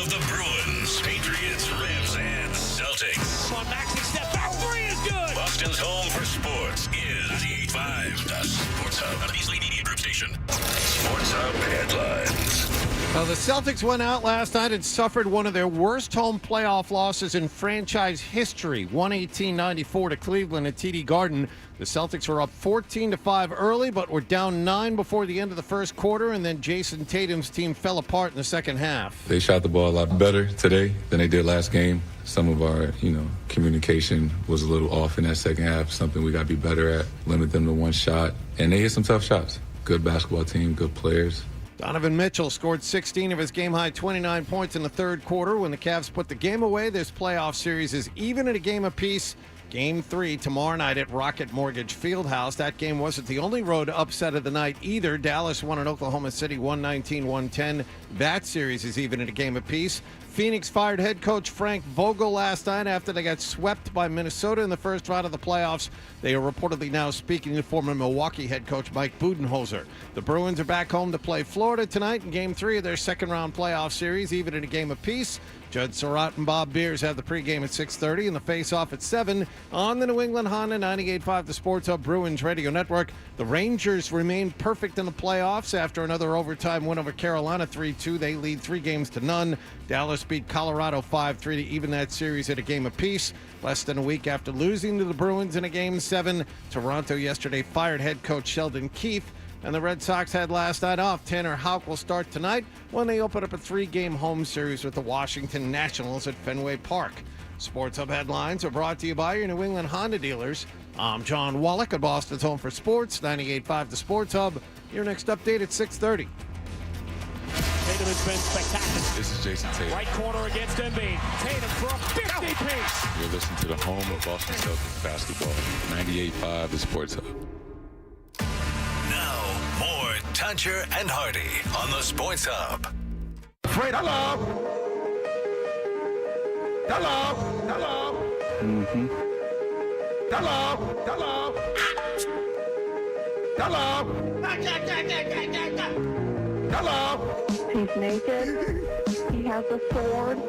of the Bruins, Patriots, Revs, and Celtics. Come on, Maxey, step back three is good. Boston's home for sports is 98.5, the Sports Hub, the Easily Media Group station. Sports Hub headlines. The Celtics went out last night and suffered one of their worst home playoff losses in franchise history, 118-94 to Cleveland at TD Garden. The Celtics were up 14-5 early, but were down 9 before the end of the first quarter, and then Jason Tatum's team fell apart in the second half. They shot the ball a lot better today than they did last game. Some of our, communication was a little off in that second half, something we got to be better at, limit them to one shot. And they hit some tough shots. Good basketball team, good players. Donovan Mitchell scored 16 of his game-high 29 points in the third quarter. When the Cavs put the game away, this playoff series is even at a game apiece. Game 3 tomorrow night at Rocket Mortgage Fieldhouse. That game wasn't the only road upset of the night either. Dallas won at Oklahoma City 119-110. That series is even at a game apiece. Phoenix fired head coach Frank Vogel last night after they got swept by Minnesota in the first round of the playoffs. They are reportedly now speaking to former Milwaukee head coach Mike Budenholzer. The Bruins are back home to play Florida tonight in Game 3 of their second-round playoff series, even in a game apiece. Judd Surratt and Bob Beers have the pregame at 6:30 and the face-off at 7 on the New England Honda 98.5 The Sports Hub Bruins Radio Network. The Rangers remain perfect in the playoffs after another overtime win over Carolina 3-2. They lead 3-0. Dallas beat Colorado 5-3 to even that series at a game apiece. Less than a week after losing to the Bruins in a Game 7, Toronto yesterday fired head coach Sheldon Keefe. And the Red Sox had last night off. Tanner Houck will start tonight when they open up a 3-game home series with the Washington Nationals at Fenway Park. Sports Hub headlines are brought to you by your New England Honda dealers. I'm John Wallach at Boston's Home for Sports, 98.5 The Sports Hub. Your next update at 6:30. Tatum has been spectacular. This is Jason Tatum. Right corner against Embiid. Tatum for a 50-piece. You're listening to the home of Boston Celtics basketball, 98.5 The Sports Hub. Now, more Toucher and Hardy on the Sports Hub. Afraid hello. Hello. Hello. Mm-hmm. Hello. Hello. Hello. Hello. He's naked. He has a sword.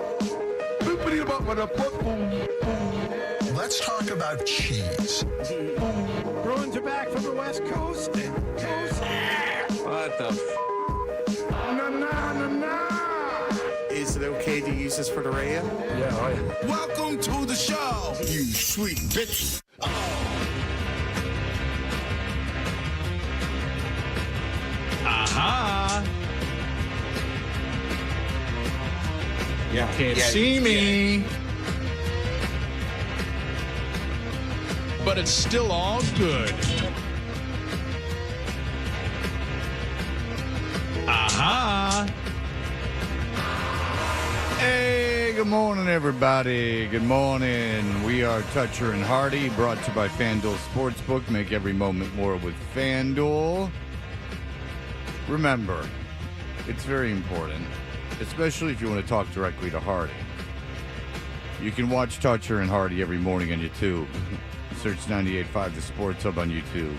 Let's talk about cheese. Bruins are back from the West Coast. What the Is it okay to use this for the radio? Welcome to the show, you sweet bitch. Aha! You can't see me. But it's still all good. Aha! Hey, good morning, everybody. Good morning. We are Toucher and Hardy, brought to you by FanDuel Sportsbook. Make every moment more with FanDuel. Remember, it's very important, especially if you want to talk directly to Hardy. You can watch Toucher and Hardy every morning on YouTube. Search 98.5 The Sports Hub on YouTube.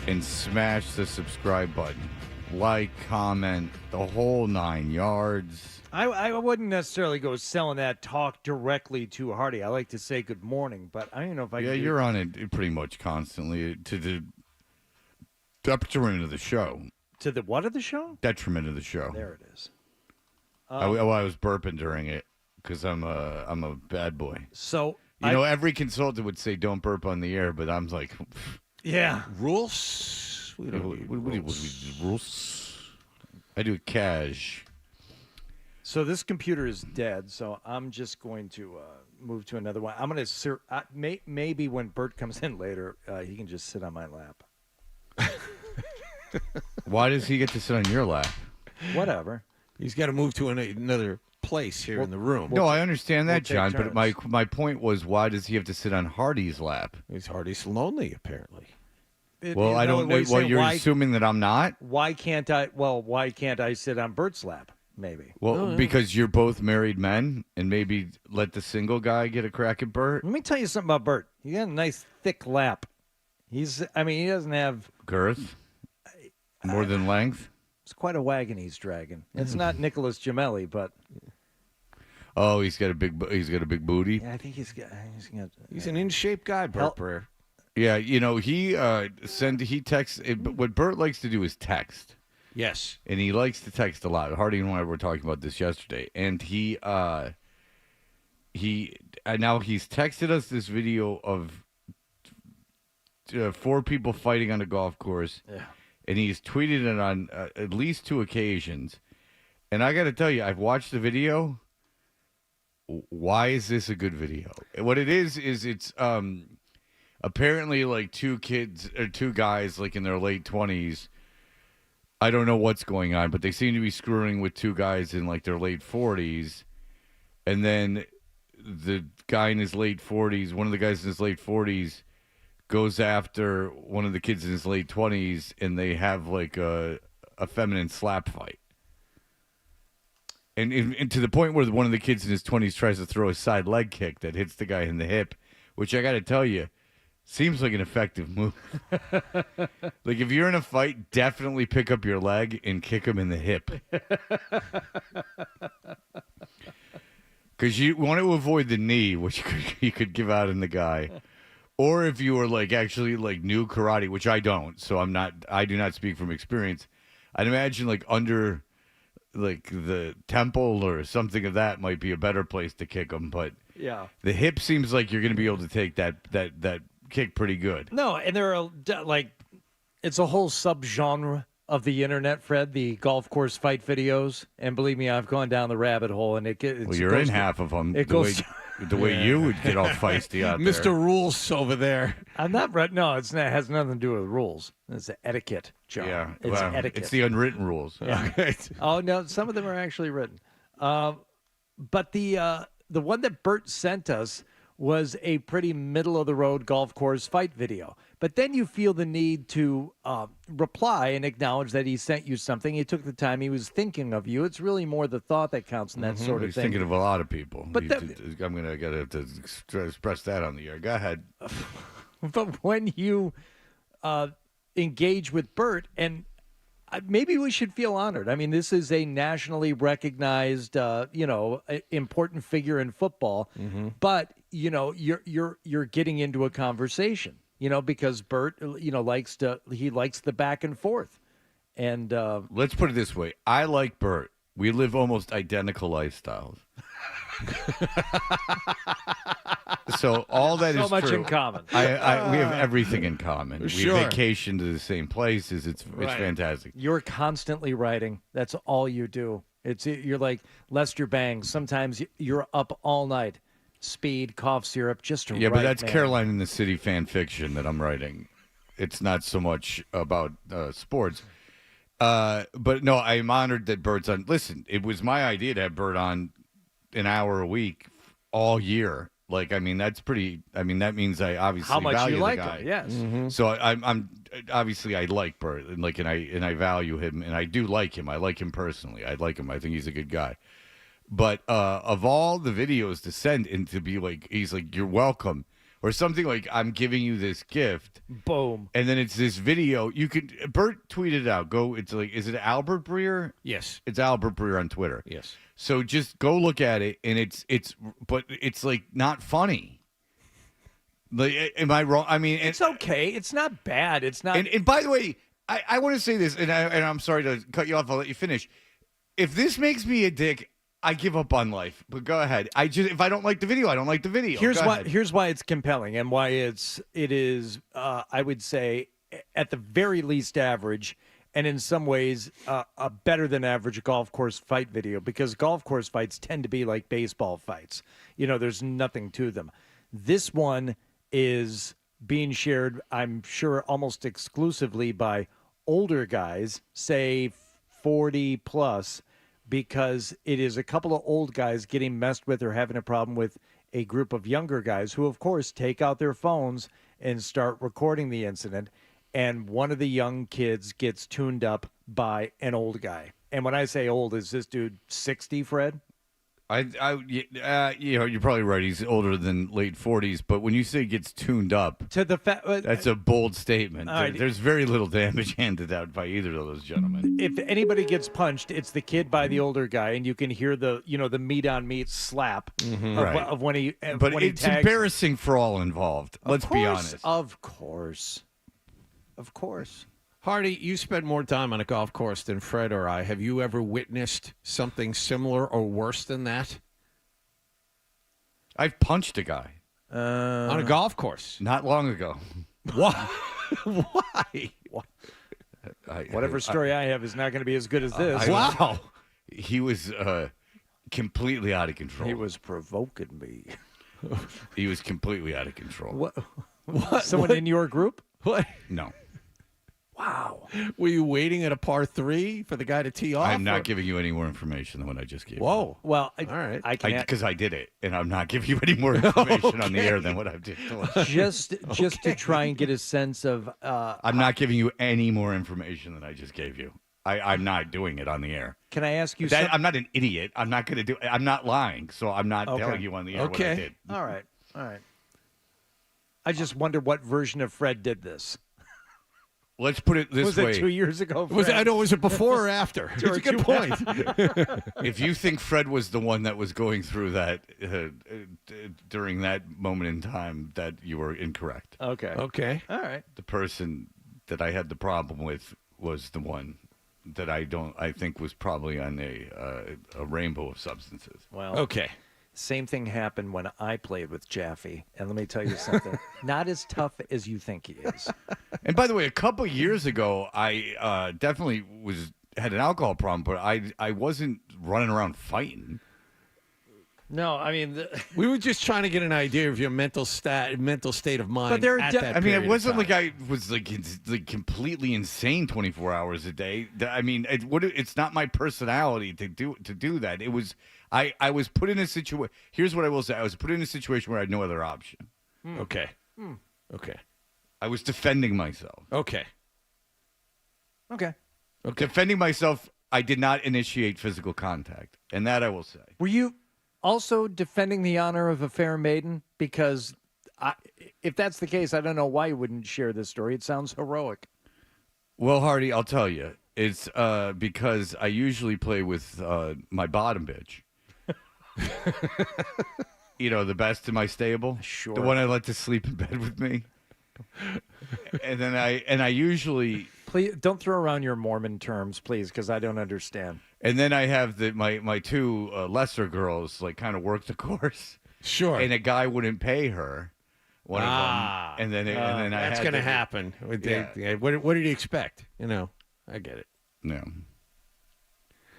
And smash the subscribe button. Like, comment, the whole 9 yards. I wouldn't necessarily go selling that talk directly to Hardy. I like to say good morning, but I don't know if I can. Yeah, you're on it pretty much constantly to the detriment of the show. To the what of the show? Detriment of the show. There it is. I was burping during it because I'm a bad boy. So every consultant would say don't burp on the air, but I'm like, yeah, Rules? What rules? I do it cash. So this computer is dead, so I'm just going to move to another one. I'm going to maybe when Bert comes in later, he can just sit on my lap. Why does he get to sit on your lap? Whatever. He's got to move to another place here in the room. No, I understand that, we'll John, but my point was, why does he have to sit on Hardy's lap? He's Hardy's lonely, apparently. Well, I don't know. You're assuming that I'm not? Why can't I sit on Bert's lap? Maybe. Well, because you're both married men, and maybe let the single guy get a crack at Bert. Let me tell you something about Bert. He got a nice thick lap. He doesn't have girth more than length. It's quite a wagon he's dragging. It's not Nicholas Gemelli, but Oh, he's got a big booty. yeah, I think he's He's an in shape guy, Bert Breer. Yeah, you know, he texts. What Bert likes to do is text. Yes. And he likes to text a lot. Hardy and I were talking about this yesterday, and he's texted us this video of 4 people fighting on a golf course. Yeah. And he's tweeted it on at least 2 occasions. And I got to tell you, I've watched the video. Why is this a good video? What it is it's apparently like 2 guys like in their late 20s. I don't know what's going on, but they seem to be screwing with 2 guys in like their late 40s. And then the guy in his late 40s, one of the guys in his late 40s, goes after one of the kids in his late 20s, and they have like a feminine slap fight. And to the point where one of the kids in his 20s tries to throw a side leg kick that hits the guy in the hip, which I got to tell you, seems like an effective move. Like, if you're in a fight, definitely pick up your leg and kick him in the hip. Because you want to avoid the knee, which you could give out in the guy. Or if you were, like, actually, like, new karate, which I don't, so I do not speak from experience. I'd imagine, like, under, like, the temple or something of that might be a better place to kick him. But yeah, the hip seems like you're going to be able to take that kick pretty good. No, and there are it's a whole subgenre of the internet, Fred, the golf course fight videos. And believe me, I've gone down the rabbit hole, and well, you're in half of them. It goes the way you would get all feisty out there. Mr. Rules over there. I'm not right. No, it has nothing to do with rules. It's etiquette, John. Yeah, it's etiquette. It's the unwritten rules. Yeah. Oh no, some of them are actually written. But the one that Bert sent us was a pretty middle-of-the-road golf course fight video. But then you feel the need to reply and acknowledge that he sent you something. He took the time. He was thinking of you. It's really more the thought that counts in that sort of He's thing. thinking of a lot of people. But I'm going to have to express that on the air. Go ahead. But when you engage with Bert, and maybe we should feel honored. I mean, this is a nationally recognized, important figure in football. Mm-hmm. But you're getting into a conversation. Because Bert, likes the back and forth. And let's put it this way: I like Bert. We live almost identical lifestyles. So all that is so much true. in common. We have everything in common. Sure. We vacation to the same places. It's fantastic. You're constantly writing. That's all you do. You're like Lester Bangs. Sometimes you're up all night. Speed, cough syrup, just to write. Yeah, but that's man. Caroline in the City fan fiction that I'm writing. It's not so much about sports. But no, I'm honored that Bert's on. Listen, it was my idea to have Bert on an hour a week all year. Like, I mean, that's pretty. I mean, that means I obviously how much value you like the guy. him. Yes. Mm-hmm. So I'm obviously I like Bert and I value him and I do like him. I like him personally. I like him. I think he's a good guy. But of all the videos to send and to be like, he's like, you're welcome. Or something like, I'm giving you this gift. Boom. And then it's this video. Bert tweeted it out. It's like, is it Albert BREER? Yes. It's Albert BREER on Twitter. Yes. So just go look at it. And but it's like not funny. Like, am I wrong? I mean, it's okay. It's not bad. It's not. And by the way, I want to say this, and I'm sorry to cut you off. I'll let you finish. If this makes me a dick, I give up on life. But go ahead. If I don't like the video, I don't like the video. Here's why it's compelling and why it is I would say at the very least average, and in some ways a better than average golf course fight video, because golf course fights tend to be like baseball fights. There's nothing to them. This one is being shared, I'm sure, almost exclusively by older guys, say 40 plus. Because it is a couple of old guys getting messed with or having a problem with a group of younger guys who, of course, take out their phones and start recording the incident. And one of the young kids gets tuned up by an old guy. And when I say old, is this dude 60, Fred? You're probably right. He's older than late 40s, but when you say he gets tuned up, To the that's a bold statement. right. There's very little damage handed out by either of those gentlemen. if anybody gets punched, it's the kid by the older guy, and you can hear the meat on meat slap Right. of when he. But when he it's tags. embarrassing for all involved. Let's be honest. Of course. Hardy, you spend more time on a golf course than Fred or I. Have you ever witnessed something similar or worse than that? I've punched a guy On a golf course? not long ago. Why? Why? Whatever story I have is not going to be as good as this. Wow. He was completely out of control. He was provoking me. He was completely out of control. What? Someone in your group? What? No. Wow. Were you waiting at a par 3 for the guy to tee off? I'm not or- giving you any more information than what I just gave you. Whoa. Well, All right. Because I did it, and I'm not giving you any more information on the air than what I've just told you. just to try and get a sense of. I'm not giving you any more information than I just gave you. I'm not doing it on the air. Can I ask you? I'm not an idiot. I'm not going to do. I'm not lying, so I'm not telling you on the air what I did. All right. I just wonder what version of Fred did this. Let's put it this Was way. it 2 years ago? Was it before or after? It's a good point. If you think Fred was the one that was going through that during that moment in time, that you were incorrect. Okay. Okay. All right. The person that I had the problem with was the one that I think was probably on a rainbow of substances. Well. Okay. Same thing happened when I played with Jaffe, and let me tell you something. Not as tough as you think he is. And by the way, a couple years ago, I definitely had an alcohol problem, but I wasn't running around fighting. No, I mean, We were just trying to get an idea of your mental state of mind. But there are at de- that I mean, period it of wasn't time. like I was like completely insane 24 hours a day. I mean, it's not my personality to do that. It was I was put in a situation. Here's what I will say: I was put in a situation where I had no other option. Okay. Okay. I was defending myself. Okay. okay. Defending myself, I did not initiate physical contact, and that I will say. Were you also defending the honor of a fair maiden? Because if that's the case, I don't know why you wouldn't share this story. It sounds heroic. Well, Hardy, I'll tell you. It's because I usually play with my bottom bitch. The best in my stable. Sure. The one I let to sleep in bed with me. And then I usually. Please don't throw around your Mormon terms, please, because I don't understand. And then I have my two lesser girls like kind of work the course. Sure. And a guy wouldn't pay her. One of them. And then I that's had going to to happen. Yeah. What did he expect? I get it. No.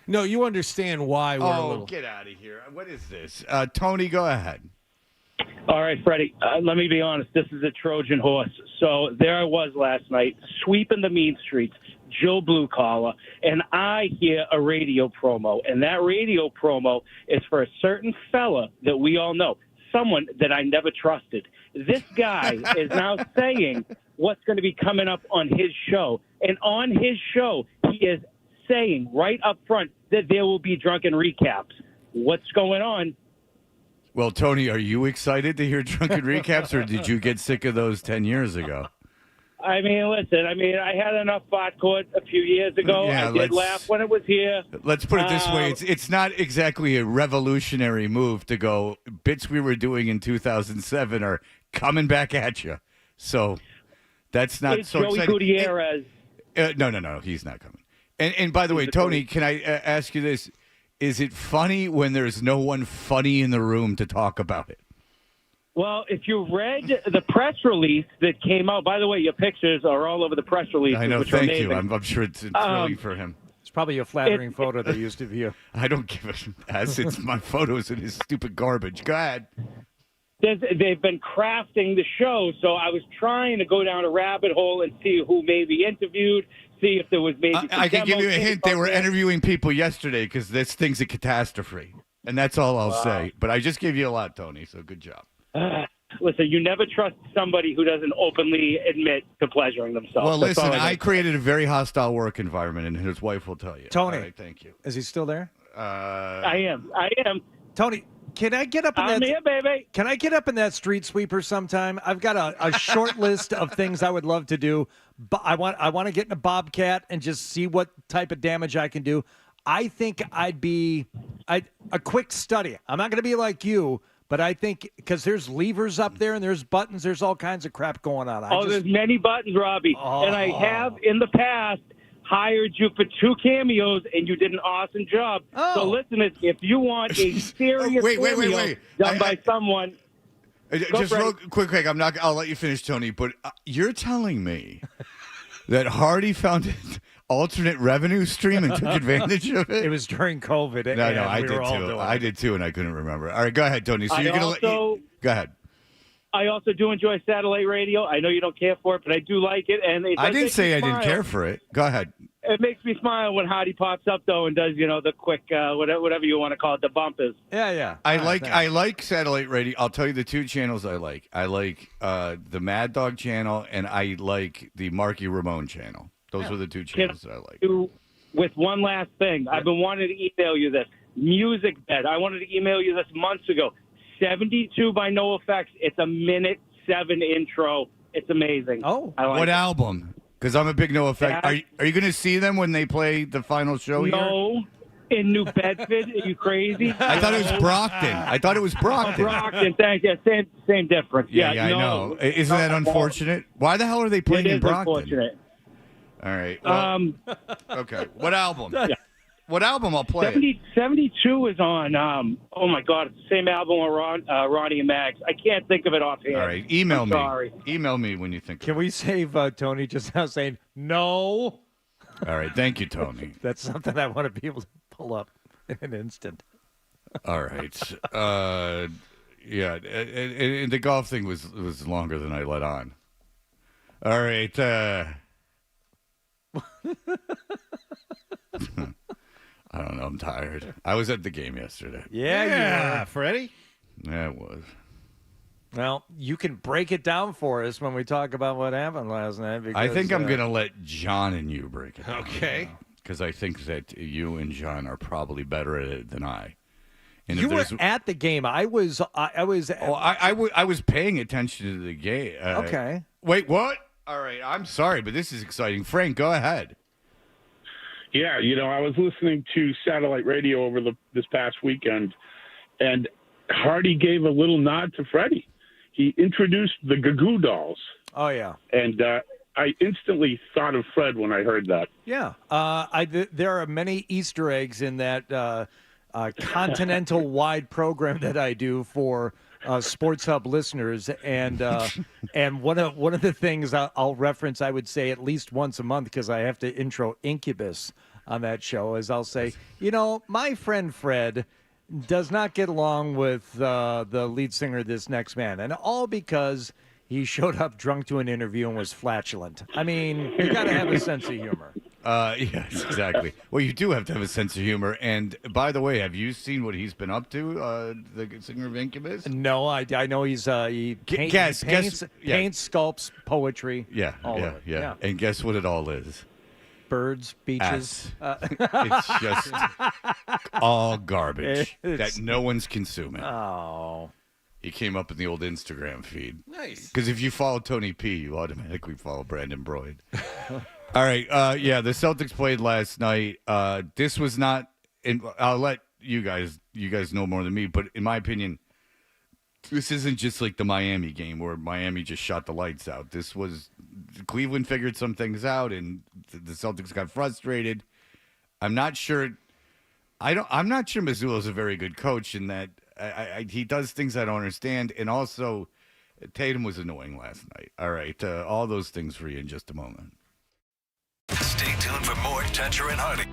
No, you understand why we're a little. Get out of here! What is this? Tony, go ahead. All right, Freddie, let me be honest. This is a Trojan horse. So there I was last night, sweeping the mean streets, Joe Blue Collar, and I hear a radio promo. And that radio promo is for a certain fella that we all know, someone that I never trusted. This guy is now saying what's going to be coming up on his show. And on his show, he is saying right up front that there will be drunken recaps. What's going on? Well, Tony, are you excited to hear drunken recaps, or did you get sick of those 10 years ago? I mean, listen, I had enough vodka a few years ago. Yeah, I did laugh when it was here. Let's put it this way. It's not exactly a revolutionary move to go, bits we were doing in 2007 are coming back at you. So that's not It's so Joey exciting. Gutierrez. No, he's not coming. And by the way, Tony, can I ask you this? Is it funny when there's no one funny in the room to talk about it? Well, if you read the press release that came out, by the way, your pictures are all over the press release. I know, which are thank amazing. you. I'm sure it's thrilling for him. It's probably a flattering photo they used of you. I don't give a ass. It's my photos and his stupid garbage. Go ahead. They've been crafting the show, so I was trying to go down a rabbit hole and see who may be interviewed, see if there was maybe some I can give you a demo hint. tape They were out there. interviewing people yesterday because this thing's a catastrophe. And that's all I'll say. But I just gave you a lot, Tony, so good job. Listen, you never trust somebody who doesn't openly admit to pleasuring themselves. Well, That's listen, all I created a very hostile work environment, and his wife will tell you. Tony. All right, thank you. Is he still there? I am. Tony, can I get up in I'm that? here, baby. Can I get up in that street sweeper sometime? I've got a short list of things I would love to do. But I want to get in a Bobcat and just see what type of damage I can do. I think I'd be a quick study. I'm not going to be like you, but I think because there's levers up there and there's buttons, there's all kinds of crap going on. There's many buttons, Robbie. And I have in the past hired you for 2 cameos, and you did an awesome job. So, listeners, if you want a serious cameo done by someone, just real quick, I'll let you finish, Tony. But you're telling me that Hardy found an alternate revenue stream and took advantage of it? It was during COVID. No, I did too. I did too, and I couldn't remember. All right, go ahead, Tony. So go ahead. I also do enjoy satellite radio. I know you don't care for it, but I do like it. And I didn't say I didn't care for it. Go ahead. It makes me smile when Hardy pops up, though, and does, the quick, whatever you want to call it, the bumpers. Yeah. I like satellite radio. I'll tell you the 2 channels I like. I like the Mad Dog channel, and I like the Marky Ramone channel. Those are the 2 channels that I like. With one last thing, I've been wanting to email you this. Music Bed. I wanted to email you this months ago. 72 by No Effects. It's a 1:07 intro. It's amazing. What album? Because I'm a big No Effect. Are you going to see them when they play the final show here? No. In New Bedford? Are you crazy? I thought it was Brockton. Brockton, thank you. Same difference. Yeah, I know. Isn't that unfortunate? Why the hell are they playing in Brockton? Unfortunate. All right. Well, okay. What album? Yeah. What album? I'll play 72 is on, oh, my God, it's the same album with Ronnie and Max. I can't think of it offhand. All right, email me. Sorry. Email me when you think Can we save Tony just now saying no? All right, thank you, Tony. That's something I want to be able to pull up in an instant. All right. Yeah, and the golf thing was longer than I let on. All right. I don't know. I'm tired. I was at the game yesterday. Yeah, Freddie? Yeah, it was. Well, you can break it down for us when we talk about what happened last night. Because, I think I'm going to let John and you break it down. Okay. Because I think that you and John are probably better at it than I. And you were at the game. I was. I was paying attention to the game. Okay. Wait, what? All right. I'm sorry, but this is exciting. Frank, go ahead. Yeah, I was listening to satellite radio over this past weekend, and Hardy gave a little nod to Freddie. He introduced the Goo Dolls. Oh, yeah. And I instantly thought of Fred when I heard that. Yeah. There are many Easter eggs in that continental-wide program that I do for Sports Hub listeners, and one of the things I'll reference, I would say at least once a month, because I have to intro Incubus on that show, is I'll say, my friend Fred does not get along with the lead singer of This Next Man, and all because he showed up drunk to an interview and was flatulent. I mean, you got to have a sense of humor. Yes, exactly. Well, you do have to have a sense of humor. And by the way, have you seen what he's been up to, the singer of Incubus? No, I know he paints, sculpts, poetry. Yeah, all of it. Yeah. And guess what it all is? Birds, beaches. It's just all garbage that no one's consuming. Oh. He came up in the old Instagram feed. Nice. Because if you follow Tony P, you automatically follow Brandon Broyd. All right. The Celtics played last night. This was not, and I'll let you guys know more than me, but in my opinion, this isn't just like the Miami game where Miami just shot the lights out. This was, Cleveland figured some things out, and the Celtics got frustrated. I'm not sure Mazzulla's a very good coach in that he does things I don't understand, and also Tatum was annoying last night. All right. All those things for you in just a moment. Stay tuned for more Toucher and Hardy.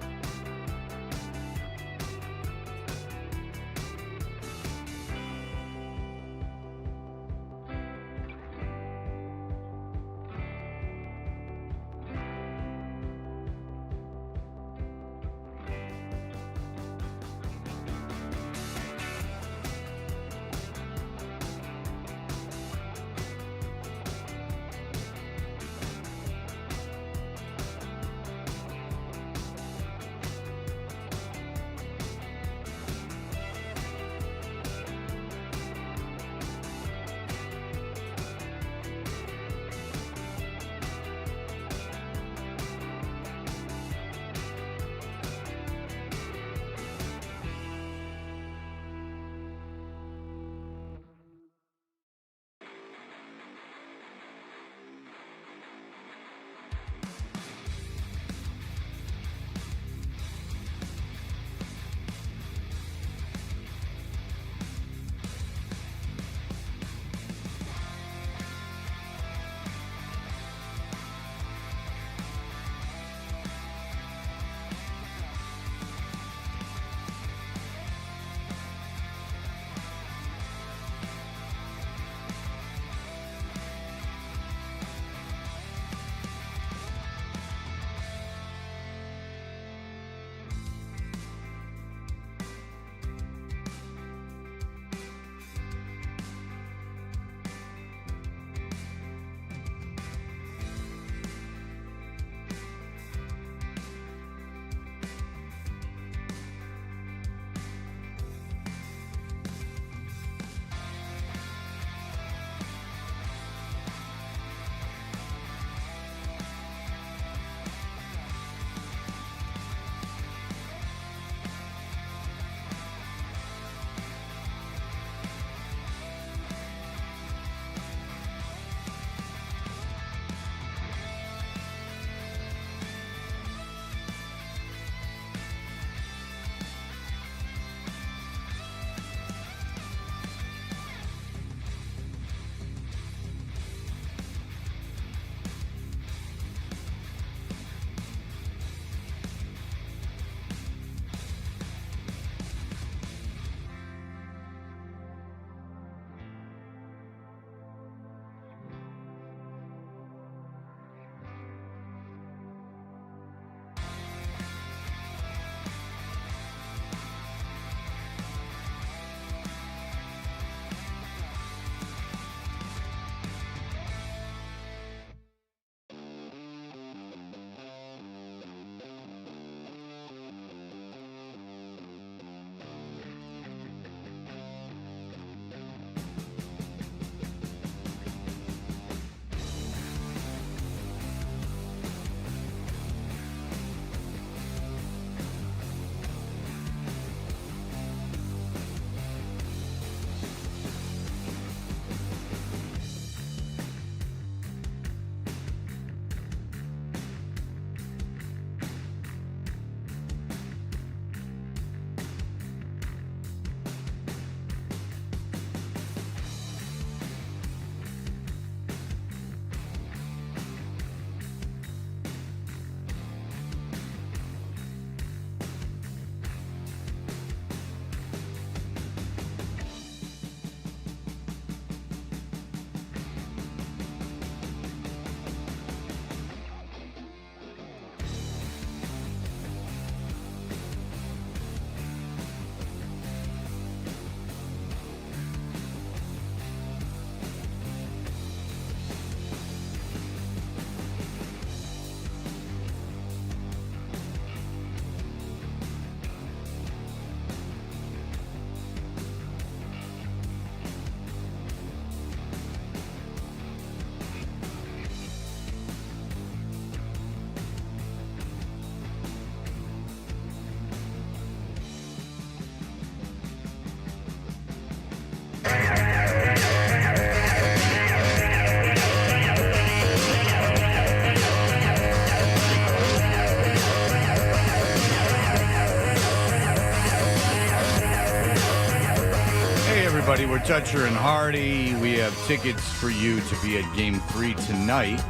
everybody. We're Toucher and Hardy. We have tickets for you to be at Game 3 tonight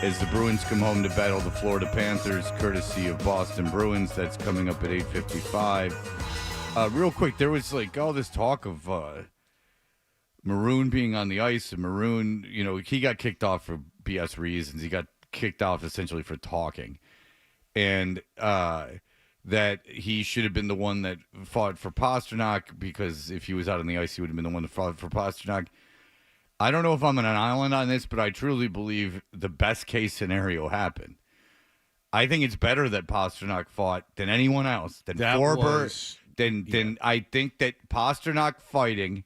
as the Bruins come home to battle the Florida Panthers, courtesy of Boston Bruins. That's coming up at 8:55. Real quick, there was like all this talk of Maroon being on the ice, and Maroon, he got kicked off for BS reasons. He got kicked off essentially for talking, and that he should have been the one that fought for Pastrnak, because if he was out on the ice, he would have been the one that fought for Pastrnak. I don't know if I'm on an island on this, but I truly believe the best case scenario happened. I think it's better that Pastrnak fought than anyone else, than Forber. I think that Pastrnak fighting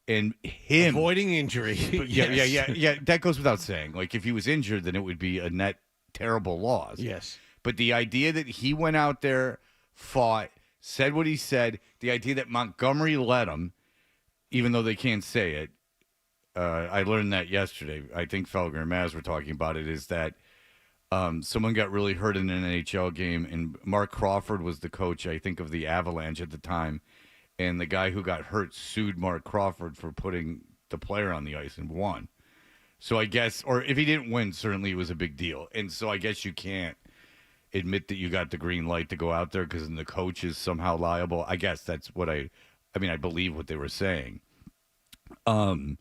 and him avoiding injury. Yeah. That goes without saying. Like, if he was injured, then it would be a net terrible loss. Yes. But the idea that he went out there, fought, said what he said, the idea that Montgomery let him, even though they can't say it, I learned that yesterday. I think Felger and Maz were talking about it, is that someone got really hurt in an NHL game, and Mark Crawford was the coach, I think, of the Avalanche at the time, and the guy who got hurt sued Mark Crawford for putting the player on the ice and won. So I guess, or if he didn't win, certainly it was a big deal. And so I guess you can't admit that you got the green light to go out there because then the coach is somehow liable. I guess that's what I believe what they were saying. Since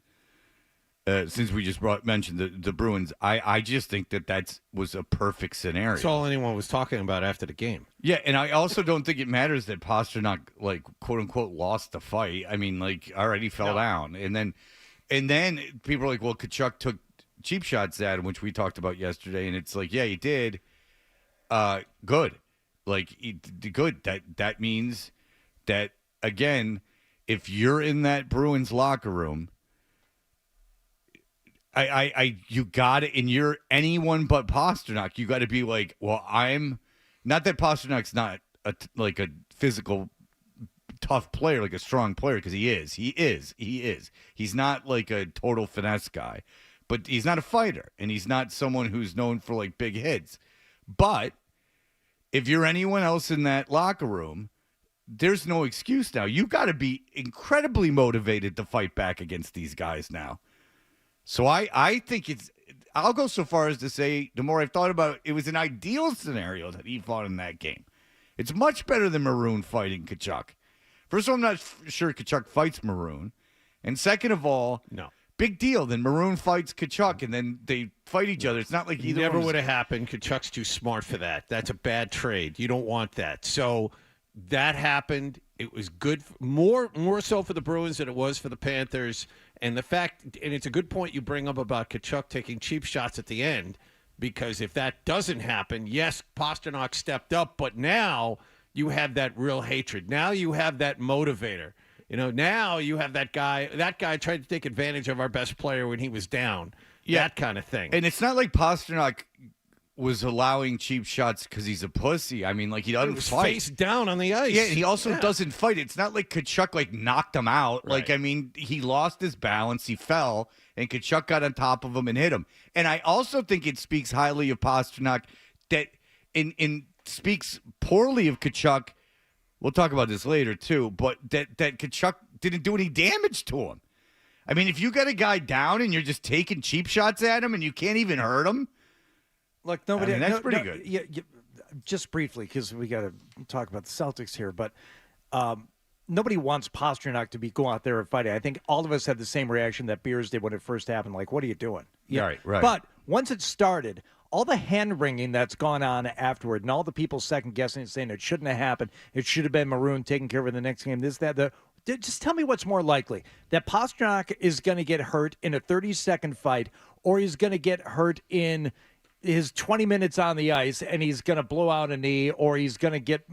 we just mentioned the Bruins, I just think that was a perfect scenario. That's all anyone was talking about after the game. Yeah, and I also don't think it matters that Pastrnak, like, quote unquote, lost the fight. I mean, like, already fell down, and then people are like, well, Tkachuk took cheap shots at him, which we talked about yesterday, and it's like, yeah, he did. Good. Like, good. That means that, again, if you're in that Bruins locker room, you got it, and you're anyone but Pastrnak, you got to be like, well, I'm not that Pasternak's not a physical tough player, like a strong player, because he is. He's not like a total finesse guy, but he's not a fighter, and he's not someone who's known for like big hits. But if you're anyone else in that locker room, there's no excuse now. You got to be incredibly motivated to fight back against these guys now. So I think I'll go so far as to say, the more I've thought about it was an ideal scenario that he fought in that game. It's much better than Maroon fighting Tkachuk. First of all, I'm not sure Tkachuk fights Maroon. And second of all, no. Big deal. Then Maroon fights Tkachuk, and then they fight each other. It's not like either never would have happened. Tkachuk's too smart for that. That's a bad trade. You don't want that. So that happened. It was good, more so for the Bruins than it was for the Panthers. And the fact, and it's a good point you bring up about Tkachuk taking cheap shots at the end, because if that doesn't happen, yes, Pastrnak stepped up, but now you have that real hatred. Now you have that motivator. Now you have that guy. That guy tried to take advantage of our best player when he was down. Yeah. That kind of thing. And it's not like Pastrnak was allowing cheap shots because he's a pussy. I mean, like, he doesn't fight. Face down on the ice. Yeah, and he also doesn't fight. It's not like Tkachuk, knocked him out. Right. Like, I mean, he lost his balance. He fell, and Tkachuk got on top of him and hit him. And I also think it speaks highly of Pastrnak that speaks poorly of Tkachuk. We'll talk about this later, too, but that Tkachuk didn't do any damage to him. I mean, if you got a guy down and you're just taking cheap shots at him and you can't even hurt him, look, nobody. That's pretty good. Yeah, just briefly, because we got to talk about the Celtics here, but nobody wants Pastrnak to be going out there and fighting. I think all of us had the same reaction that Beers did when it first happened. Like, what are you doing? Yeah, right. But once it started, all the hand-wringing that's gone on afterward, and all the people second-guessing and saying it shouldn't have happened, it should have been Maroon taking care of it in the next game, this, that, just tell me what's more likely, that Pastrnak is going to get hurt in a 30-second fight, or he's going to get hurt in his 20 minutes on the ice and he's going to blow out a knee, or he's going to get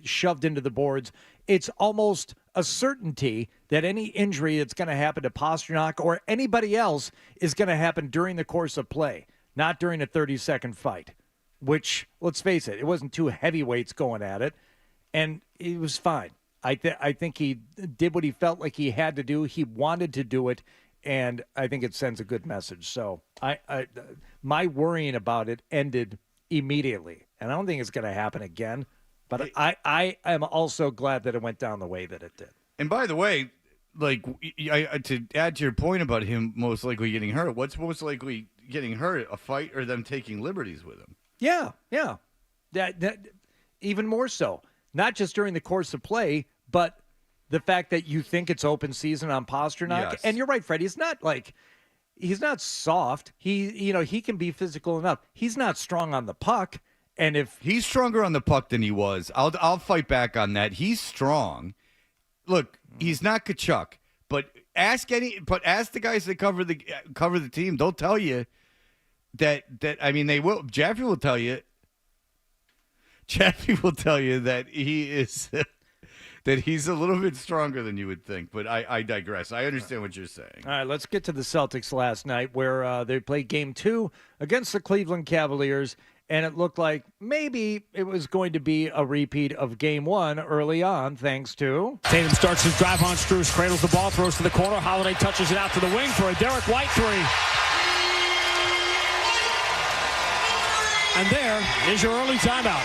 shoved into the boards. It's almost a certainty that any injury that's going to happen to Pastrnak or anybody else is going to happen during the course of play, not during a 30-second fight, which, let's face it, it wasn't two heavyweights going at it, and it was fine. I think he did what he felt like he had to do. He wanted to do it, and I think it sends a good message. So my worrying about it ended immediately, and I don't think it's going to happen again. But I am also glad that it went down the way that it did. And by the way, to add to your point about him most likely getting hurt, what's most likely getting hurt, a fight or them taking liberties with him? Yeah. That even more so. Not just during the course of play, but the fact that you think it's open season on Pasternak. Yes. And you're right, Freddie. It's not like he's not soft. He can be physical enough. He's not strong on the puck. And if he's stronger on the puck than he was, I'll fight back on that. He's strong. Look, he's not Kachuk, but ask the guys that cover the team. They'll tell you that I mean they will. Jaffe will tell you that he is that he's a little bit stronger than you would think. But I digress. I understand what you're saying. All right, let's get to the Celtics last night, where they played Game 2 against the Cleveland Cavaliers. And it looked like maybe it was going to be a repeat of Game 1 early on, thanks to Tatum starts his drive on Strus, cradles the ball, throws to the corner. Holiday touches it out to the wing for a Derek White three. And there is your early timeout.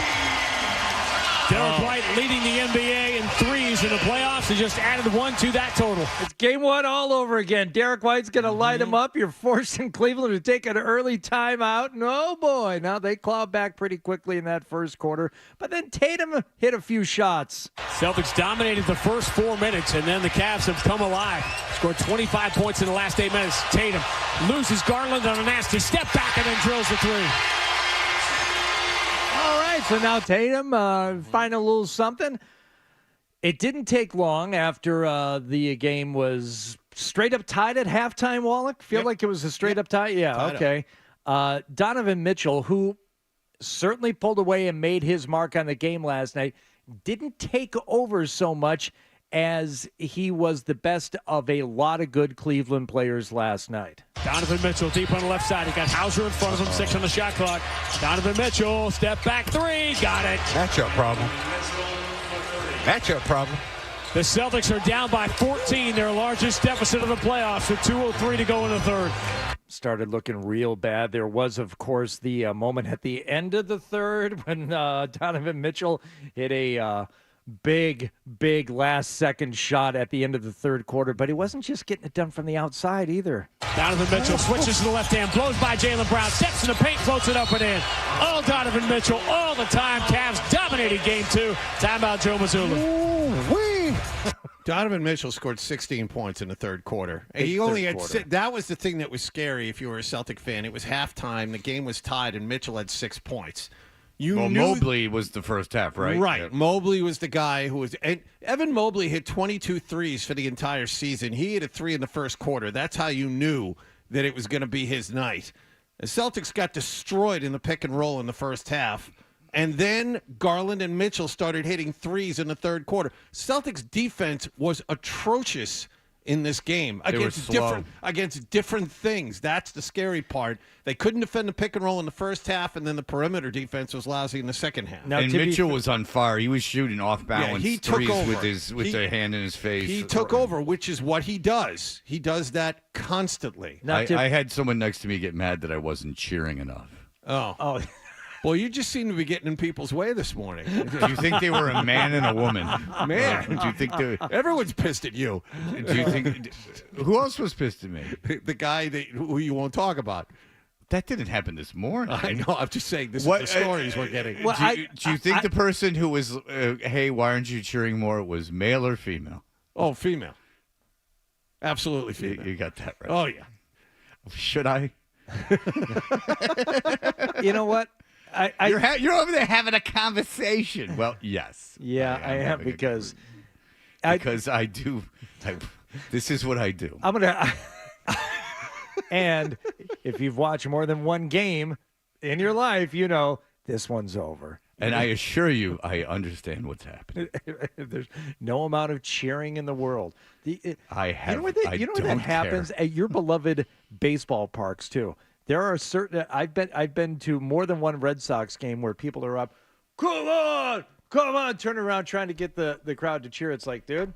Derek White leading the NBA in threes in the playoffs. He just added one to that total. It's Game 1 all over again. Derek White's going to light him up. You're forcing Cleveland to take an early timeout. And oh, boy. Now they clawed back pretty quickly in that first quarter. But then Tatum hit a few shots. Celtics dominated the first 4 minutes, and then the Cavs have come alive. Scored 25 points in the last 8 minutes. Tatum loses Garland on a nasty step back and then drills the three. All right, so now Tatum find a little something. It didn't take long after the game was straight up tied at halftime, Wallach. Feel like it was a straight up tie? Yeah, tied okay. Donovan Mitchell, who certainly pulled away and made his mark on the game last night, didn't take over so much as he was the best of a lot of good Cleveland players last night. Donovan Mitchell deep on the left side. He got Hauser in front of him, 6 on the shot clock. Donovan Mitchell, step back three, got it. Matchup problem. The Celtics are down by 14, their largest deficit of the playoffs, with 2:03 to go in the third. Started looking real bad. There was, of course, the moment at the end of the third when Donovan Mitchell hit a big last-second shot at the end of the third quarter, but he wasn't just getting it done from the outside either. Donovan Mitchell switches to the left hand, blows by Jaylen Brown, steps in the paint, floats it up and in. All Donovan Mitchell, all the time. Cavs dominated Game 2. Timeout, Joe Mazzulla. Donovan Mitchell scored 16 points in the third quarter. He only had that was the thing that was scary if you were a Celtic fan. It was halftime. The game was tied, and Mitchell had 6 points. Mobley was the first half, right? Right. Yep. Mobley was the guy who was – and Evan Mobley hit 22 threes for the entire season. He hit a 3 in the first quarter. That's how you knew that it was going to be his night. The Celtics got destroyed in the pick and roll in the first half. And then Garland and Mitchell started hitting threes in the third quarter. Celtics defense was atrocious in this game against different things. That's the scary part. They couldn't defend the pick and roll in the first half, and then the perimeter defense was lousy in the second half. Now, and Mitchell was on fire. He was shooting off balance threes with a hand in his face. He took over, which is what he does. He does that constantly. I had someone next to me get mad that I wasn't cheering enough. Oh. Well, you just seem to be getting in people's way this morning. Do you think they were a man and a woman? Man. Do you think everyone's pissed at you? Do you think who else was pissed at me? The guy who you won't talk about. That didn't happen this morning. I know. I'm just saying this is the stories we're getting. Well, do you think the person who was, hey, why aren't you cheering more, was male or female? Oh, female. Absolutely female. You got that right. Oh, yeah. Should I? You know what? You're over there having a conversation. Well, yes. Yeah, I am because I do. This is what I do. I'm gonna. And if you've watched more than one game in your life, you know this one's over. And I assure you, I understand what's happening. There's no amount of cheering in the world. You know where that happens at your beloved baseball parks too. There are certain. I've been to more than one Red Sox game where people are up. Come on, turn around, trying to get the crowd to cheer. It's like, dude,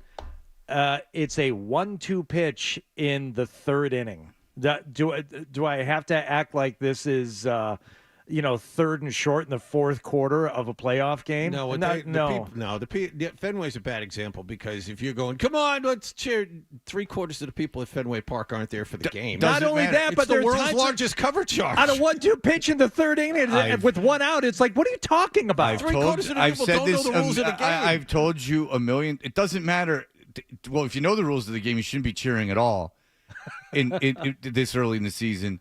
it's a 1-2 pitch in the third inning. Do I have to act like this is third and short in the fourth quarter of a playoff game. No, Fenway's a bad example because if you're going, come on, let's cheer. 3/4 of the people at Fenway Park aren't there for the game. Not only that, but it's the world's largest cover charge. On a 1-2 pitch in the third inning with one out, it's like, what are you talking about? Three-quarters of the people don't know the rules of the game. I've told you a million. It doesn't matter. Well, if you know the rules of the game, you shouldn't be cheering at all. In this early in the season,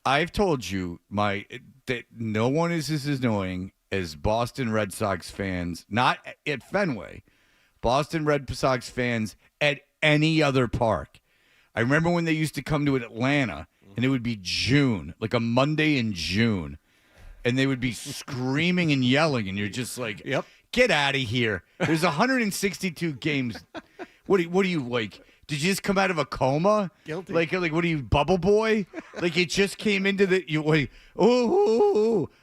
I've told you that no one is as annoying as Boston Red Sox fans, not at Fenway, Boston Red Sox fans at any other park. I remember when they used to come to Atlanta, and it would be June, like a Monday in June, and they would be screaming and yelling, and you're just like, yep. Get out of here. There's 162 games. What do you like? Did you just come out of a coma? Guilty. Like what are you, Bubble Boy? Like you just came into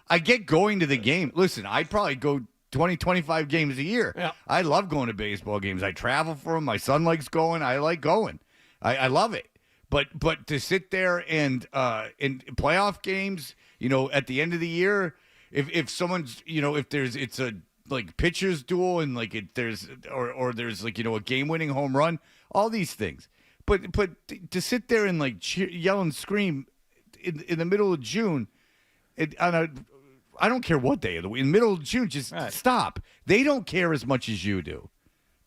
I get going to the game. Listen, I'd probably go 20, 25 games a year. Yeah. I love going to baseball games. I travel for them. My son likes going. I like going. I love it. But to sit there and in playoff games, at the end of the year, if someone's, it's a like pitcher's duel and like there's like a game-winning home run, all these things, but to sit there and like yell and scream in the middle of June, I don't care what day of the week, in the middle of June, just stop. They don't care as much as you do.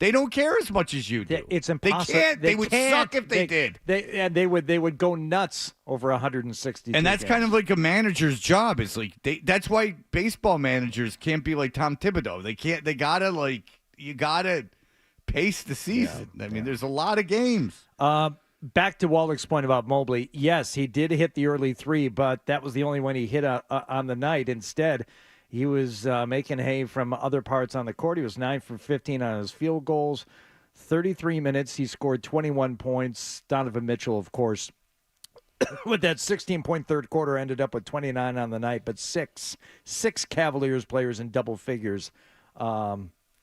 They don't care as much as you do. It's impossible. They can't. They would suck if they did. They would go nuts over 160. And that's kind of like a manager's job. It's like that's why baseball managers can't be like Tom Thibodeau. They can't. They gotta you gotta pace the season. I mean, there's a lot of games. Back to Waldrich's point about Mobley. Yes, he did hit the early three, but that was the only one he hit on the night. Instead, he was making hay from other parts on the court. He was 9 for 15 on his field goals. 33 minutes, he scored 21 points. Donovan Mitchell, of course, with that 16-point third quarter, ended up with 29 on the night, but six Cavaliers players in double figures.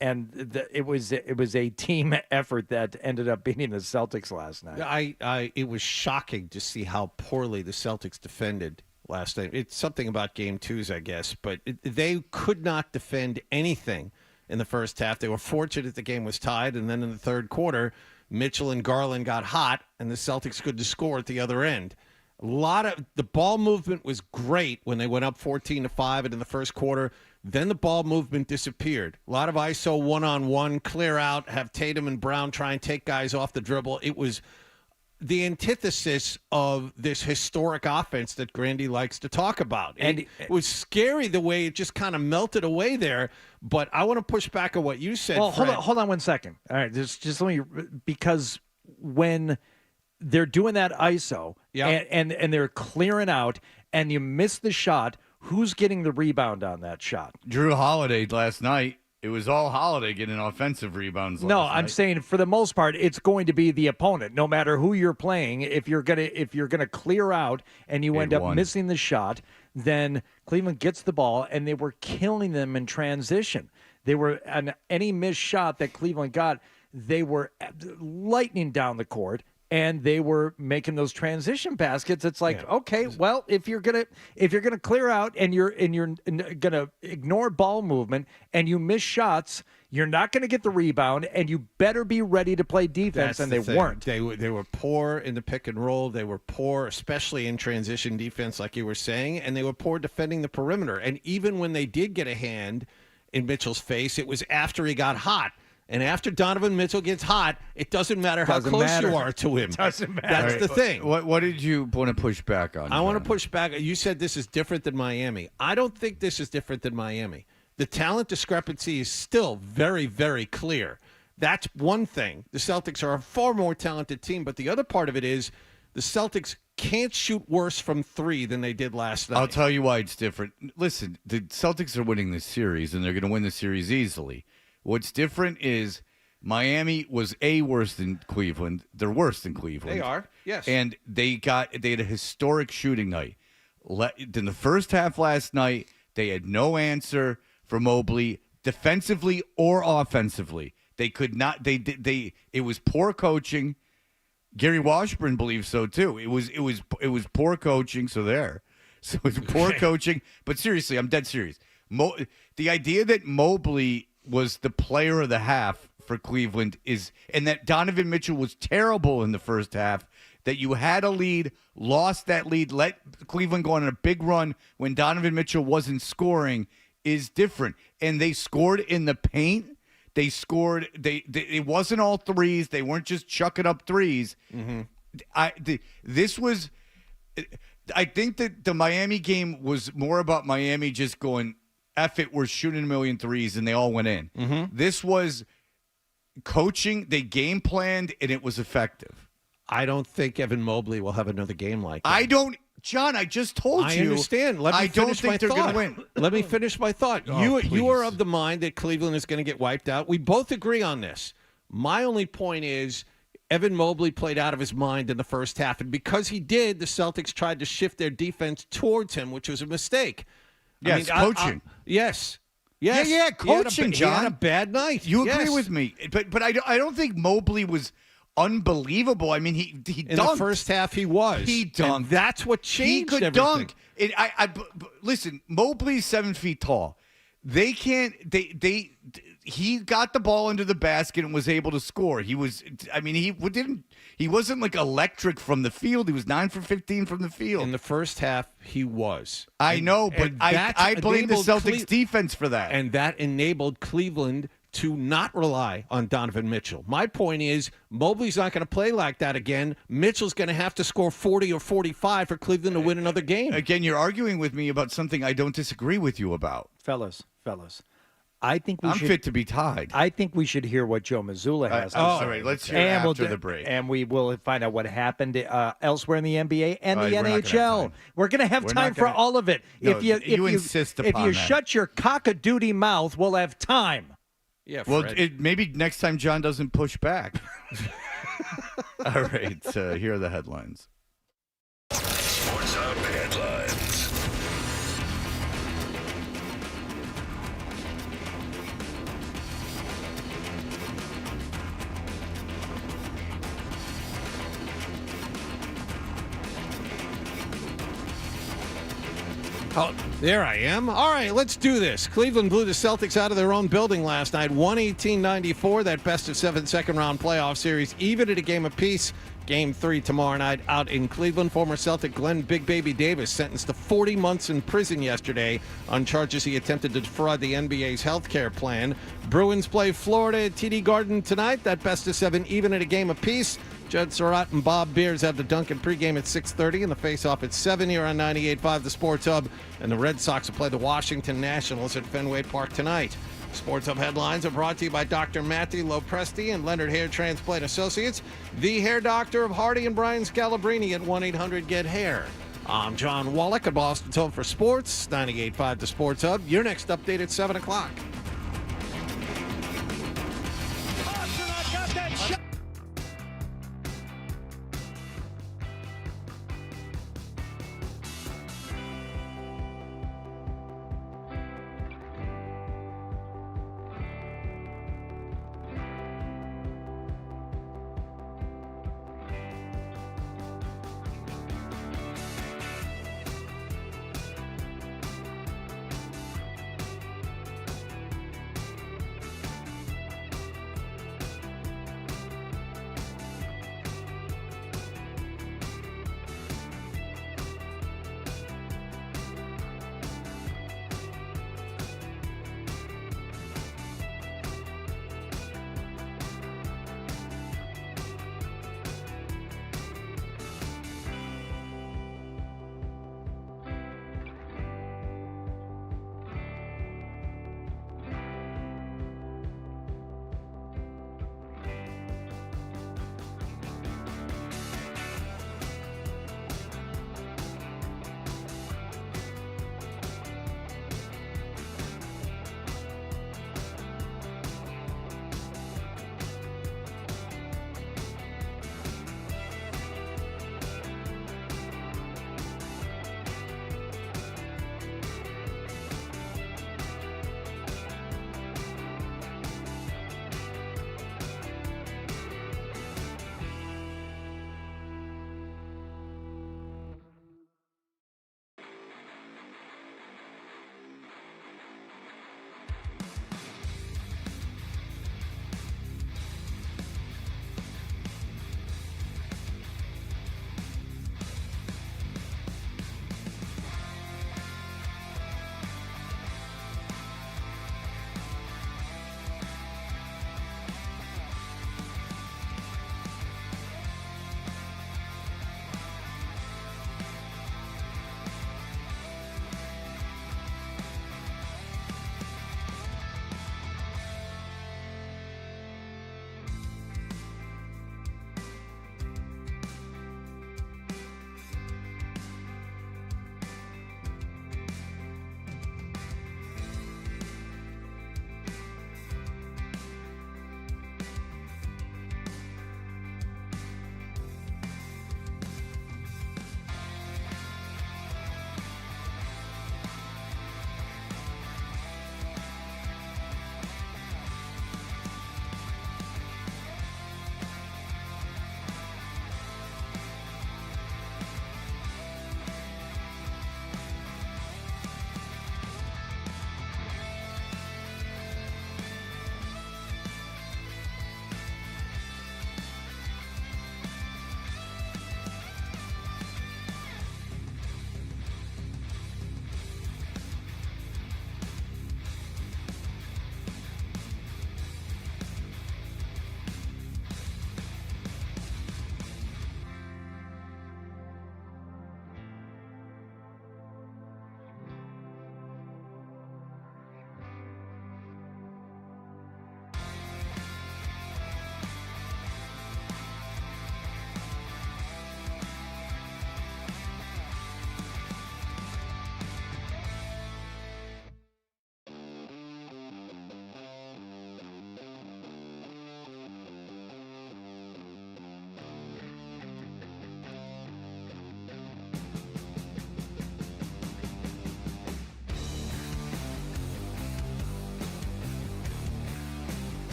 It was a team effort that ended up beating the Celtics last night. It was shocking to see how poorly the Celtics defended last night. It's something about game twos, I guess, but they could not defend anything in the first half. They were fortunate the game was tied, and then in the third quarter, Mitchell and Garland got hot, and the Celtics couldn't score at the other end. The ball movement was great when they went up 14-5 and in the first quarter. Then the ball movement disappeared. A lot of ISO one-on-one, clear out, have Tatum and Brown try and take guys off the dribble. It was the antithesis of this historic offense that Grandy likes to talk about. And it was scary the way it just kind of melted away there. But I want to push back on what you said. Well, Fred. hold on 1 second. All right, just let me, because when they're doing that ISO and they're clearing out and you miss the shot, who's getting the rebound on that shot? Drew Holiday last night. It was all Holiday getting offensive rebounds. No, I'm saying for the most part, it's going to be the opponent, no matter who you're playing. If you're gonna clear out and you end up missing the shot, then Cleveland gets the ball, and they were killing them in transition. They were on any missed shot that Cleveland got, they were lightning down the court. And they were making those transition baskets. It's like, okay, well, if you're gonna clear out and you're gonna ignore ball movement and you miss shots, you're not gonna get the rebound, and you better be ready to play defense. And they weren't. They were poor in the pick and roll. They were poor, especially in transition defense, like you were saying, and they were poor defending the perimeter. And even when they did get a hand in Mitchell's face, it was after he got hot. And after Donovan Mitchell gets hot, it doesn't matter how close you are to him. Doesn't matter. That's the thing. What did you want to push back on? I want to push back. You said this is different than Miami. I don't think this is different than Miami. The talent discrepancy is still very, very clear. That's one thing. The Celtics are a far more talented team, but the other part of it is the Celtics can't shoot worse from three than they did last night. I'll tell you why it's different. Listen, the Celtics are winning this series, and they're going to win the series easily. What's different is Miami was worse than Cleveland. They're worse than Cleveland. They are, yes. And they had a historic shooting night. In the first half last night, they had no answer for Mobley defensively or offensively. They could not. It was poor coaching. Gary Washburn believes so too. It was poor coaching. So there. So it's poor coaching. But seriously, I'm dead serious. The idea that Mobley was the player of the half for Cleveland and that Donovan Mitchell was terrible in the first half, that you had a lead, lost that lead, let Cleveland go on a big run when Donovan Mitchell wasn't scoring is different. And they scored in the paint. They scored. It wasn't all threes. They weren't just chucking up threes. Mm-hmm. I think that the Miami game was more about Miami just going, F it, we're shooting a million threes, and they all went in. Mm-hmm. This was coaching. They game planned, and it was effective. I don't think Evan Mobley will have another game like that. John, I just told you. I understand. Let me finish my they're thought. going to win. Let me finish my thought. You are of the mind that Cleveland is going to get wiped out. We both agree on this. My only point is Evan Mobley played out of his mind in the first half, and because he did, the Celtics tried to shift their defense towards him, which was a mistake. Yes, coaching. Yes. Yeah, coaching, John. He had a bad night. You agree with me. But I don't think Mobley was unbelievable. I mean, he dunked. In the first half, he was. He dunked. And that's what changed everything. He could everything. dunk. Listen, Mobley's 7 feet tall. They can't. He got the ball into the basket and was able to score. He was. I mean, he wasn't like electric from the field. He was 9 for 15 from the field. In the first half, he was. I know, but I blame the Celtics defense for that. And that enabled Cleveland to not rely on Donovan Mitchell. My point is, Mobley's not going to play like that again. Mitchell's going to have to score 40 or 45 for Cleveland to win another game. Again, you're arguing with me about something I don't disagree with you about. Fellas, I think I'm fit to be tied. I think we should hear what Joe Mazzulla has to say. All right, let's hear after the break. And we will find out what happened elsewhere in the NBA and the We're not gonna have NHL. time. We're going to have time for all of it. No, if you insist if upon you that. shut your cock-a-doodie mouth, we'll have time. Yeah, well, Fred. maybe next time John doesn't push back. All right, here are the headlines. Sports Hub headlines. Oh, there I am. All right, let's do this. Cleveland blew the Celtics out of their own building last night, 118-94, that best-of-7 second-round playoff series, even at a game apiece. Game 3 tomorrow night out in Cleveland. Former Celtic Glenn Big Baby Davis sentenced to 40 months in prison yesterday on charges he attempted to defraud the NBA's health care plan. Bruins play Florida at TD Garden tonight, that best-of-7 even at a game apiece. Judd Surratt and Bob Beers have the Duncan pregame at 6:30 and the face-off at 7 here on 98.5 The Sports Hub. And the Red Sox will play the Washington Nationals at Fenway Park tonight. Sports Hub headlines are brought to you by Dr. Matthew Lopresti and Leonard Hair Transplant Associates, the hair doctor of Hardy and Brian Scalabrini at 1-800-GET-HAIR. I'm John Wallach at Boston Tone for Sports, 98.5 The Sports Hub. Your next update at 7 o'clock.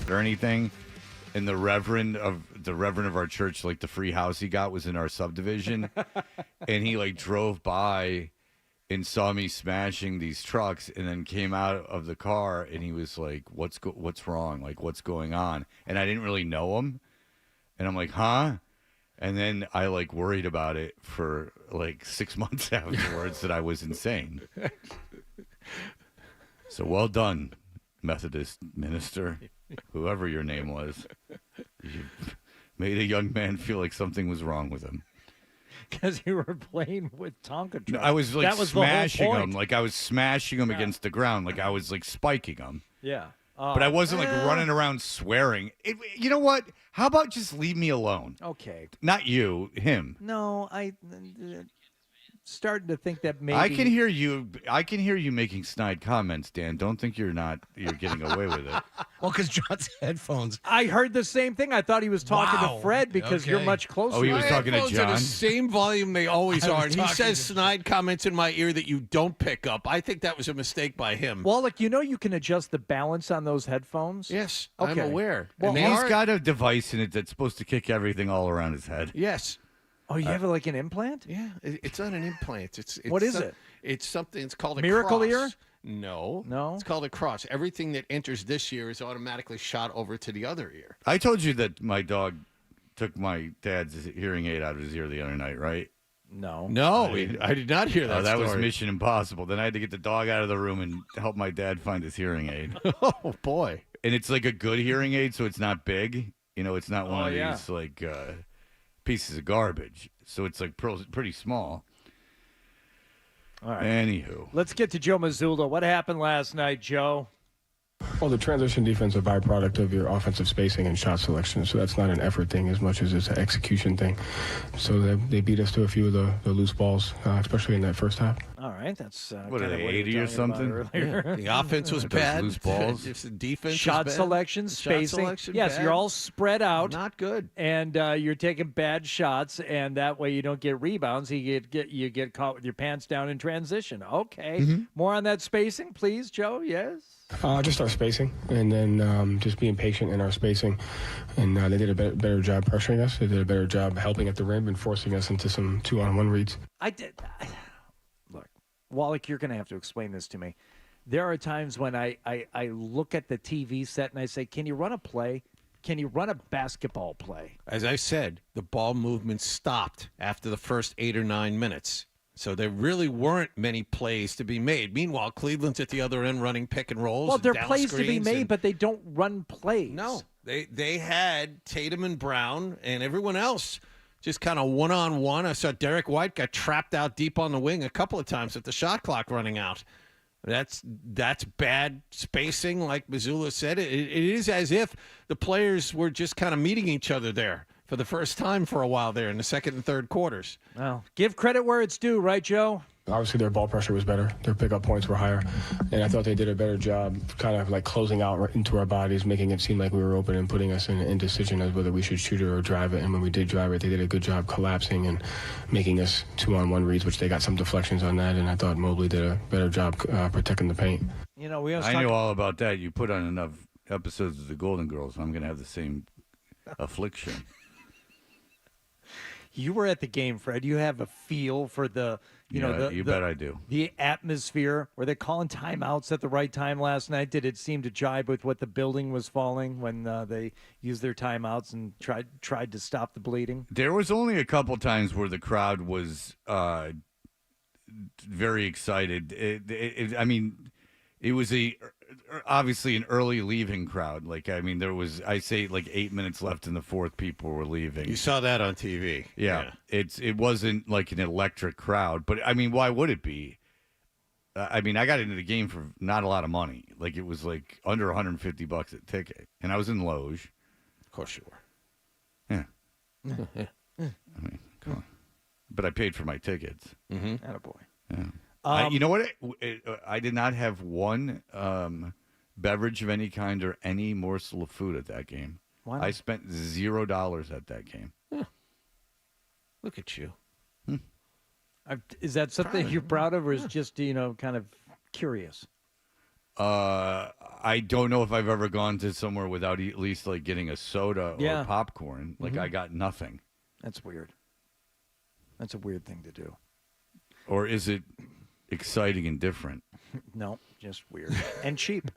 or anything. And the reverend of our church, like the free house he got was in our subdivision. And he like drove by and saw me smashing these trucks and then came out of the car and he was like, what's wrong? Like, what's going on? And I didn't really know him. And I'm like, huh? And then I like worried about it for like 6 months afterwards that I was insane. So well done, Methodist minister, whoever your name was. You made a young man feel like something was wrong with him. Because you were playing with Tonka trucks. No, I was like smashing him. Like I was smashing him against the ground. Like I was like spiking him. Yeah. But I wasn't like running around swearing. You know what? How about just leave me alone? Okay. Not you, him. No, I starting to think that maybe I can hear you making snide comments, Dan. Don't think you're getting away with it. Well, because John's headphones. I heard the same thing. I thought he was talking to Fred because you're much closer. Oh, he was talking to Are John. the same volume they always I was are. And he talking says to- snide comments in my ear that you don't pick up. I think that was a mistake by him. Well, like you can adjust the balance on those headphones. Yes, Okay. I'm aware. Well, And they He's are- got a device in it that's supposed to kick everything all around his head. Yes. Oh, you have like an implant? Yeah, it's not an implant. It's What is it? It's something. It's called a Miracle cross. ear? No. It's called a cross. Everything that enters this ear is automatically shot over to the other ear. I told you that my dog took my dad's hearing aid out of his ear the other night, right? No. No, I did not hear that. That was story. Mission Impossible. Then I had to get the dog out of the room and help my dad find his hearing aid. Oh boy! And it's like a good hearing aid, so it's not big. You know, it's not one of these like pieces of garbage. So it's like pretty small. All right. Anywho, Let's get to Joe Mazzulla. What happened last night, Joe? Well, the transition defense is a byproduct of your offensive spacing and shot selection, so that's not an effort thing as much as it's an execution thing. So they beat us to a few of the loose balls, especially in that first half. All right, that's what are kind of they, what you 80 were or talking something? about earlier. Yeah, the offense was Those bad. loose balls. Just the defense Shot was bad. selection, spacing. Shot selection, yes, bad. you're all spread out. Not good. And you're taking bad shots, and that way you don't get rebounds. You get caught with your pants down in transition. Okay. Mm-hmm. More on that spacing, please, Joe. Yes. Just our spacing, and then just being patient in our spacing. And they did a better job pressuring us. They did a better job helping at the rim and forcing us into some 2-on-1 reads. Look, Wallach, you're going to have to explain this to me. There are times when I look at the TV set and I say, can you run a play? Can you run a basketball play? As I said, the ball movement stopped after the first 8 or 9 minutes. So there really weren't many plays to be made. Meanwhile, Cleveland's at the other end running pick and rolls. Well, there are down plays to be screens made, but they don't run plays. No, they had Tatum and Brown and everyone else just kind of one-on-one. I saw Derek White got trapped out deep on the wing a couple of times with the shot clock running out. That's bad spacing, like Mazzulla said. It is as if the players were just kind of meeting each other there for the first time for a while there in the second and third quarters. Well, give credit where it's due, right, Joe? Obviously, their ball pressure was better. Their pickup points were higher. And I thought they did a better job kind of like closing out right into our bodies, making it seem like we were open and putting us in an indecision as whether we should shoot it or drive it. And when we did drive it, they did a good job collapsing and making us 2-on-1 reads, which they got some deflections on that. And I thought Mobley did a better job protecting the paint. You know, I know all about that. You put on enough episodes of the Golden Girls, I'm going to have the same affliction. You were at the game, Fred. You have a feel for you bet I do. The atmosphere. Were they calling timeouts at the right time last night? Did it seem to jibe with what the building was falling when they used their timeouts and tried to stop the bleeding? There was only a couple times where the crowd was very excited. It was obviously an early leaving crowd. There was, I say, like 8 minutes left in the fourth, people were leaving. You saw that on TV. Yeah. It wasn't like an electric crowd, but I mean, why would it be? I got into the game for not a lot of money. Like, it was like under $150 a ticket, and I was in Loge. Of course you were. Yeah. Come on. But I paid for my tickets. Mm-hmm. Attaboy. Yeah. You know what? I did not have one beverage of any kind or any morsel of food at that game. Why not? I spent $0 at that game. Huh. Look at you. Is that something you're proud of, or is just kind of curious? I don't know if I've ever gone to somewhere without at least like getting a soda or popcorn. Like I got nothing. That's weird. That's a weird thing to do. Or is it exciting and different? No, just weird and cheap.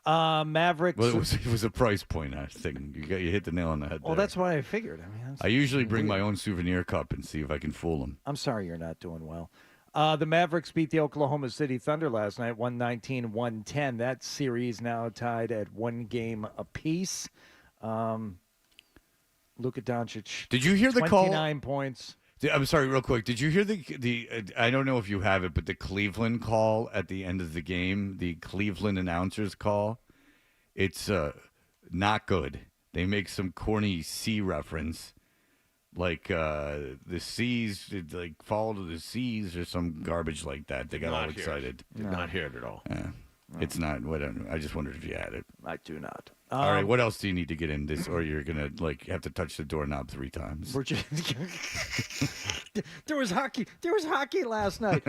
Mavericks. Well, it was a price point thing. You hit the nail on the head. Well, there. that's why I figured. I mean, I usually bring my own souvenir cup and see if I can fool them. I'm sorry you're not doing well. The Mavericks beat the Oklahoma City Thunder last night, 119-110. That series now tied at 1 game apiece. Luka Doncic. Did you hear the call? 29 points. I'm sorry, real quick. Did you hear the I don't know if you have it, but the Cleveland call at the end of the game, the Cleveland announcers call, it's not good. They make some corny sea reference. Like the seas, like fall to the seas or some garbage like that. They got all excited. Did not hear it at all. Yeah. It's not. Whatever. I just wondered if you had it. I do not. All right. What else do you need to get in this, or you're gonna like have to touch the doorknob 3 times? There was hockey. There was hockey last night.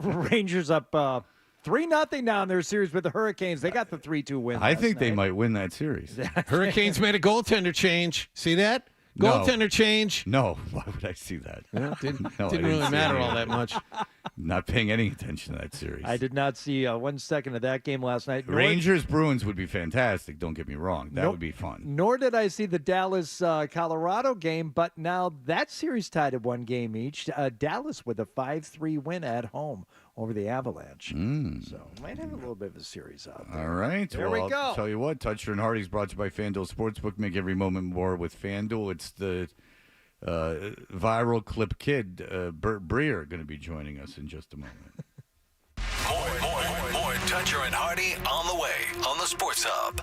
Rangers up 3-0 now in their series with the Hurricanes. They got the 3-2 win. I think they might win that series. Hurricanes made a goaltender change. See that? Goaltender change. No, why would I see that? Yeah, didn't I really see matter any all of that much. Not paying any attention to that series. I did not see 1 second of that game last night. Rangers Bruins would be fantastic. Don't get me wrong. That would be fun. Nor did I see the Dallas Colorado game, but now that series tied at 1 game each. Dallas with a 5-3 win at home over the Avalanche. So might have a little bit of a series out there. All right. There well, we go. I'll tell you what, Toucher and Hardy's brought to you by FanDuel Sportsbook. Make every moment more with FanDuel. It's the viral clip kid, BREER, going to be joining us in just a moment. More Toucher and Hardy on the way on the Sports Hub.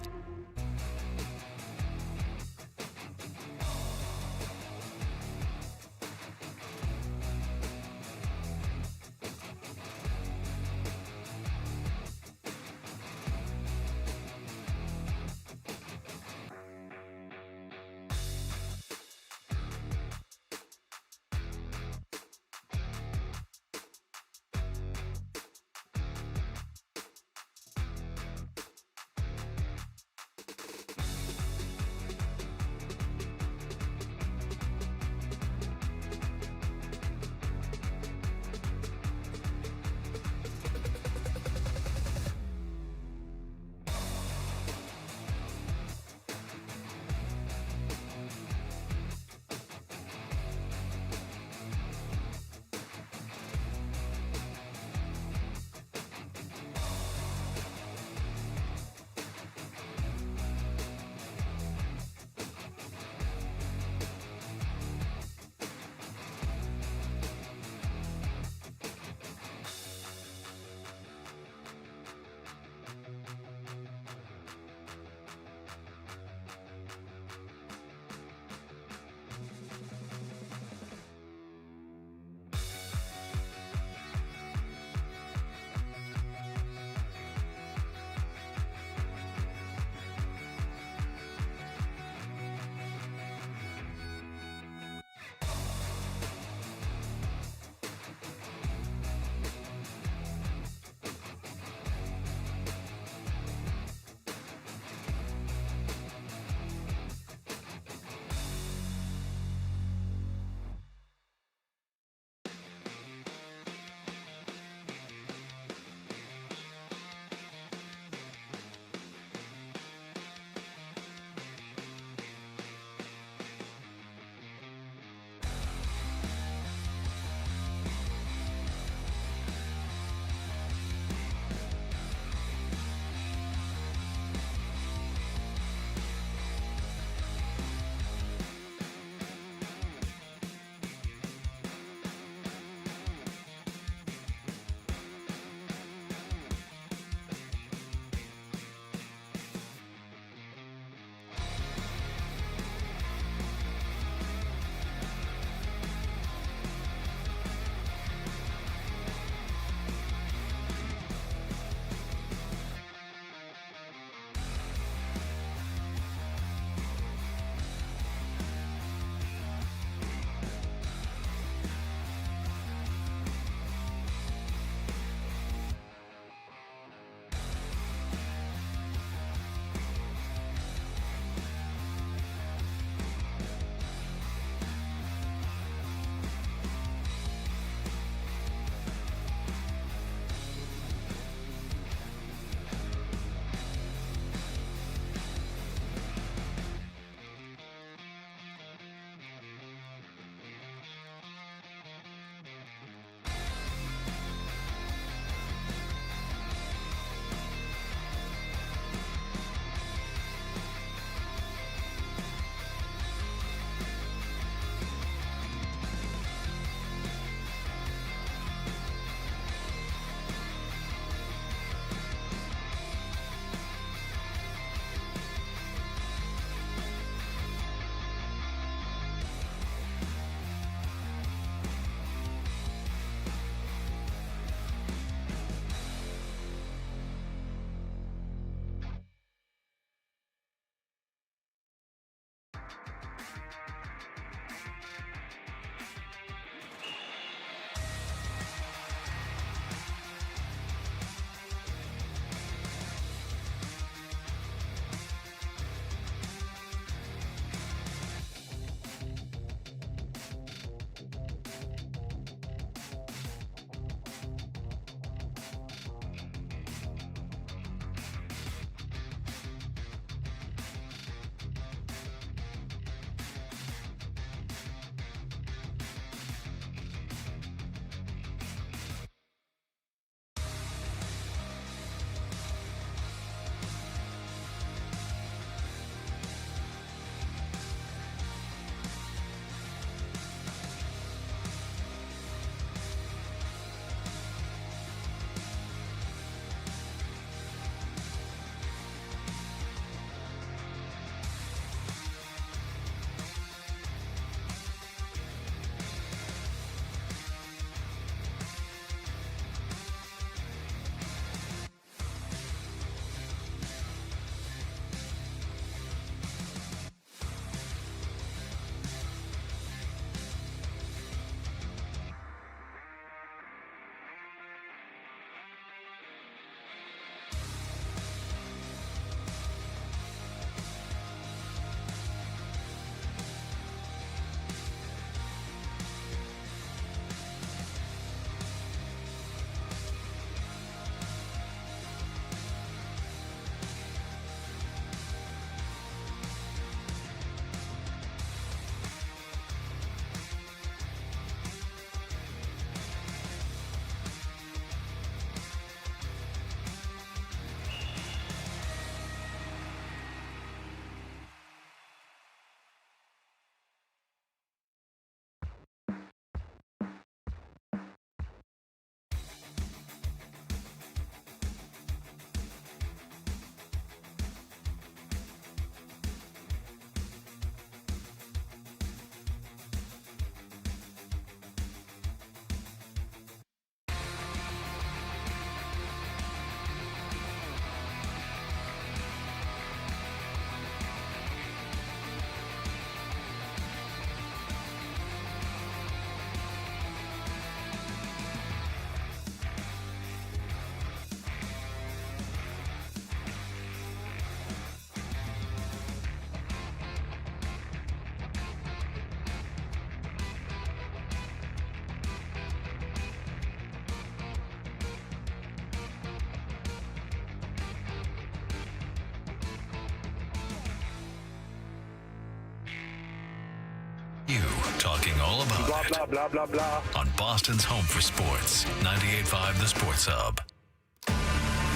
talking all about Blah, it. blah, blah, blah, blah. On Boston's home for sports, 98.5 The Sports Hub.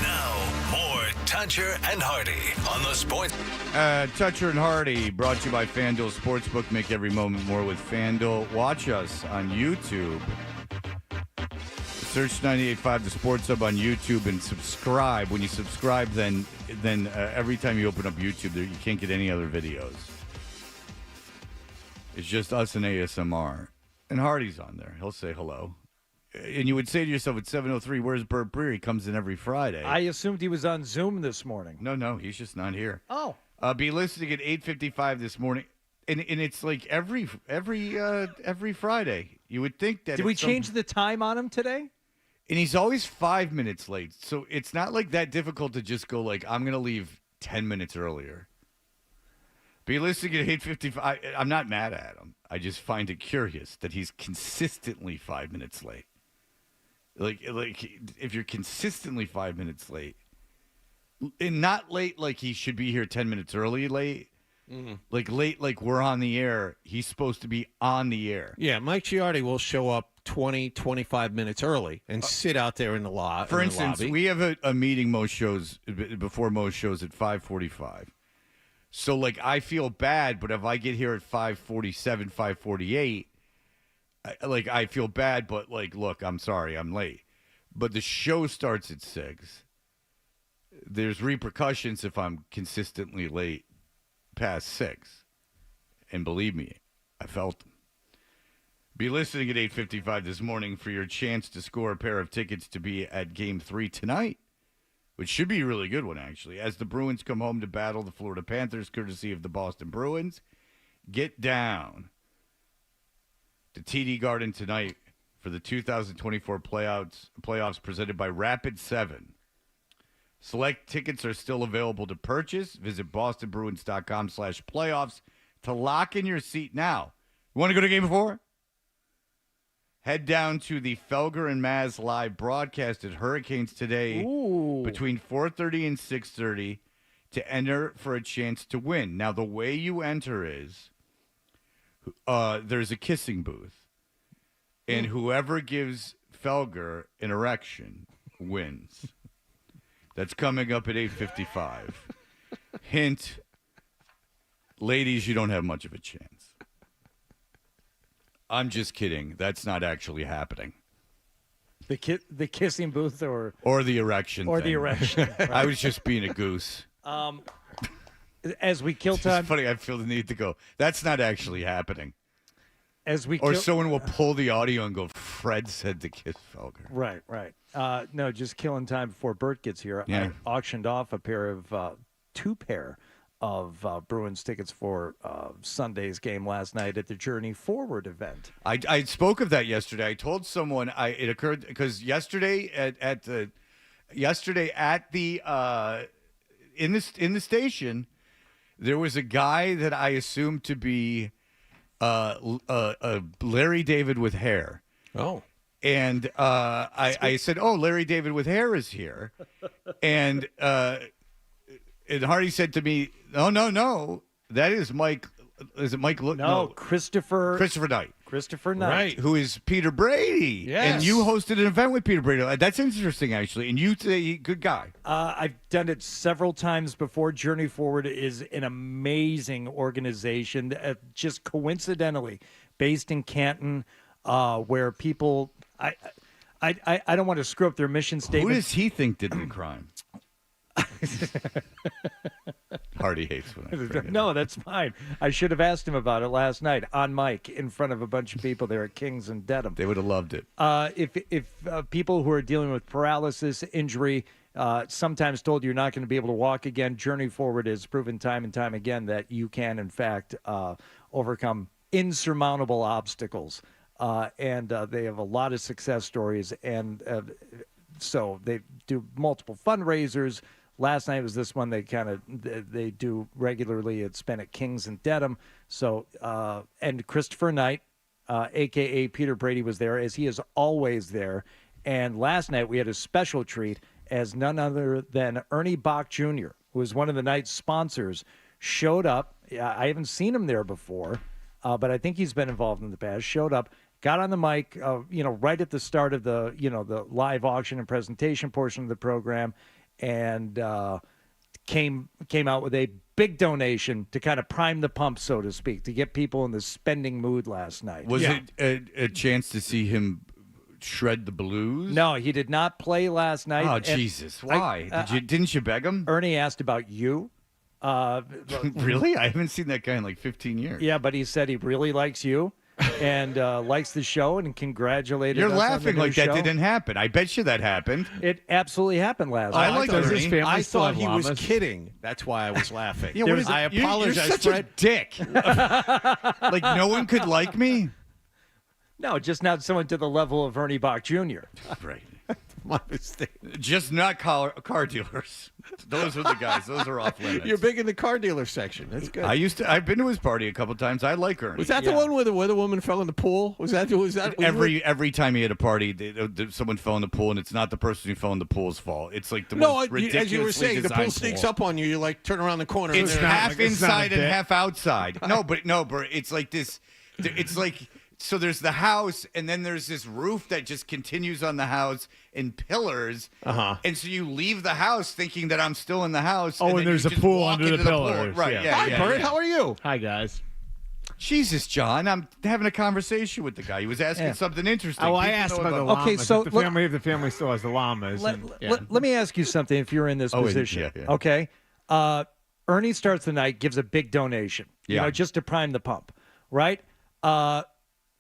Now, more Toucher and Hardy on the Sports. Toucher and Hardy, brought to you by FanDuel Sportsbook. Make every moment more with FanDuel. Watch us on YouTube. Search 98.5 The Sports Hub on YouTube and subscribe. When you subscribe, then every time you open up YouTube, you can't get any other videos. It's just us and ASMR. And Hardy's on there. He'll say hello. And you would say to yourself at 7:03, where's Bert BREER? He comes in every Friday. I assumed he was on Zoom this morning. No, he's just not here. Oh. Be listening at 8:55 this morning. And it's like every Friday. You would think that. Did we change the time on him today? And he's always 5 minutes late. So it's not like that difficult to just go like, I'm going to leave 10 minutes earlier. Be listening at 8:55. I'm not mad at him. I just find it curious that he's consistently 5 minutes late. Like if you're consistently 5 minutes late, and not late like he should be here 10 minutes early late, like late like we're on the air, he's supposed to be on the air. Yeah, Mike Giardi will show up 20, 25 minutes early and sit out there in the lobby. For instance, we have a meeting before most shows at 5:45. So, like, I feel bad, but if I get here at 5:47, 5:48, I feel bad, but, like, look, I'm sorry, I'm late. But the show starts at 6. There's repercussions if I'm consistently late past 6. And believe me, I felt them. Be listening at 8:55 this morning for your chance to score a pair of tickets to be at Game 3 tonight, which should be a really good one, actually, as the Bruins come home to battle the Florida Panthers, courtesy of the Boston Bruins. Get down to TD Garden tonight for the 2024 playoffs presented by Rapid 7. Select tickets are still available to purchase. Visit bostonbruins.com/playoffs to lock in your seat now. You want to go to Game 4? Head down to the Felger and Maz live broadcast at Hurricanes today between 4:30 and 6:30 to enter for a chance to win. Now, the way you enter is there's a kissing booth, and whoever gives Felger an erection wins. That's coming up at 8:55. Hint, ladies, you don't have much of a chance. I'm just kidding. That's not actually happening. The kissing booth or the erection or thing. the erection. Right. I was just being a goose. As we kill time. It's funny. I feel the need to go. That's not actually happening. Or someone will pull the audio and go, Fred said to kiss Felger. Right. No, just killing time before Bert gets here. Yeah. I auctioned off a pair of two pair of Bruins tickets for Sunday's game last night at the Journey Forward event. I spoke of that yesterday. I told someone it occurred because yesterday at the in the station there was a guy that I assumed to be Larry David with hair. Oh. And I said, "Oh, Larry David with hair is here," and Hardy said to me, no, that is Mike. Is it Mike? No, Christopher Knight. Christopher Knight. Right, who is Peter Brady. Yes. And you hosted an event with Peter Brady. That's interesting, actually. And you say, good guy. I've done it several times before. Journey Forward is an amazing organization, just coincidentally based in Canton, where people. I don't want to screw up their mission statement. Who does he think did the crime? Hardy hates when I bring it No, up. that's fine. I should have asked him about it last night on mic in front of a bunch of people there at Kings and Dedham. They would have loved it. If people who are dealing with paralysis, injury, sometimes told you're not going to be able to walk again, Journey Forward has proven time and time again that you can, in fact, overcome insurmountable obstacles. And they have a lot of success stories. And so they do multiple fundraisers. Last night was this one they do regularly. It's been at Kings and Dedham. So, and Christopher Knight, a.k.a. Peter Brady, was there, as he is always there. And last night we had a special treat as none other than Ernie Bach Jr., who is one of the night's sponsors, showed up. I haven't seen him there before. but I think he's been involved in the past. Showed up, got on the mic, right at the start of the live auction and presentation portion of the program, and came out with a big donation to kind of prime the pump, so to speak, to get people in the spending mood last night. Was it a chance to see him shred the blues? No, he did not play last night. Oh, Jesus. Why? Didn't you beg him? Ernie asked about you. Really? I haven't seen that guy in like 15 years. Yeah, but he said he really likes you and likes the show and congratulated You're us laughing on the like new that show. didn't happen. I bet you that happened. It absolutely happened last I night. like Ernie. I thought he was kidding. That's why I was laughing. Yeah, I apologize, You're such Fred. a dick. Like no one could like me? No, just not someone to the level of Ernie Bach Jr. Right. My mistake. Just not car dealers. Those are the guys. Those are off limits. You're big in the car dealer section. That's good. I've been to his party a couple times. I like Ernie. Was that the one where the woman fell in the pool? Was that every time he had a party, someone fell in the pool, and it's not the person who fell in the pool's fault. It's like the most ridiculous. As you were saying, the pool sneaks up on you. You like turn around the corner. It's and half inside and half outside. No, but it's like this. It's like. So there's the house, and then there's this roof that just continues on the house and pillars. And so you leave the house thinking that I'm still in the house. And there's a pool under the pillars. Right, Hi, Bert. How are you? Hi, guys. Jesus, John, I'm having a conversation with the guy. He was asking something interesting. Oh, I People asked know about the about- llamas. Okay, so if the family still has the llamas. Let me ask you something if you're in this position. yeah. Okay? Ernie starts the night, gives a big donation, just to prime the pump, right?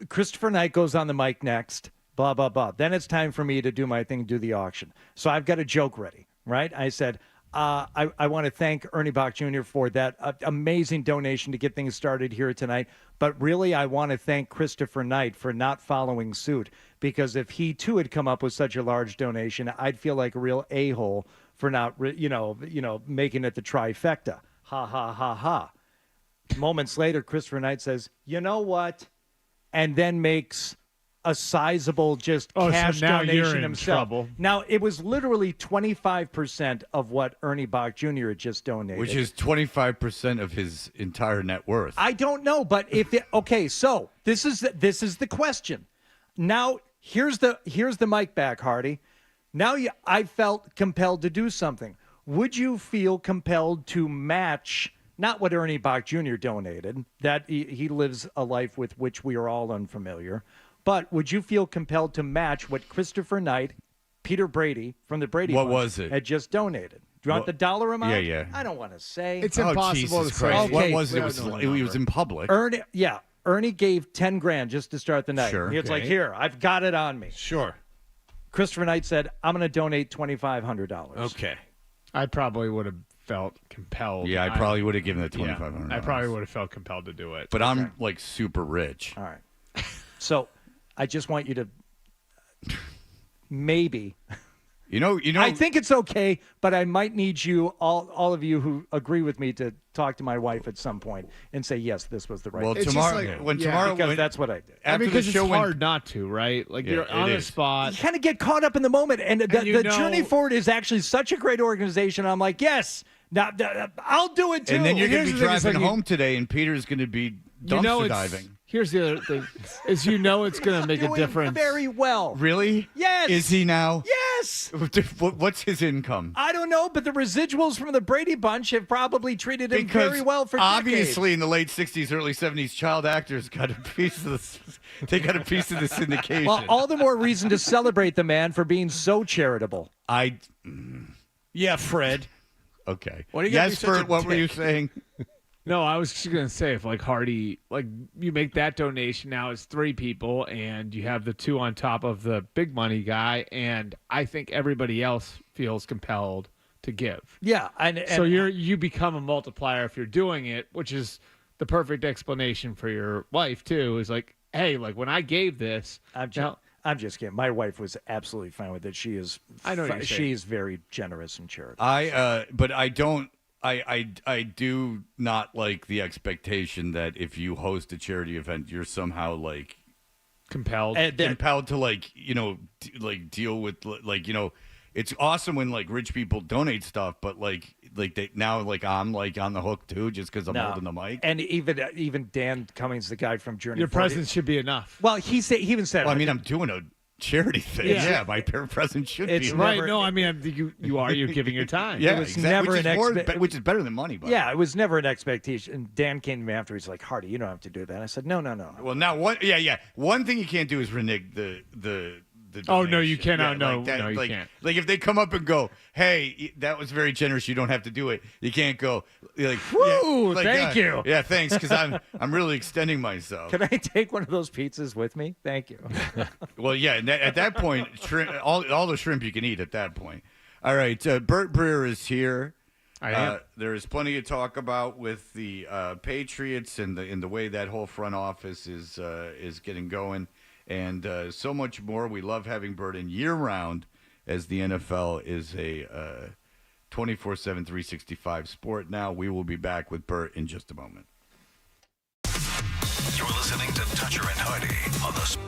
Christopher Knight goes on the mic next, blah, blah, blah. Then it's time for me to do my thing, do the auction. So I've got a joke ready, right? I said, I want to thank Ernie Bach Jr. for that amazing donation to get things started here tonight. But really, I want to thank Christopher Knight for not following suit, because if he, too, had come up with such a large donation, I'd feel like a real a-hole for not, making it the trifecta. Ha, ha, ha, ha. Moments later, Christopher Knight says, you know what? And then makes a sizable cash so now donation you're in himself. trouble. Now, it was literally 25% of what Ernie Bach Jr. had just donated. Which is 25% of his entire net worth. I don't know, but so this is the question. Now, here's the mic back, Hardy. Now I felt compelled to do something. Would you feel compelled to match not what Ernie Bach Jr. donated, that he lives a life with which we are all unfamiliar, but would you feel compelled to match what Christopher Knight, Peter Brady from the Brady What Bunch was it? had just donated? Do you want the dollar amount? Yeah. I don't want to say. It's impossible Jesus to say. Christ. Okay. What was it? It was in public. Ernie gave 10 grand just to start the night. Sure. He was like, here, I've got it on me. Sure. Christopher Knight said, I'm going to donate $2,500. Okay. I probably would have felt compelled. Yeah, I probably would have given the $2,500. I probably would have felt compelled to do it. But I'm like super rich. All right. So I just want you to maybe. You know. I think it's okay, but I might need you, all of you who agree with me, to talk to my wife at some point and say, yes, this was the right Well, thing. tomorrow, because that's what I did. After because the show it's hard not to, right? Like you're on the spot. You kind of get caught up in the moment, and the Journey Forward is actually such a great organization. I'm like, yes, now I'll do it too. And then you're going to be driving like home today, and Peter's going to be dumpster diving. Here's the other thing: is it's going to make a difference. Very well. Really? Yes. Is he now? Yes. What's his income? I don't know, but the residuals from the Brady Bunch have probably treated him very well for obviously decades. in the late 60s, early 70s, child actors got a piece of this. They got a piece of the syndication. Well, all the more reason to celebrate the man for being so charitable. Yeah, Fred. Okay. What do you yes, Bert, what were you saying? No, I was just going to say, if like Hardy, like you make that donation, now it's 3 people and you have the 2 on top of the big money guy. And I think everybody else feels compelled to give. Yeah. So you become a multiplier if you're doing it, which is the perfect explanation for your wife too, is like, hey, like when I gave this, I'm just kidding. My wife was absolutely fine with it. She is. I know she's very generous and charitable. But I don't. I do not like the expectation that if you host a charity event, you're somehow like compelled to like deal with like it's awesome when like rich people donate stuff, but like they now like I'm like on the hook too just because I'm holding the mic. And even Dan Cummings, the guy from Journey. Your presence should be enough. Well, he even said. Well, I mean, I'm doing a charity thing. Yeah, my presence should be right. No, I mean, you're giving your time. Yeah, it was exactly. never which is better than money. Yeah, it was never an expectation. And Dan came to me after. He's like, Hardy, you don't have to do that. And I said, no. Well, now one thing you can't do is renege the Oh no, you cannot. Yeah, no, like that, no, you like, can't. Like if they come up and go, "Hey, that was very generous. You don't have to do it." You can't go like, "Woo, like, thank you." Yeah, thanks, because I'm really extending myself. Can I take one of those pizzas with me? Thank you. Well, yeah. And at that point, all the shrimp you can eat at that point. All right, Bert BREER is here. I am. There is plenty to talk about with the Patriots and the way that whole front office is getting going. And so much more. We love having Bert in year-round, as the NFL is a 24/7, 365 sport now. We will be back with Bert in just a moment. You're listening to Toucher and Hardy on the...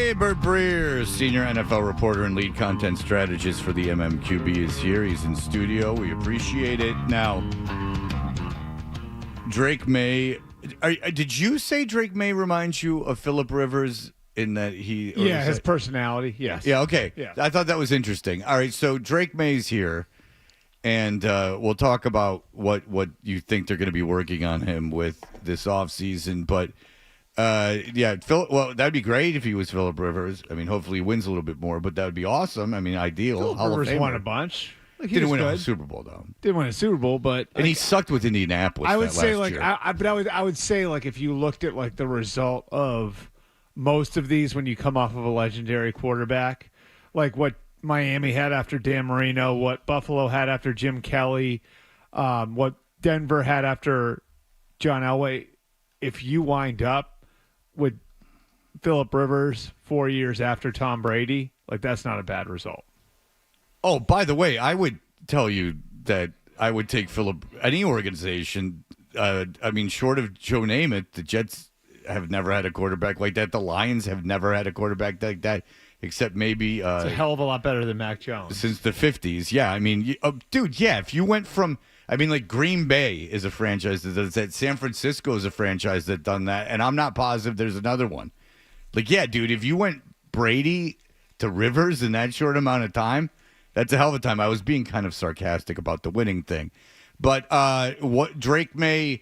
Hey, Bert BREER, senior NFL reporter and lead content strategist for the MMQB, is here. He's in studio. We appreciate it. Now, Drake May. Did you say Drake May reminds you of Phillip Rivers in that he? Yeah, his personality. Yes. Yeah. Okay. Yeah. I thought that was interesting. All right. So Drake May's here, and we'll talk about what you think they're going to be working on him with this offseason. But yeah, well, that'd be great if he was Phillip Rivers. I mean, hopefully he wins a little bit more, but that would be awesome. I mean, ideal. Phillip Rivers won a bunch. Like, Didn't win a Super Bowl though. Didn't win a Super Bowl, but and he sucked with Indianapolis. I would say last like year. I would say like if you looked at like the result of most of these when you come off of a legendary quarterback, like what Miami had after Dan Marino, what Buffalo had after Jim Kelly, what Denver had after John Elway, if you wind up with Phillip Rivers 4 years after Tom Brady, like that's not a bad result. Oh, by the way, I would tell you that I would take Phillip any organization. I mean, short of Joe Namath, the Jets have never had a quarterback like that. The Lions have never had a quarterback like that, except maybe it's a hell of a lot better than Mac Jones since the 50s. Yeah, I mean, dude, yeah. If you went from, I mean, like Green Bay is a franchise that does that. San Francisco is a franchise that done that, and I'm not positive there's another one. Like, yeah, dude, if you went Brady to Rivers in that short amount of time. That's a hell of a time. I was being kind of sarcastic about the winning thing. But what Drake May,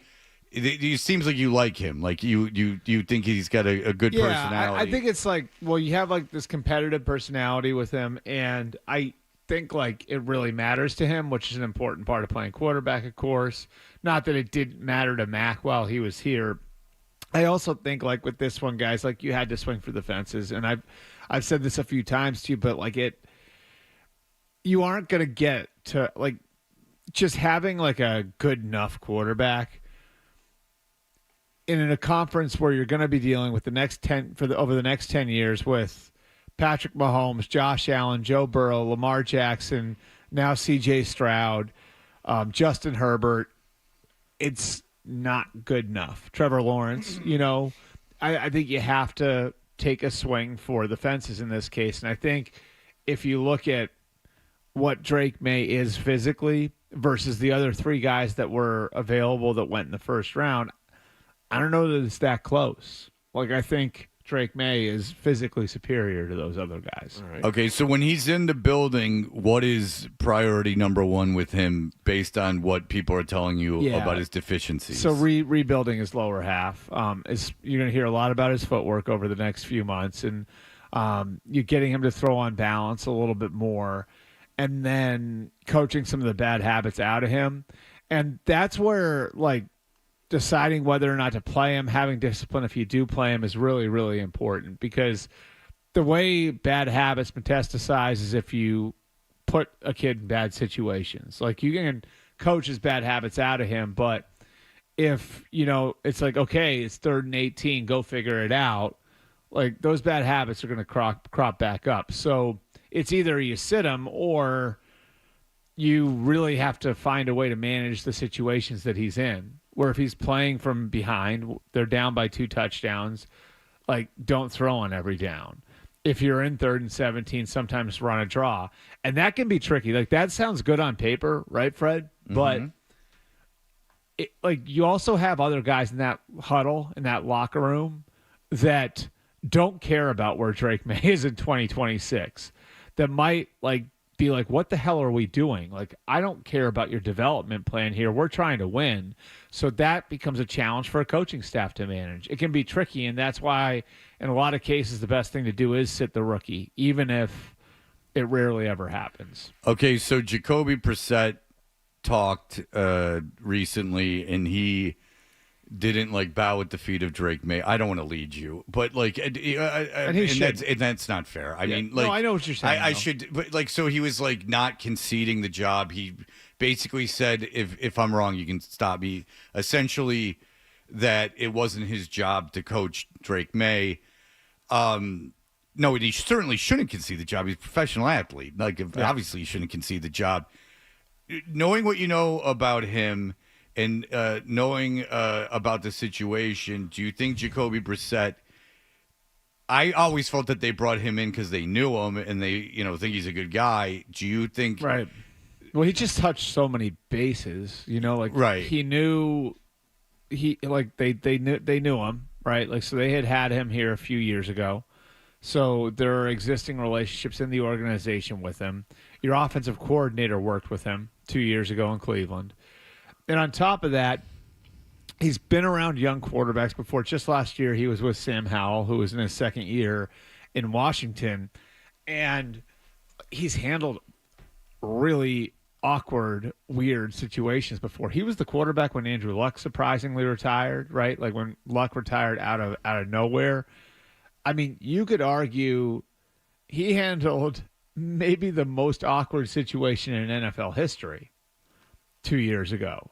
it seems like you like him. Like you think he's got a good personality. I think it's like, well, you have like this competitive personality with him. And I think like it really matters to him, which is an important part of playing quarterback, of course. Not that it didn't matter to Mac while he was here. I also think like with this one, guys, like you had to swing for the fences. And I've said this a few times to you, but like you aren't going to get to like just having like a good enough quarterback in a conference where you're going to be dealing with the next 10 over the next 10 years with Patrick Mahomes, Josh Allen, Joe Burrow, Lamar Jackson, now CJ Stroud, Justin Herbert. It's not good enough. Trevor Lawrence, I think you have to take a swing for the fences in this case. And I think if you look at what Drake May is physically versus the other three guys that were available that went in the first round, I don't know that it's that close. Like, I think Drake May is physically superior to those other guys. Right. Okay, so when he's in the building, what is priority number one with him based on what people are telling you about his deficiencies? So rebuilding his lower half. You're going to hear a lot about his footwork over the next few months, and you're getting him to throw on balance a little bit more, and then coaching some of the bad habits out of him. And that's where, like, deciding whether or not to play him, having discipline if you do play him is really, really important, because the way bad habits metastasize is if you put a kid in bad situations. Like, you can coach his bad habits out of him, but if, it's like, okay, it's 3rd and 18, go figure it out, like, those bad habits are going to crop back up. So it's either you sit him or you really have to find a way to manage the situations that he's in, where if he's playing from behind, they're down by 2 touchdowns, like, don't throw on every down. If you're in 3rd and 17, sometimes run a draw. And that can be tricky. Like, that sounds good on paper, right, Fred? Mm-hmm. But you also have other guys in that huddle, in that locker room, that don't care about where Drake May is in 2026. That might be like, what the hell are we doing? Like, I don't care about your development plan here. We're trying to win. So that becomes a challenge for a coaching staff to manage. It can be tricky, and that's why in a lot of cases the best thing to do is sit the rookie, even if it rarely ever happens. Okay, so Jacoby Brissett talked recently, and he didn't bow at the feet of Drake May. I don't want to lead you, but and that's not fair. I mean, no, I know what you're saying. I should, but so he was not conceding the job. He basically said, if I'm wrong, you can stop me. Essentially, that it wasn't his job to coach Drake May. No, he certainly shouldn't concede the job. He's a professional athlete. Obviously, he shouldn't concede the job. Knowing what you know about him, and knowing about the situation, do you think Jacoby Brissett I always felt that they brought him in because they knew him and they, think he's a good guy. Do you think? Right. Well, he just touched so many bases, right. He knew they knew him, right? Like, so they had him here a few years ago. So there are existing relationships in the organization with him. Your offensive coordinator worked with him 2 years ago in Cleveland. And on top of that, he's been around young quarterbacks before. Just last year, he was with Sam Howell, who was in his second year in Washington. And he's handled really awkward, weird situations before. He was the quarterback when Andrew Luck surprisingly retired, right? Like when Luck retired out of nowhere. I mean, you could argue he handled maybe the most awkward situation in NFL history 2 years ago,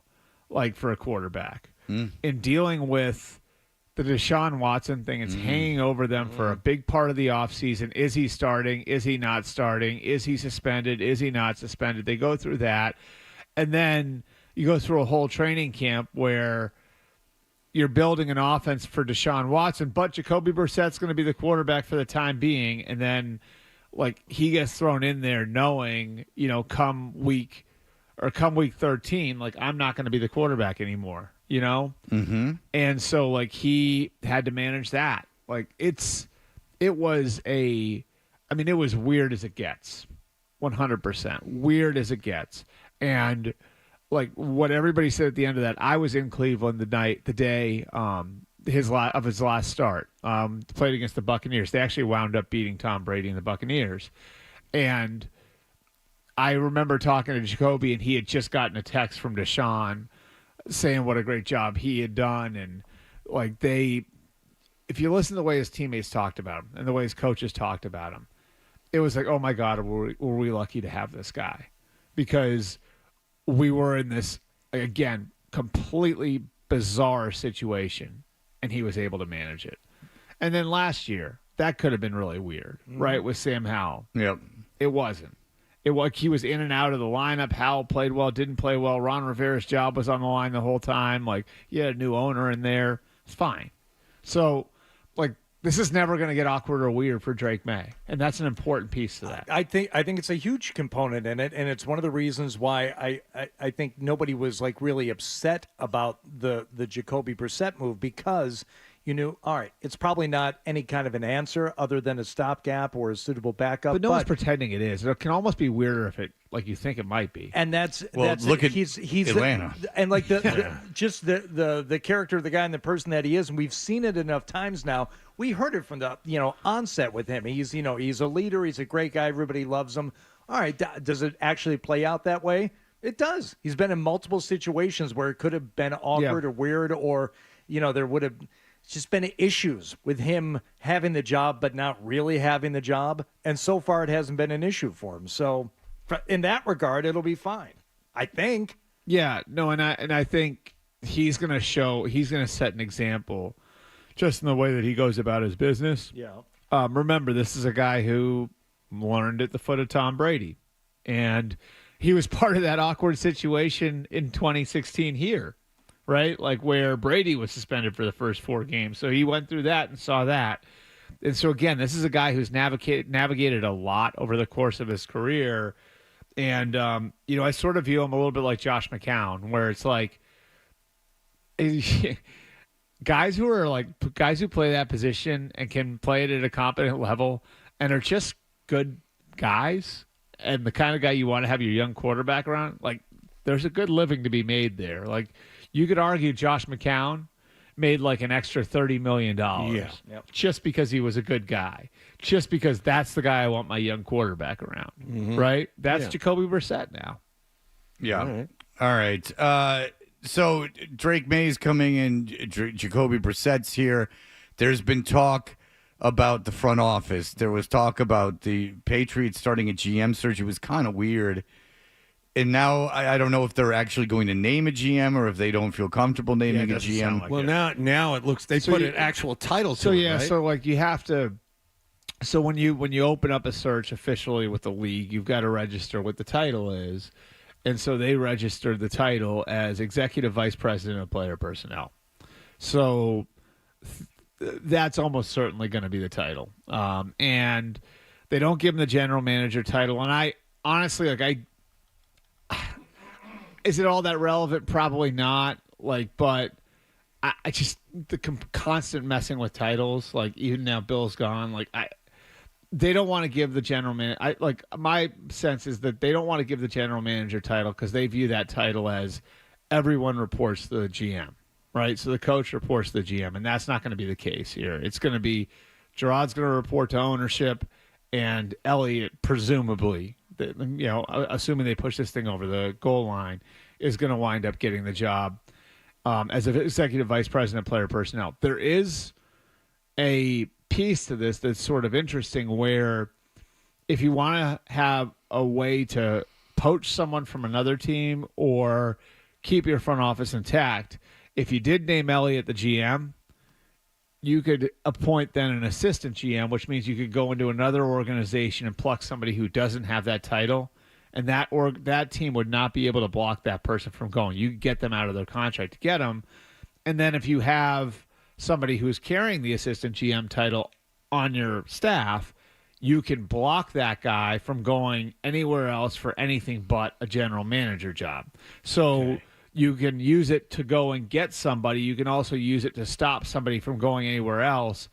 like for a quarterback. In dealing with the Deshaun Watson thing, it's hanging over them for a big part of the offseason. Is he starting? Is he not starting? Is he suspended? Is he not suspended? They go through that. And then you go through a whole training camp where you're building an offense for Deshaun Watson, but Jacoby Brissett's going to be the quarterback for the time being. And then, like, he gets thrown in there knowing, come week 13, like, I'm not going to be the quarterback anymore, Mm-hmm. And so, like, he had to manage that. Like, it was weird as it gets. 100%. Weird as it gets. And like what everybody said at the end of that, I was in Cleveland the day his last start. Played against the Buccaneers. They actually wound up beating Tom Brady and the Buccaneers. And I remember talking to Jacoby, and he had just gotten a text from Deshaun saying what a great job he had done. And like if you listen to the way his teammates talked about him and the way his coaches talked about him, it was like, oh my God, were we lucky to have this guy? Because we were in this, again, completely bizarre situation, and he was able to manage it. And then last year, that could have been really weird, right, with Sam Howell. Yep. It wasn't. He was in and out of the lineup. Howell played well, didn't play well. Ron Rivera's job was on the line the whole time. Like, you had a new owner in there. It's fine. So, like, this is never going to get awkward or weird for Drake May, and that's an important piece to that. I think it's a huge component in it, and it's one of the reasons why I think nobody was like really upset about the Jacoby Brissett move, because you knew, all right, it's probably not any kind of an answer other than a stopgap or a suitable backup. But no one's pretending it is. It can almost be weirder if it, like you think it might be. And look at he's Atlanta, and like the character of the guy and the person that he is, and we've seen it enough times now. We heard it from the onset with him. He's he's a leader. He's a great guy. Everybody loves him. All right, does it actually play out that way? It does. He's been in multiple situations where it could have been awkward or weird, or there would have just been issues with him having the job but not really having the job. And so far, it hasn't been an issue for him. So in that regard, it'll be fine, I think. Yeah, no, and I think he's going to set an example just in the way that he goes about his business. Yeah. Remember, this is a guy who learned at the foot of Tom Brady, and he was part of that awkward situation in 2016 here, right? Like where Brady was suspended for the first 4 games. So he went through that and saw that. And so, again, this is a guy who's navigated a lot over the course of his career. And, I sort of view him a little bit like Josh McCown, where it's like guys who play that position and can play it at a competent level and are just good guys and the kind of guy you want to have your young quarterback around, like there's a good living to be made there. Like you could argue Josh McCown made like an extra $30 million just because he was a good guy, just because that's the guy I want my young quarterback around, right? That's Jacoby Brissett now. Yeah. All right. So Drake May's coming in, Jacoby Brissett's here. There's been talk about the front office. There was talk about the Patriots starting a GM search. It was kind of weird. And now I don't know if they're actually going to name a GM or if they don't feel comfortable naming a GM. Now it looks they put an actual title to it, right? So like you have to. So when you open up a search officially with the league, you've got to register what the title is, and so they registered the title as Executive Vice President of Player Personnel. So that's almost certainly going to be the title. And they don't give him the general manager title. And I honestly, is it all that relevant? Probably not. But I just, the constant messing with titles, even now Bill's gone, they don't want to give the general manager. My sense is that they don't want to give the general manager title because they view that title as everyone reports to the GM, right? So the coach reports to the GM, and that's not going to be the case here. It's going to be Gerard's going to report to ownership, and Elliott, presumably, assuming they push this thing over the goal line, is going to wind up getting the job as an executive vice president of player personnel. There is a piece to this that's sort of interesting where if you want to have a way to poach someone from another team or keep your front office intact, if you did name Elliott the GM, you could appoint then an assistant GM, which means you could go into another organization and pluck somebody who doesn't have that title, and that team would not be able to block that person from going. You get them out of their contract to get them, and then if you have somebody who's carrying the assistant GM title on your staff, you can block that guy from going anywhere else for anything but a general manager job. So you can use it to go and get somebody. You can also use it to stop somebody from going anywhere else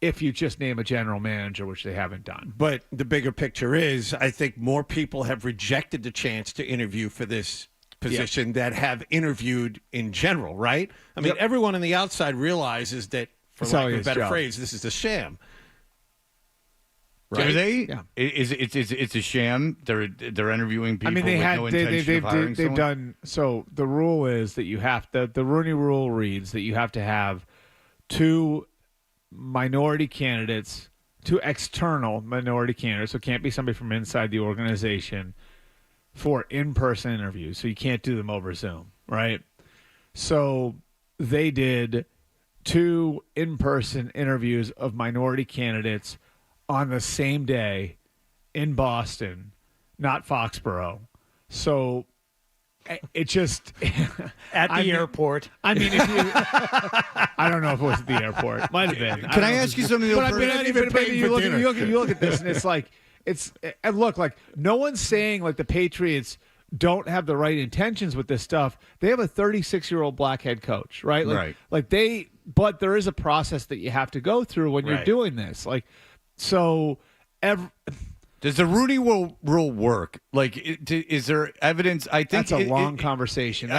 if you just name a general manager, which they haven't done. But the bigger picture is, I think more people have rejected the chance to interview for this position that have interviewed in general, right? I mean, everyone on the outside realizes that, for lack of a better phrase, this is a sham. Right? Do they? Yeah. It's a sham. They're interviewing people with no intention of hiring they've done. So the rule is that you have to. The Rooney Rule reads that you have to have two minority candidates, two external minority candidates. So it can't be somebody from inside the organization for in-person interviews. So you can't do them over Zoom, right? So they did 2 in-person interviews of minority candidates on the same day in Boston, not Foxborough. So it just at the airport. I mean, if you, I don't know if it was at the airport. Might have been. Can I ask you something? But you look at this, and and look, no one's saying the Patriots don't have the right intentions with this stuff. They have a 36-year-old black head coach, right? Right. But there is a process that you have to go through when you're doing this. So, does the Rooney rule work? Is there evidence? I think that's a long conversation.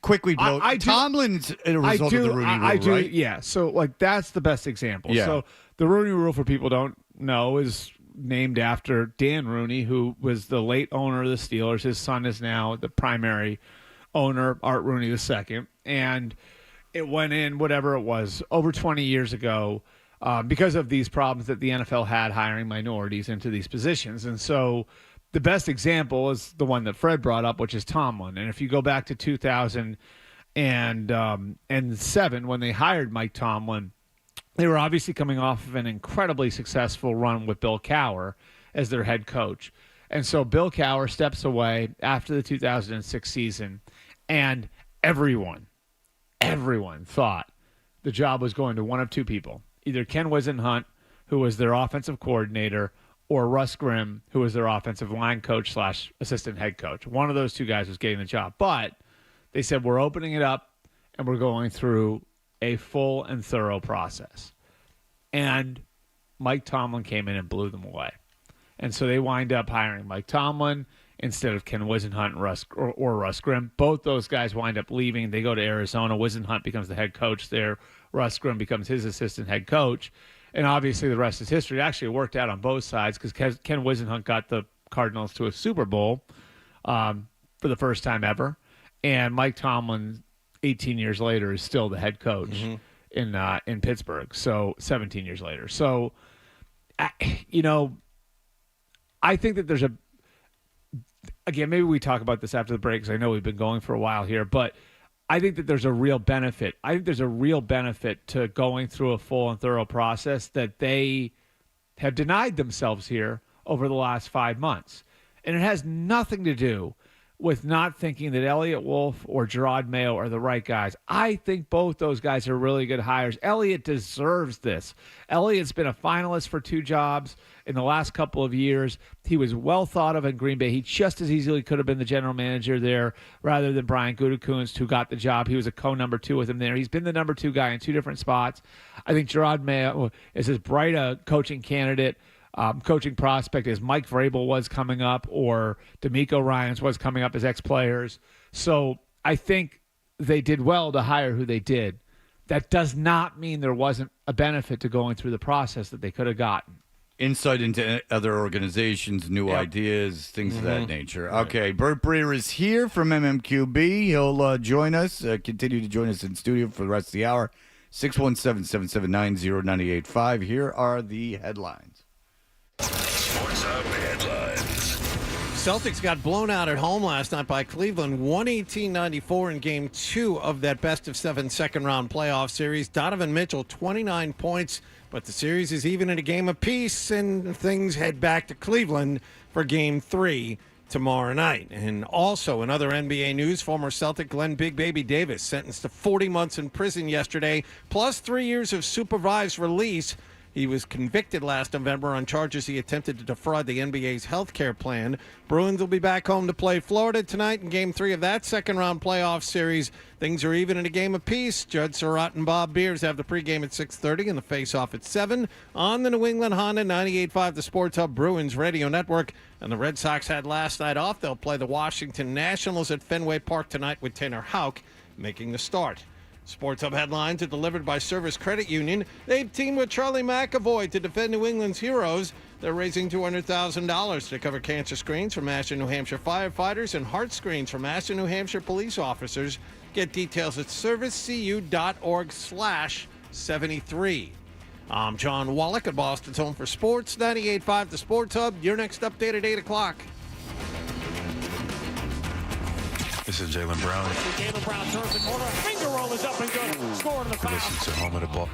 Quickly, Bill. Tomlin's a result of the Rooney rule, right? Yeah. So, that's the best example. Yeah. So, the Rooney rule, for people who don't know, is named after Dan Rooney, who was the late owner of the Steelers. His son is now the primary owner, Art Rooney II. And it went in, whatever it was, over 20 years ago. Because of these problems that the NFL had hiring minorities into these positions. And so the best example is the one that Fred brought up, which is Tomlin. And if you go back to 2007, when they hired Mike Tomlin, they were obviously coming off of an incredibly successful run with Bill Cowher as their head coach. And so Bill Cowher steps away after the 2006 season, and everyone thought the job was going to one of two people. Either Ken Wisenhunt, who was their offensive coordinator, or Russ Grimm, who was their offensive line coach / assistant head coach. One of those two guys was getting the job. But they said, we're opening it up, and we're going through a full and thorough process. And Mike Tomlin came in and blew them away. And so they wind up hiring Mike Tomlin instead of Ken Wisenhunt or Russ Grimm. Both those guys wind up leaving. They go to Arizona. Wisenhunt becomes the head coach there. Russ Grimm becomes his assistant head coach. And obviously the rest is history. It actually worked out on both sides because Ken Wisenhunt got the Cardinals to a Super Bowl for the first time ever. And Mike Tomlin, 18 years later, is still the head coach in Pittsburgh. So 17 years later. So, I think that there's again, maybe we talk about this after the break because I know we've been going for a while here, but I think that there's a real benefit. I think there's a real benefit to going through a full and thorough process that they have denied themselves here over the last 5 months. And it has nothing to do with not thinking that Elliott Wolf or Gerard Mayo are the right guys. I think both those guys are really good hires. Elliott deserves this. Elliott's been a finalist for 2 jobs in the last couple of years. He was well thought of in Green Bay. He just as easily could have been the general manager there rather than Brian Gutekunst, who got the job. He was a co-number 2 with him there. He's been the number 2 guy in 2 different spots. I think Gerard Mayo is as bright a coaching candidate, coaching prospect as Mike Vrabel was coming up or D'Amico Ryans was coming up as ex-players. So I think they did well to hire who they did. That does not mean there wasn't a benefit to going through the process that they could have gotten. Insight into other organizations, new ideas, things of that nature. Right. Okay, Bert BREER is here from MMQB. He'll join us, continue to join us in studio for the rest of the hour. 617-779-0985. Here are the headlines. Sports Hub headlines. Celtics got blown out at home last night by Cleveland, 118-94 in Game 2 of that best-of-7 second-round playoff series. Donovan Mitchell, 29 points, but the series is even in a game apiece, and things head back to Cleveland for Game 3 tomorrow night. And also, in other NBA news, former Celtic Glenn Big Baby Davis sentenced to 40 months in prison yesterday, plus 3 years of supervised release. He was convicted last November on charges he attempted to defraud the NBA's health care plan. Bruins will be back home to play Florida tonight in Game 3 of that second-round playoff series. Things are even in a game apiece. Judd Surratt and Bob Beers have the pregame at 6:30 and the face-off at 7 on the New England Honda 98.5 The Sports Hub Bruins Radio Network. And the Red Sox had last night off. They'll play the Washington Nationals at Fenway Park tonight with Tanner Houck making the start. Sports Hub headlines are delivered by Service Credit Union. They've teamed with Charlie McAvoy to defend New England's heroes. They're raising $200,000 to cover cancer screens for Ashland, New Hampshire firefighters and heart screens for Ashland, New Hampshire police officers. Get details at servicecu.org/73. I'm John Wallach at Boston's Home for Sports, 98.5 The Sports Hub. Your next update at 8 o'clock. This is Jaylen Brown. Jaylen Brown turns the corner. Finger roll is up and good. Score to the foul. Listen to Home of the Ball.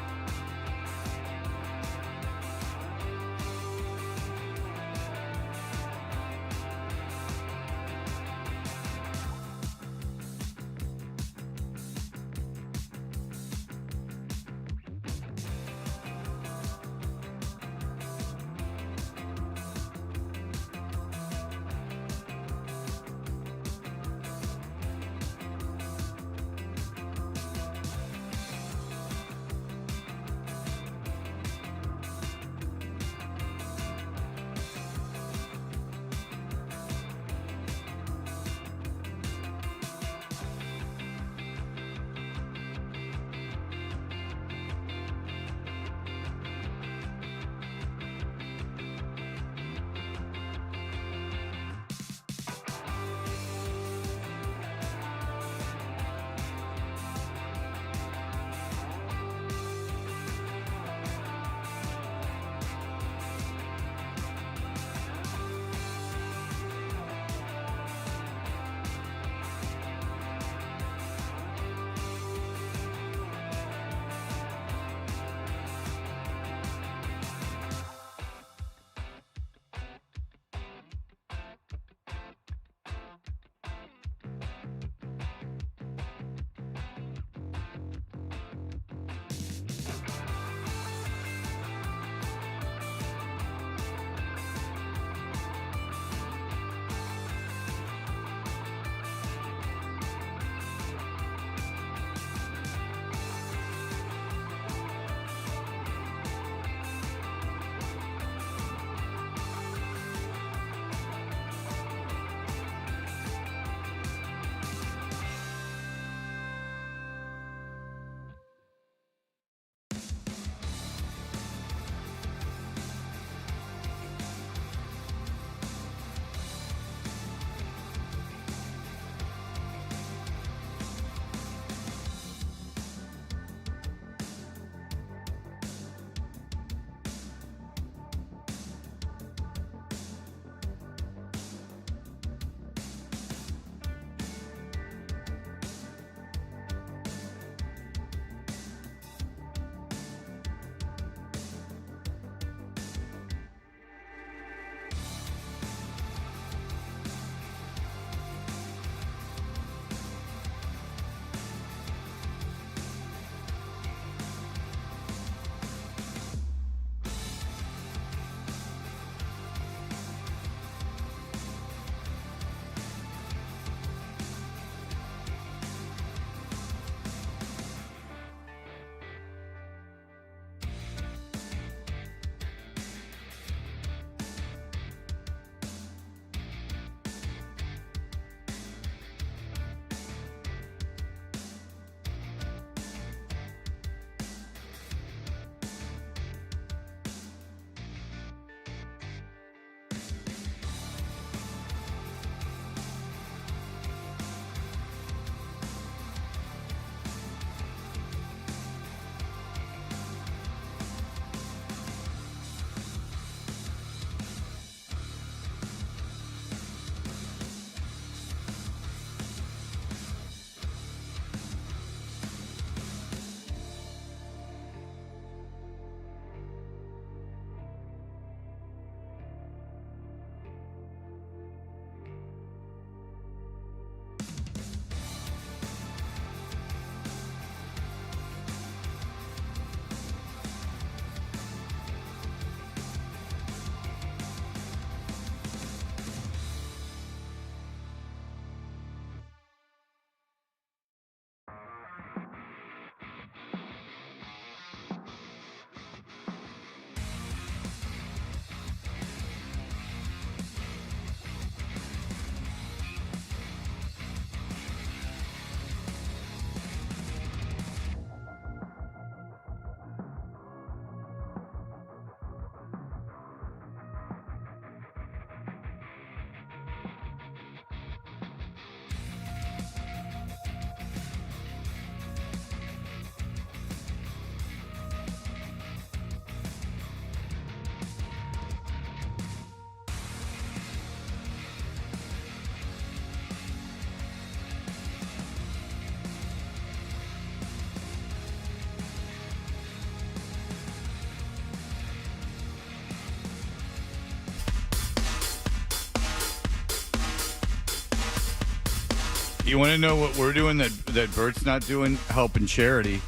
You want to know what we're doing that Bert's not doing? Helping charity.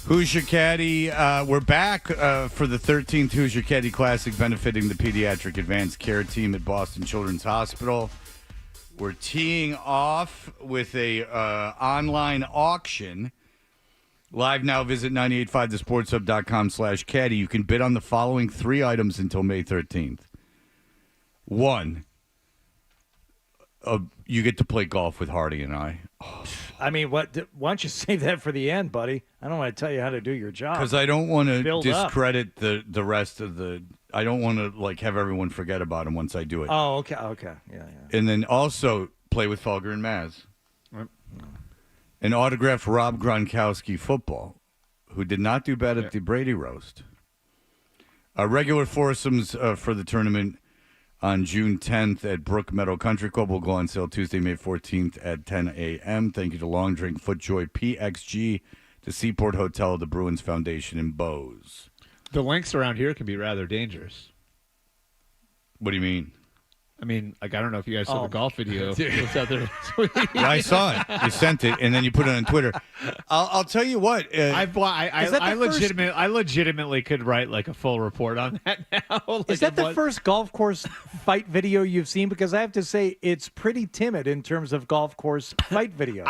Who's Your Caddy? We're back for the 13th Who's Your Caddy Classic, benefiting the Pediatric Advanced Care Team at Boston Children's Hospital. We're teeing off with a online auction. Live now, visit 985thesportshub.com/caddy. You can bid on the following 3 items until May 13th. 1, you get to play golf with Hardy and I. I mean, why don't you save that for the end, buddy? I don't want to tell you how to do your job. Because I don't want to discredit up. the rest of the. I don't want to have everyone forget about him once I do it. Oh, okay, yeah. And then also play with Felger and Maz. Right. An autographed Rob Gronkowski football, who did not do bad at the Brady roast. Regular foursomes for the tournament on June 10th at Brook Meadow Country Club will go on sale Tuesday, May 14th at 10 a.m. Thank you to Long Drink, FootJoy, PXG, the Seaport Hotel, the Bruins Foundation, and Bose. The links around here can be rather dangerous. What do you mean? I mean, I don't know if you guys saw the golf video. It's out there. Yeah, I saw it. You sent it, and then you put it on Twitter. I'll tell you what. I legitimately could write a full report on that now. Is that the first golf course fight video you've seen? Because I have to say, it's pretty timid in terms of golf course fight videos.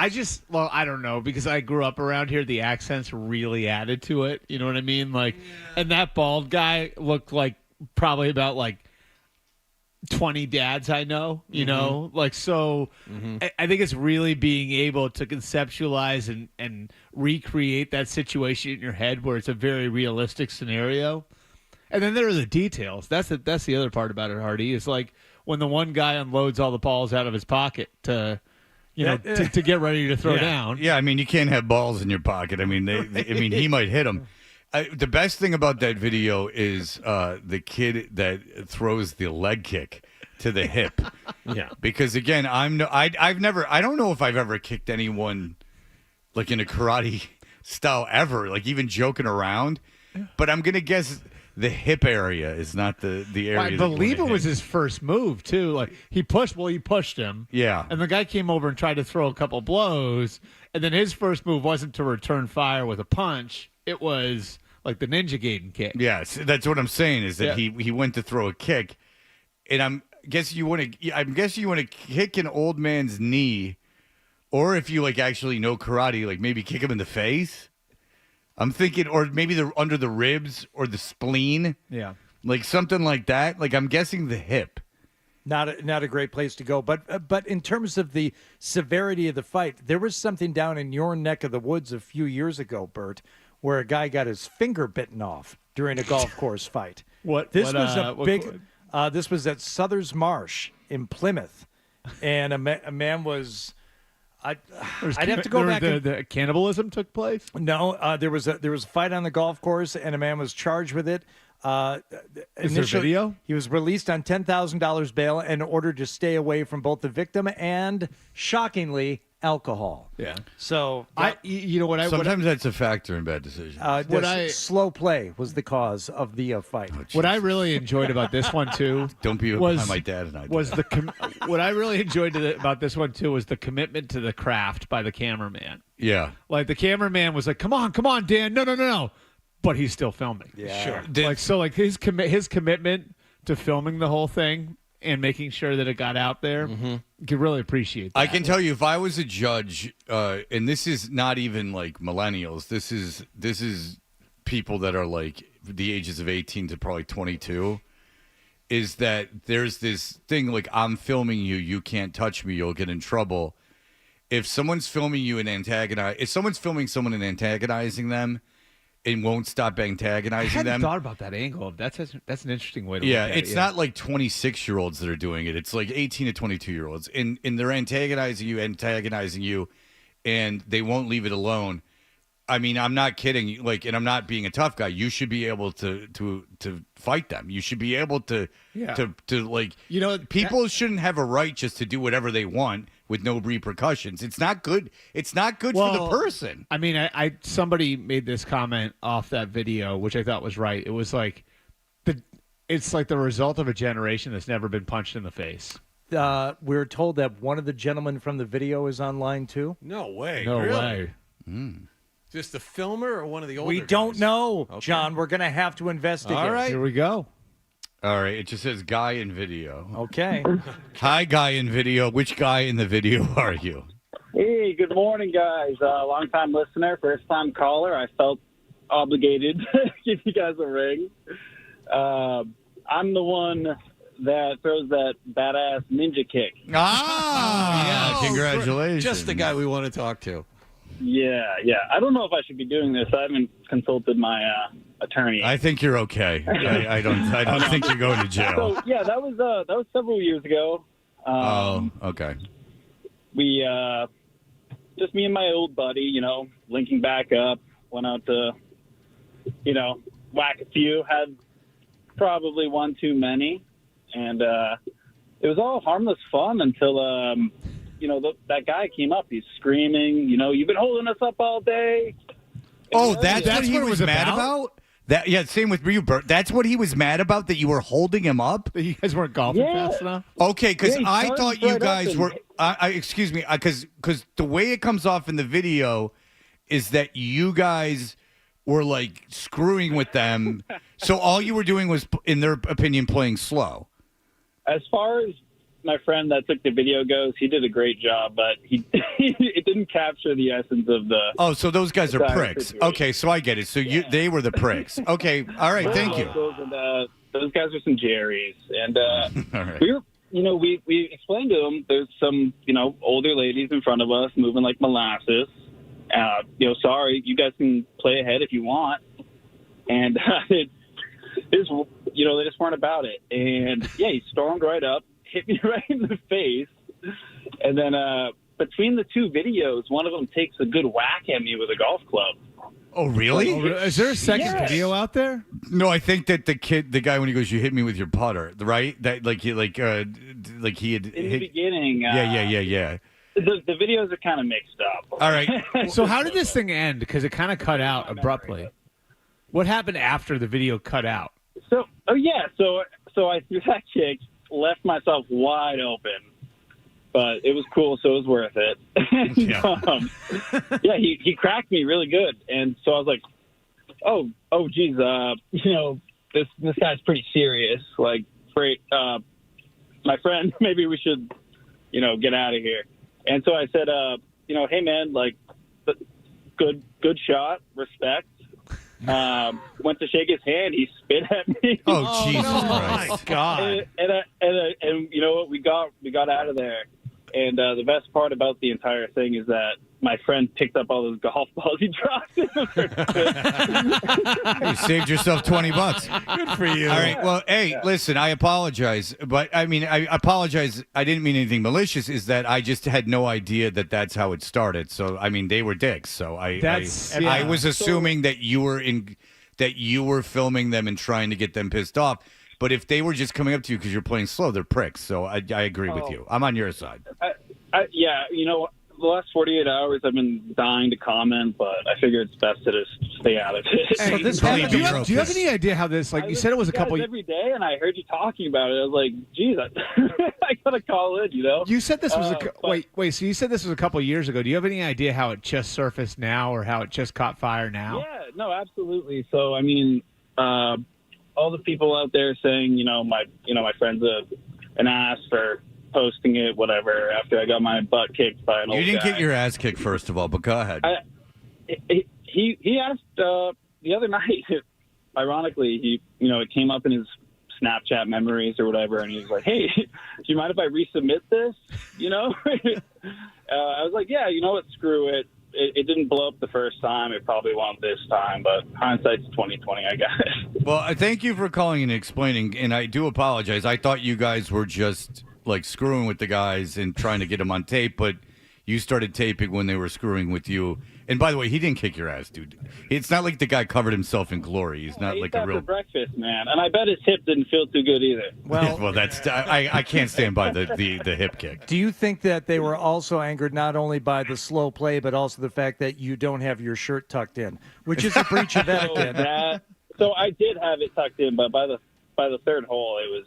I don't know, because I grew up around here. The accents really added to it. You know what I mean? And that bald guy looked like probably about 20 dads I know, know, so I think it's really being able to conceptualize and recreate that situation in your head where it's a very realistic scenario. And then there are the details. That's the other part about it, Hardy, is when the one guy unloads all the balls out of his pocket to get ready to throw down. Yeah, I mean, you can't have balls in your pocket. I mean, he might hit them. The best thing about that video is the kid that throws the leg kick to the hip. Yeah. Because again, I don't know if I've ever kicked anyone in a karate style ever, even joking around. But I'm gonna guess the hip area is not the area. I believe it was his first move too. He pushed him. Yeah. And the guy came over and tried to throw a couple blows, and then his first move wasn't to return fire with a punch. It was the Ninja Gaiden kick. Yes, that's what I'm saying, is that he went to throw a kick, and I'm guessing you want to kick an old man's knee, or if you actually know karate, maybe kick him in the face. I'm thinking, or maybe under the ribs or the spleen. Yeah, something like that. I'm guessing the hip. Not a great place to go, but in terms of the severity of the fight, there was something down in your neck of the woods a few years ago, Bert, where a guy got his finger bitten off during a golf course fight. This was at Souther's Marsh in Plymouth, and a man was. I'd have to go back. The cannibalism took place. No, there was a fight on the golf course, and a man was charged with it. Is there video? He was released on $10,000 bail and ordered to stay away from both the victim and, shockingly, alcohol. Yeah. So sometimes that's a factor in bad decisions. Slow play was the cause of the fight. What I really enjoyed about this one too, don't be behind my dad and I. What I really enjoyed about this one too was the commitment to the craft by the cameraman. Yeah. The cameraman was like, "Come on, Dan, no." But he's still filming. Yeah. Sure. His commitment to filming the whole thing and making sure that it got out there, you can really appreciate that. I can tell you, if I was a judge, and this is not even millennials, this is people that are the ages of 18 to probably 22, is that there's this thing I'm filming you, you can't touch me, you'll get in trouble. If someone's filming you and if someone's filming someone and antagonizing them, and won't stop antagonizing them. I hadn't thought about that angle. That's an interesting way to look at it. It's not 26-year-olds that are doing it. It's 18 to 22-year-olds. And they're antagonizing you, and they won't leave it alone. I mean, I'm not kidding. And I'm not being a tough guy. You should be able to fight them. You should be able to people shouldn't have a right just to do whatever they want with no repercussions. It's not good. It's not good for the person. I mean, somebody made this comment off that video, which I thought was right. It was it's the result of a generation that's never been punched in the face. we're told that one of the gentlemen from the video is online too. No way. No really? way. Just the filmer or one of the older We don't guys? know, Okay. John. We're going to have to investigate. All right. Here we go. All right, it just says guy in video. Okay. Hi, guy in video. Which guy in the video are you? Hey, good morning, guys. Long-time listener, first-time caller. I felt obligated to give you guys a ring. I'm the one that throws that badass ninja kick. Ah, yeah, congratulations. Just the guy we want to talk to. Yeah. I don't know if I should be doing this. I haven't consulted my attorney. I think you're okay. I don't think you're going to jail. So yeah, that was several years ago. Okay. We just me and my old buddy, linking back up, went out to, whack a few, had probably one too many, and it was all harmless fun until that guy came up. He's screaming, you've been holding us up all day. Oh, that's what he was mad about? Same with you, Bert. That's what he was mad about, that you were holding him up? You guys weren't golfing fast enough? Okay, because Yeah, I he thought charged you right guys up were... excuse me, because the way it comes off in the video is that you guys were, like, screwing with them. So all you were doing was, in their opinion, playing slow. As far as my friend that took the video goes, he did a great job, but it didn't capture the essence of the... Oh, so those guys are entire pricks. situation. Okay, so I get it. So they were the pricks. Okay, all right, thank you. Those guys are some Jerry's, and All right. we were, we explained to them there's some, older ladies in front of us moving like molasses. Sorry, you guys can play ahead if you want, and they just weren't about it. And yeah, he stormed right up, hit me right in the face, and then between the two videos, one of them takes a good whack at me with a golf club. Oh, really? Is there a second video out there? No, I think that the guy, when he goes, "You hit me with your putter," right? That he had In the hit. beginning, Yeah. The videos are kind of mixed up. All right. So how did this thing end? Because it kind of cut out abruptly. What happened after the video cut out? So I threw that kick, left myself wide open, but it was cool, so it was worth it. And, he cracked me really good, and so I was like, oh, geez, this guy's pretty serious. Like, great, my friend, maybe we should, get out of here. And so I said, hey man, like, good shot, respect. Went to shake his hand. He spit at me. Oh, Jesus Christ! My God! And you know what? We got out of there. And the best part about the entire thing is that my friend picked up all those golf balls he dropped. You saved yourself $20. Good for you. All right. Well, hey, listen, I apologize, but I apologize. I didn't mean anything malicious. Is that I just had no idea that that's how it started. So they were dicks. So I was assuming that you were filming them and trying to get them pissed off. But if they were just coming up to you because you're playing slow, they're pricks. So I agree with you. I'm on your side. The last 48 hours I've been dying to comment, but I figure it's best to just stay out of it. Hey, do you have any idea how this, like you said it was a couple... every day, and I heard you talking about it. I was like, geez, I got to call in, You said this was so you said this was a couple years ago. Do you have any idea how it just surfaced now or how it just caught fire now? Yeah, no, absolutely. So, I mean, all the people out there saying, my friend's an ass for posting it, whatever, after I got my butt kicked by an old guy. You didn't get your ass kicked, first of all, but go ahead. He asked the other night, ironically, it came up in his Snapchat memories or whatever, and he was like, hey, do you mind if I resubmit this? I was like, yeah, you know what, screw it. It didn't blow up the first time. It probably won't this time, but hindsight's 20/20, I guess. Well, thank you for calling and explaining, and I do apologize. I thought you guys were just like screwing with the guys and trying to get them on tape, but you started taping when they were screwing with you. And by the way, he didn't kick your ass, dude. It's not like the guy covered himself in glory. He's not like a real... for breakfast, man. And I bet his hip didn't feel too good either. Well, that's I can't stand by the hip kick. Do you think that they were also angered not only by the slow play, but also the fact that you don't have your shirt tucked in, which is a breach of etiquette? So I did have it tucked in, but by the third hole, it was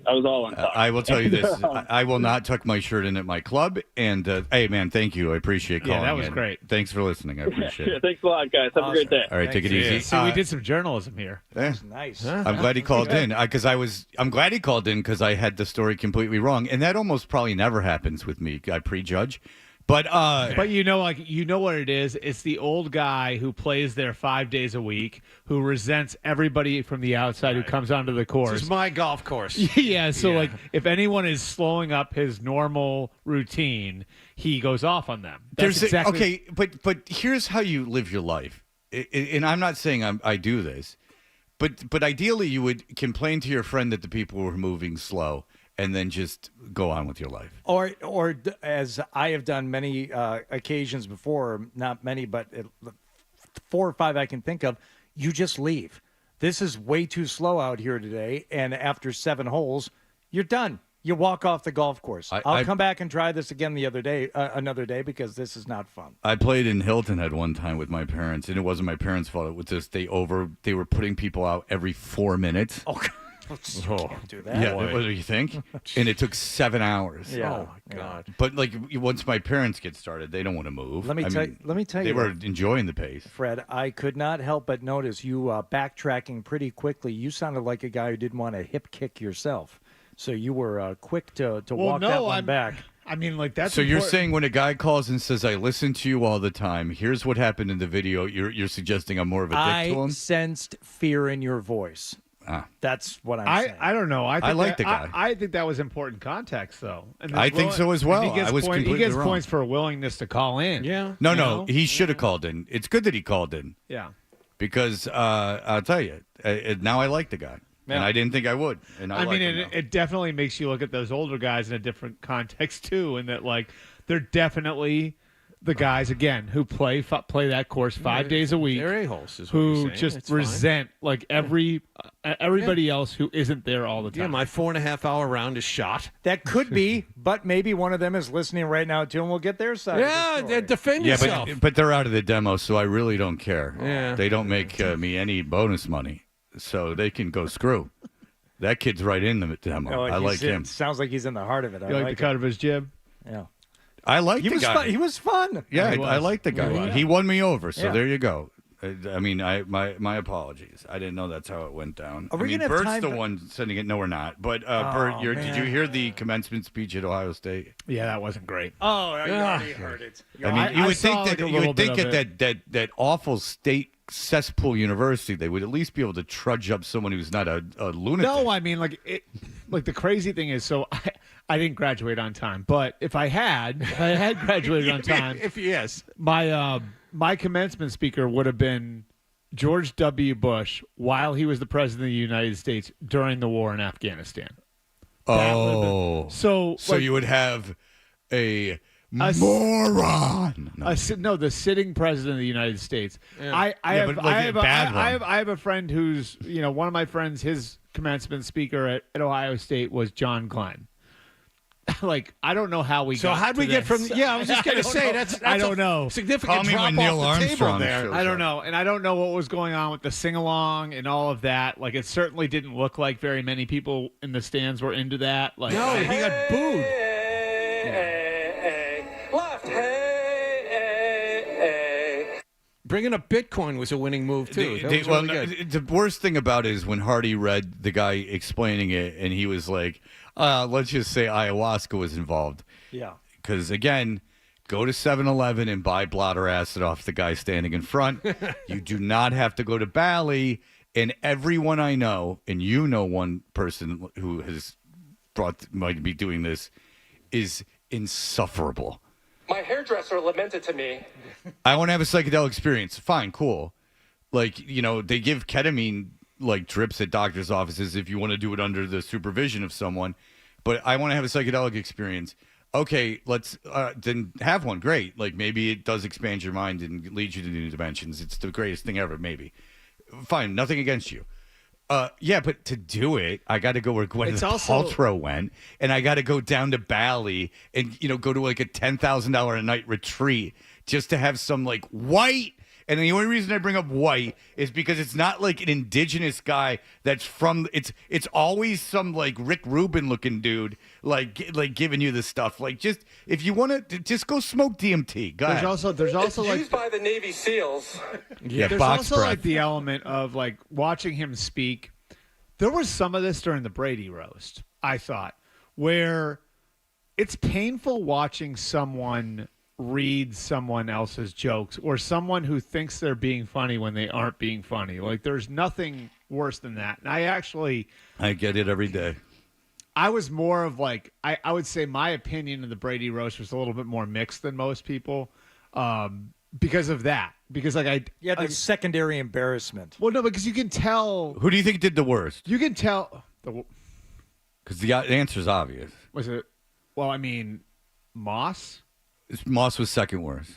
I was all on top. I will tell you this. I will not tuck my shirt in at my club. And, hey, man, thank you. I appreciate calling that was in. great. Thanks for listening. I appreciate it. Thanks a lot, guys. Have a great day. All right, take it easy. See, we did some journalism here. Nice. I'm glad he called in I'm glad he called in because I had the story completely wrong. And that almost probably never happens with me. I prejudge. But you know what it is? It's the old guy who plays there 5 days a week, who resents everybody from the outside who comes onto the course. This is my golf course. Yeah, so like if anyone is slowing up his normal routine, he goes off on them. Okay, but here's how you live your life. And I'm not saying I do this, but ideally you would complain to your friend that the people were moving slow and then just go on with your life. Or as I have done many occasions before, not many, but 4 or 5 I can think of, you just leave. This is way too slow out here today, and after 7 holes, you're done. You walk off the golf course. I'll come back and try this again another day, because this is not fun. I played in Hilton Head one time with my parents, and it wasn't my parents' fault. It was just they were putting people out every 4 minutes. Oh, can't do that. Yeah, what do you think? And it took 7 hours. Yeah. Oh my God. But like once my parents get started, they don't want to move. Let me tell you. They were enjoying the pace. Fred, I could not help but notice you backtracking pretty quickly. You sounded like a guy who didn't want to hip kick yourself. So you were quick to walk that one back. I mean, like that's. So you're saying when a guy calls and says, "I listen to you all the time. Here's what happened in the video." You're suggesting I'm more of a dick to him? I sensed fear in your voice. That's what I'm saying. I don't know. I like the guy. I think that was important context, though. And I think so as well. He gets points for a willingness to call in. Yeah. No. He should have called in. It's good that he called in. Yeah. Because I'll tell you, now I like the guy. Yeah. And I didn't think I would. And I mean, like him it definitely makes you look at those older guys in a different context, too, and that, like, they're definitely the guys, again, who play that course 5 days a week. They're a-holes, is what who you're saying. just It's resent, like, everybody else who isn't there all the time. Yeah, my 4.5-hour round is shot. That could be, but maybe one of them is listening right now, too, and we'll get their side. Yeah, defend yourself. But they're out of the demo, so I really don't care. Yeah. They don't make me any bonus money, so they can go screw. That kid's right in the demo. I like him. Sounds like he's in the heart of it. You like the cut of his jib? Yeah. I like the guy. He was fun. Yeah, I like the guy. He won me over, so Yeah. there you go. I mean, my apologies. I didn't know that's how it went down. Are we gonna have Bert's time the for- one sending it. No, we're not. But Bert, did man. you hear the commencement speech at Ohio State? Yeah, that wasn't great. Oh, you already heard it. I mean, you would saw, think like, a that little bit of at that awful state cesspool university, they would at least be able to trudge up someone who's not a lunatic. No, I mean, like the crazy thing is, so I didn't graduate on time, but if I had graduated on time, yes, my commencement speaker would have been George W. Bush while he was the president of the United States during the war in Afghanistan. So you would have a moron. The sitting president of the United States. Yeah. I have a friend who's, one of my friends, his commencement speaker at Ohio State was John Glenn. Like, I don't know how we got how'd we get from? Yeah, I was just going to say that's I don't know. Significant Call me drop when Neil off the table Armstrong there. shows I don't know, and I don't know what was going on with the sing along and all of that. Like, it certainly didn't look like very many people in the stands were into that. Like, No, he got booed. Bringing up Bitcoin was a winning move too. That was really good. The worst thing about it is when Hardy read the guy explaining it, and he was like, "Let's just say ayahuasca was involved." Yeah. Because again, go to 7-Eleven and buy blotter acid off the guy standing in front. You do not have to go to Bali. And everyone I know, and you know one person who might be doing this, is insufferable. My hairdresser lamented to me. I want to have a psychedelic experience. Fine, cool. Like, they give ketamine like drips at doctor's offices if you want to do it under the supervision of someone. But I want to have a psychedelic experience. Okay, let's then have one. Great. Like, maybe it does expand your mind and leads you to new dimensions. It's the greatest thing ever, maybe. Fine, nothing against you. Yeah, but to do it, I got to go where Gwyneth Paltrow went, and I got to go down to Bali and go to like a $10,000 a night retreat just to have some like white And the only reason I bring up white is because it's not like an indigenous guy that's from. It's always some like Rick Rubin looking dude like giving you the stuff. Like just if you want to, just go smoke DMT. Go ahead. There's also like used by the Navy SEALs. there's box also breath. like the element of like watching him speak. There was some of this during the Brady roast, I thought, where it's painful watching someone read someone else's jokes or someone who thinks they're being funny when they aren't being funny. Like there's nothing worse than that. And I get it every day. I was more of like, I would say my opinion of the Brady roast was a little bit more mixed than most people because of that. Because like the secondary embarrassment. Well, no, because you can tell. Who do you think did the worst? You can tell. Because the answer is obvious. Was it? Well, I mean, Moss. Moss was second worst.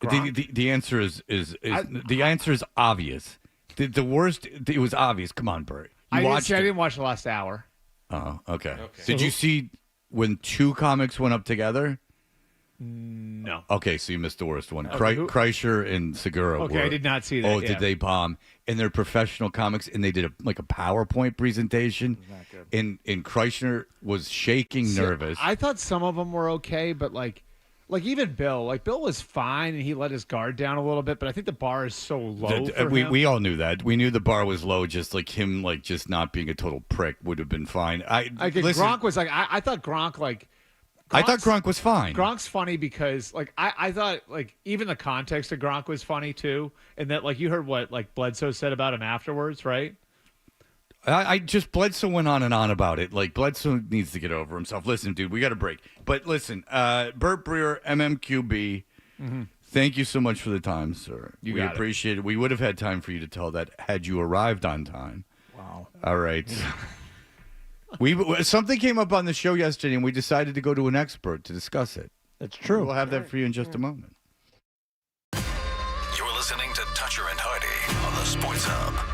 The answer is the answer is obvious. The worst. It was obvious. Come on, Bert. I didn't watch the last hour. Oh, okay. Did you see when two comics went up together? No. Okay, so you missed the worst one. Okay, Kreischer and Segura. Okay, I did not see that. Oh, did they bomb? And they're professional comics, and they did a PowerPoint presentation. And Kreischer was shaking, nervous. I thought some of them were okay, but like even Bill, Bill was fine, and he let his guard down a little bit. But I think the bar is so low. For him. We all knew that. We knew the bar was low. Just like him, just not being a total prick would have been fine. Gronk was like I thought Gronk I thought Gronk was fine. Gronk's funny because I thought even the context of Gronk was funny too, and that you heard what Bledsoe said about him afterwards, right? I just Bledsoe went on and on about it. Bledsoe needs to get over himself. Listen, dude, we got a break. But listen, Bert BREER, MMQB, thank you so much for the time, sir. We appreciate it. We would have had time for you to tell that had you arrived on time. Wow. All right. Something came up on the show yesterday, and we decided to go to an expert to discuss it. That's true. We'll have that for you in just a moment. You're listening to Toucher and Hardy on the Sports Hub.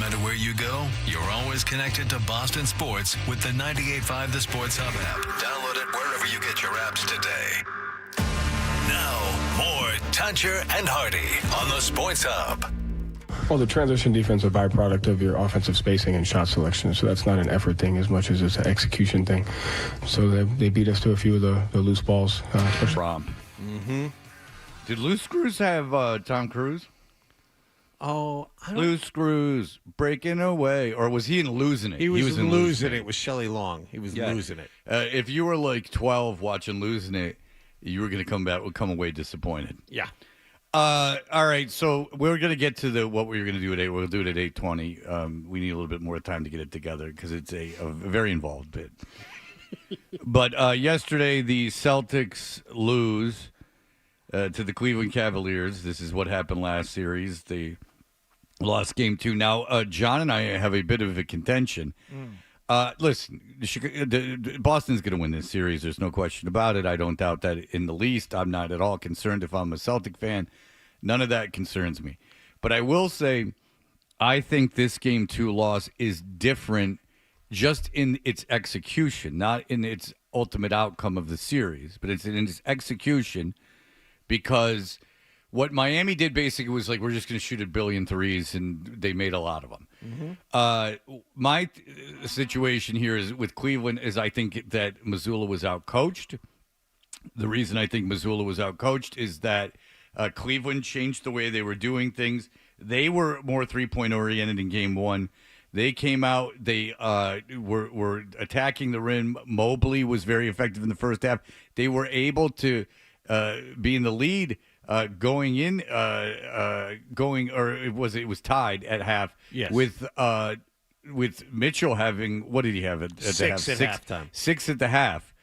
matter where you go, you're always connected to Boston sports with the 98.5 The Sports Hub app. Download it wherever you get your apps today. Now, more Toucher and Hardy on the Sports Hub. Well, the transition defense is a byproduct of your offensive spacing and shot selection, so that's not an effort thing as much as it's an execution thing. So they beat us to a few of the loose balls. Did Loose Screws have Tom Cruise? Oh, I don't... Loose Screws, breaking away. Or was he in Losing It? He was in Losing It with Shelley Long. He was losing it. If you were like 12 watching Losing It, you were going to come away disappointed. Yeah. All right, so we're going to get to what we were going to do at 8. We'll do it at 8:20. We need a little bit more time to get it together because it's a very involved bit. But yesterday, the Celtics lose to the Cleveland Cavaliers. This is what happened last series. They lost game 2. Now, John and I have a bit of a contention. Listen, Boston's going to win this series. There's no question about it. I don't doubt that in the least. I'm not at all concerned if I'm a Celtic fan. None of that concerns me. But I will say I think this game 2 loss is different just in its execution, not in its ultimate outcome of the series, but it's in its execution. Because what Miami did basically was like, we're just going to shoot a billion threes, and they made a lot of them. My situation here is with Cleveland is I think that Missoula was outcoached. The reason I think Missoula was outcoached is that Cleveland changed the way they were doing things. They were more three-point oriented in game 1. They came out, they were attacking the rim. Mobley was very effective in the first half. They were able to be in the lead it was tied at half. Yes. With Mitchell having, what did he have at Six the half? at halftime. 6 at the half.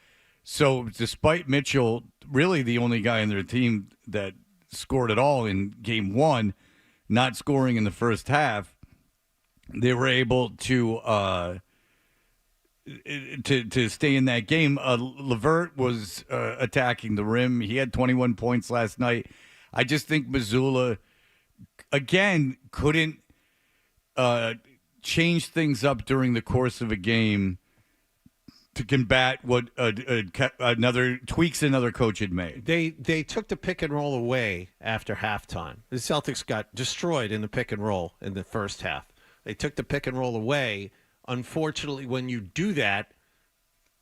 So despite Mitchell, really the only guy in their team that scored at all in game 1, not scoring in the first half, they were able to stay in that game. LeVert was attacking the rim. He had 21 points last night. I just think Missoula, again, couldn't change things up during the course of a game to combat what another coach had made. They took the pick and roll away after halftime. The Celtics got destroyed in the pick and roll in the first half. They took the pick and roll away. Unfortunately, when you do that,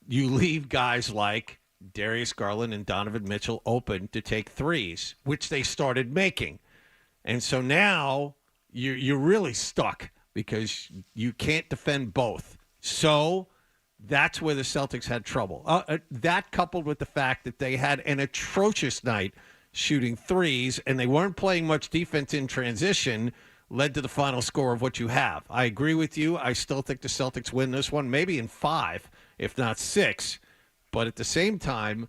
you leave guys like Darius Garland and Donovan Mitchell open to take threes, which they started making. And so now you're really stuck because you can't defend both. So that's where the Celtics had trouble. That coupled with the fact that they had an atrocious night shooting threes and they weren't playing much defense in transition led to the final score of what you have. I agree with you. I still think the Celtics win this one, maybe in 5, if not 6. But at the same time,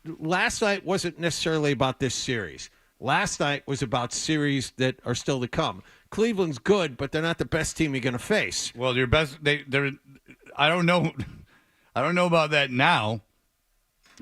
last night wasn't necessarily about this series. Last night was about series that are still to come. Cleveland's good, but they're not the best team you're going to face. Well, they're best. They're. I don't know. I don't know about that now.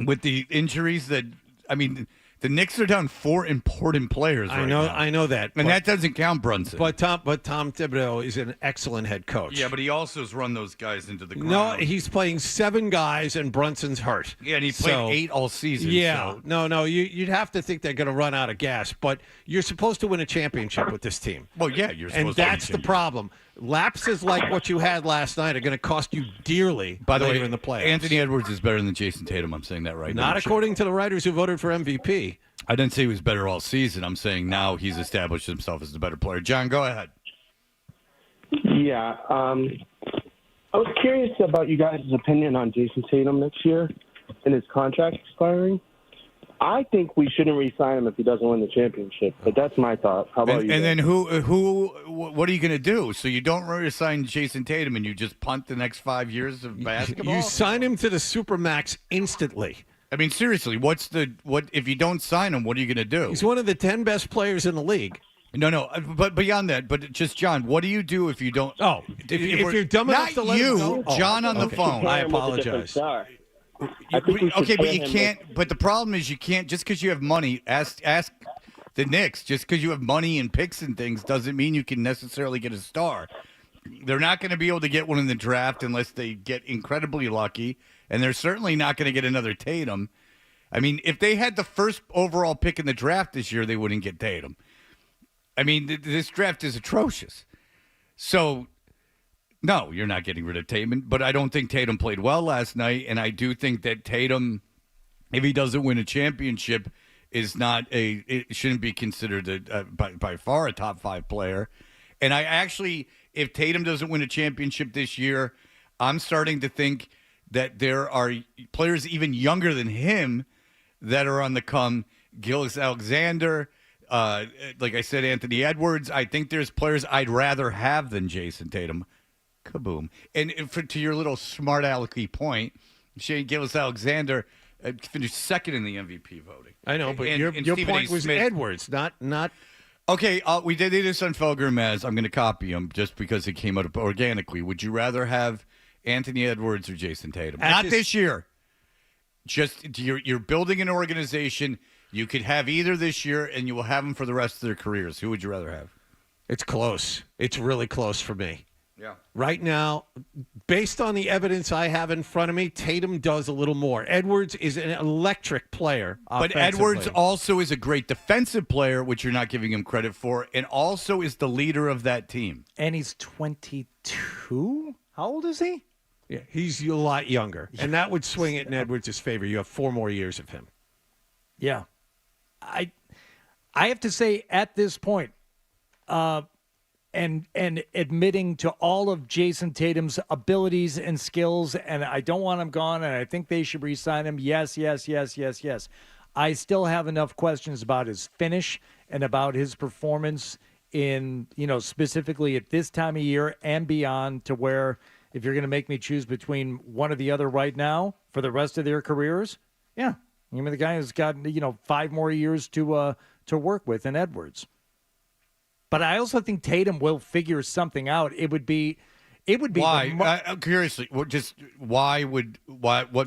With the injuries that, I mean, the Knicks are down 4 important players right now. I know that. And that doesn't count Brunson. But Tom Thibodeau is an excellent head coach. Yeah, but he also has run those guys into the ground. No, he's playing 7 guys and Brunson's hurt. Yeah, and he played 8 all season. Yeah, so. no, you'd have to think they're going to run out of gas. But you're supposed to win a championship with this team. Well, yeah, you're supposed to win a And that's the problem. Lapses like what you had last night are going to cost you dearly By the way, in the playoffs. Anthony Edwards is better than Jason Tatum. I'm saying that right now. Not according to the writers who voted for MVP. I didn't say he was better all season. I'm saying now he's established himself as the better player. John, go ahead. Yeah. I was curious about you guys' opinion on Jason Tatum next year and his contract expiring. I think we shouldn't re-sign him if he doesn't win the championship, but that's my thought. How about you? And then what are you going to do? So you don't re-sign Jason Tatum and you just punt the next 5 years of basketball? You sign him to the Supermax instantly. I mean, seriously, what if you don't sign him, what are you going to do? He's one of the 10 best players in the league. No, but beyond that, but just, John, what do you do if you don't? Oh, if you're dumb enough to let him go? John on the phone. I apologize. Okay, but you can't. But the problem is you can't just because you have money. Ask the Knicks. Just because you have money and picks and things doesn't mean you can necessarily get a star. They're not going to be able to get one in the draft unless they get incredibly lucky, and they're certainly not going to get another Tatum. I mean, if they had the first overall pick in the draft this year, they wouldn't get Tatum. I mean, this draft is atrocious. So, no, you're not getting rid of Tatum, but I don't think Tatum played well last night, and I do think that Tatum, if he doesn't win a championship, is not it shouldn't be considered by far a top 5 player. And I actually, if Tatum doesn't win a championship this year, I'm starting to think that there are players even younger than him that are on the come. Gilgeous-Alexander, like I said, Anthony Edwards. I think there's players I'd rather have than Jason Tatum. Kaboom. And to your little smart alecky point, Shane Gilgeous-Alexander finished second in the MVP voting. I know, but And your Stephen point A. was Smith- Edwards, not. Okay, we did this on Felger and Maz. I'm going to copy him just because it came out organically. Would you rather have Anthony Edwards or Jason Tatum? Not this year. Just you're building an organization. You could have either this year, and you will have them for the rest of their careers. Who would you rather have? It's close. It's really close for me. Yeah. Right now, based on the evidence I have in front of me, Tatum does a little more. Edwards is an electric player. But Edwards also is a great defensive player, which you're not giving him credit for, and also is the leader of that team. And he's 22? How old is he? Yeah, he's a lot younger. And that would swing it in Edwards' favor. You have 4 more years of him. Yeah. I have to say, at this point, and admitting to all of Jason Tatum's abilities and skills, and I don't want him gone, and I think they should re-sign him. Yes. I still have enough questions about his finish and about his performance in, specifically at this time of year and beyond, to where if you're going to make me choose between one or the other right now for the rest of their careers, yeah. I mean, the guy has got, 5 more years to work with in Edwards. But I also think Tatum will figure something out. It would be. Why? Curiously, what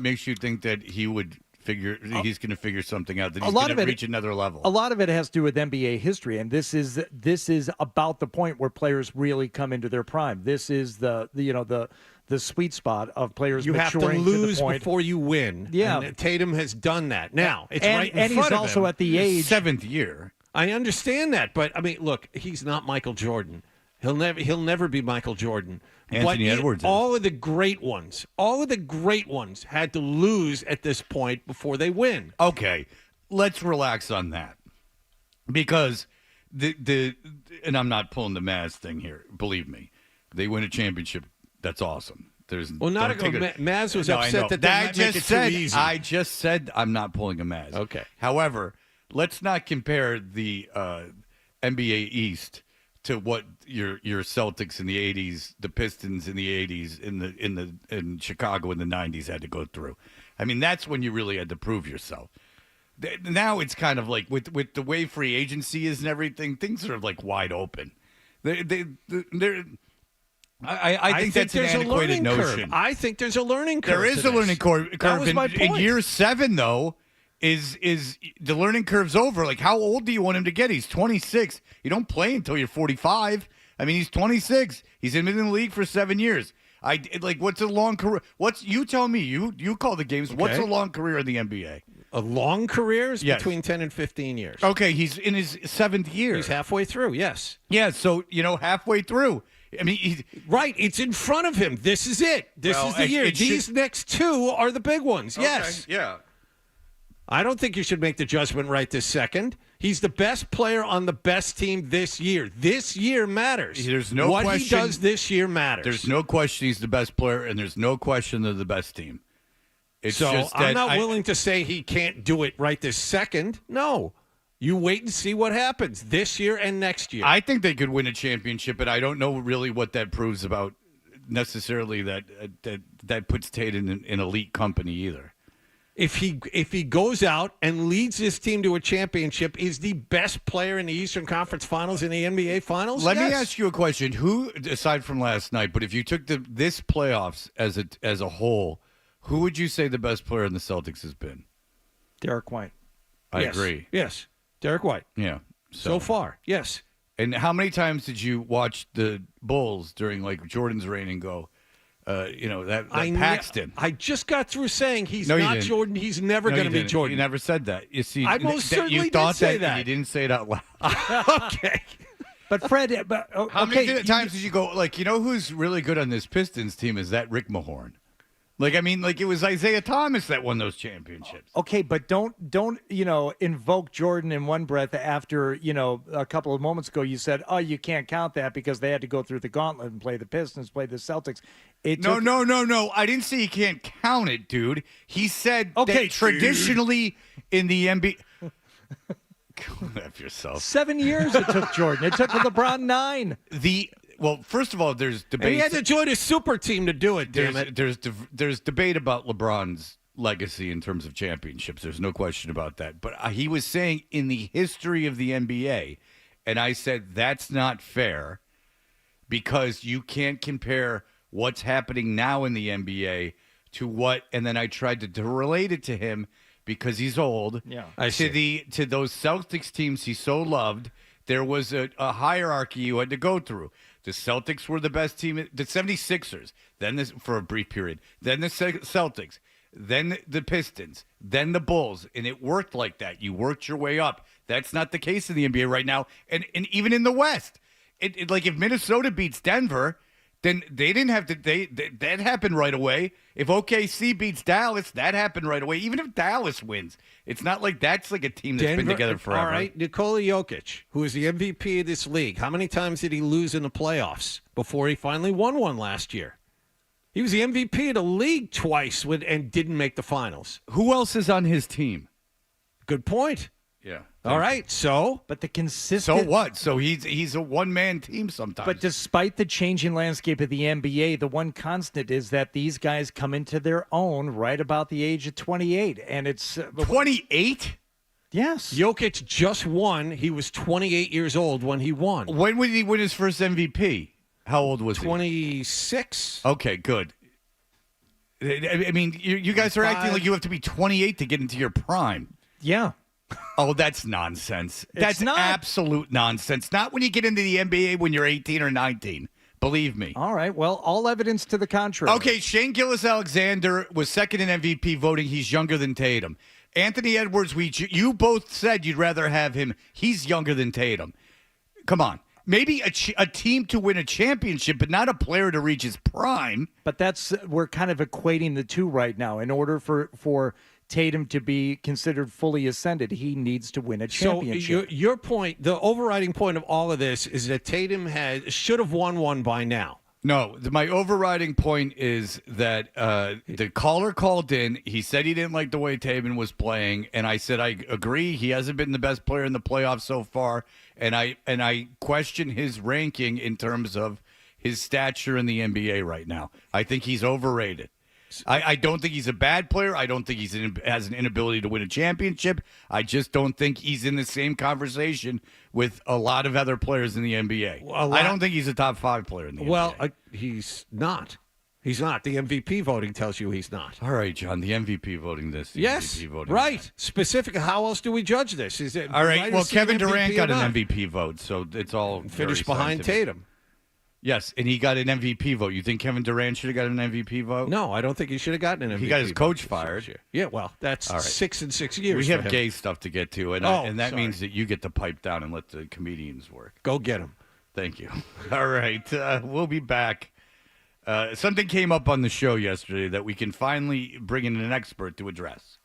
makes you think that he would figure? He's going to figure something out. That he's going to reach another level. A lot of it has to do with NBA history, and this is about the point where players really come into their prime. This is the sweet spot of players. You have to lose the point before you win. Yeah, and Tatum has done that. Now it's right in front he's of also him. at the age 7th year. I understand that, but I mean, look, he's not Michael Jordan. He'll never be Michael Jordan. Anthony Edwards. All of the great ones had to lose at this point before they win. Okay, let's relax on that, because and I'm not pulling the Maz thing here. Believe me, they win a championship. That's awesome. Maz was upset that they might make it too easy. I just said I'm not pulling a Maz. Okay. However, let's not compare the NBA East to what your Celtics in the 80s, the Pistons in the 80s, in Chicago in the 90s had to go through. I mean, that's when you really had to prove yourself. Now it's kind of like with the way free agency is and everything, things are like wide open. I think that's an antiquated notion. I think there's a learning curve. There is a learning curve. That was my point. In year 7, though, is the learning curve's over. Like, how old do you want him to get? He's 26. You don't play until you're 45. I mean, he's 26. He's been in the league for 7 years. What's a long career? You tell me. You call the games. Okay. What's a long career in the NBA? A long career is between 10 and 15 years. Okay, he's in his 7th year. He's halfway through, yes. Yeah, so, halfway through. I mean, right. It's in front of him. This is it. This is the year. These next 2 are the big ones. Okay, yes. Yeah. I don't think you should make the judgment right this second. He's the best player on the best team this year. This year matters. There's no question. What he question. does this year matters. There's no question he's the best player, and there's no question they're the best team. It's so just that I'm not willing to say he can't do it right this second. No. You wait and see what happens this year and next year. I think they could win a championship, but I don't know really what that proves about necessarily that puts Tate in an elite company either. If he goes out and leads this team to a championship, is the best player in the Eastern Conference Finals in the NBA Finals? Let me ask you a question. Who, aside from last night, but if you took this playoffs as a whole, who would you say the best player in the Celtics has been? Derek White. I agree. Yes. Derek White. Yeah. So far, yes. And how many times did you watch the Bulls during like Jordan's reign and go, that Paxton? I just got through saying he's No, you not didn't. Jordan. He's never No, going to you be didn't. Jordan. You never said that. You see, I most that certainly you did thought say that. that. You didn't say it out loud. Okay. But Fred, How many times did you go, who's really good on this Pistons team is that Rick Mahorn? It was Isaiah Thomas that won those championships. Okay, but don't invoke Jordan in one breath after, a couple of moments ago you said, oh, you can't count that because they had to go through the gauntlet and play the Pistons, play the Celtics. No. I didn't say you can't count it, dude. He said that traditionally in the NBA. Go F yourself. 7 years it took Jordan. It took LeBron 9. Well, first of all, there's debate. And he had to join a super team to do it, damn it. There's debate about LeBron's legacy in terms of championships. There's no question about that. But he was saying in the history of the NBA, and I said that's not fair because you can't compare what's happening now in the NBA to what, and then I tried to relate it to him because he's old. Yeah, to those Celtics teams he so loved. There was a hierarchy you had to go through. The Celtics were the best team, the 76ers, then for a brief period, then the Celtics, then the Pistons, then the Bulls, and it worked like that. You worked your way up. That's not the case in the NBA right now, and even in the West. If Minnesota beats Denver, then they didn't have to. That happened right away. If OKC beats Dallas, that happened right away. Even if Dallas wins, it's not like that's like a team that's been together forever. All right, Nikola Jokic, who is the MVP of this league, how many times did he lose in the playoffs before he finally won one last year? He was the MVP of the league twice and didn't make the finals. Who else is on his team? Good point. Yeah. All right, so? But the consistent... So what? So he's a one-man team sometimes. But despite the changing landscape of the NBA, the one constant is that these guys come into their own right about the age of 28. And it's... 28? Yes. Jokic just won. He was 28 years old when he won. When did he win his first MVP? How old was he? 26. Okay, good. I mean, you guys are acting like you have to be 28 to get into your prime. Yeah. Oh, that's nonsense. It's not. Absolute nonsense. Not when you get into the NBA when you're 18 or 19. Believe me. All right. Well, all evidence to the contrary. Okay, Shane Gilgeous-Alexander was second in MVP voting. He's younger than Tatum. Anthony Edwards, you both said you'd rather have him. He's younger than Tatum. Come on. Maybe a team to win a championship, but not a player to reach his prime. But we're kind of equating the two right now. In order for Tatum to be considered fully ascended, he needs to win a championship. So your point, the overriding point of all of this is that Tatum should have won one by now. No, my overriding point is that the caller called in. He said he didn't like the way Tatum was playing, and I said I agree. He hasn't been the best player in the playoffs so far, and I question his ranking in terms of his stature in the NBA right now. I think he's overrated. I don't think he's a bad player. I don't think has an inability to win a championship. I just don't think he's in the same conversation with a lot of other players in the NBA. I don't think he's a top 5 player in the NBA. Well, he's not. He's not. The MVP voting tells you he's not. All right, John, the MVP voting this. Yes, MVP voting right. that. Specific. How else do we judge this? Is it all right? right Well, Kevin MVP Durant got or an not? MVP vote, so it's all Finished very behind scientific. Tatum. Yes, and he got an MVP vote. You think Kevin Durant should have got an MVP vote? No, I don't think he should have gotten an MVP. He got his coach vote fired. Yeah, well, that's All right. 6 in 6 years. We for have him. gay stuff to get to, and that means that you get to pipe down and let the comedians work. Go get him. Thank you. All right, we'll be back. Something came up on the show yesterday that we can finally bring in an expert to address.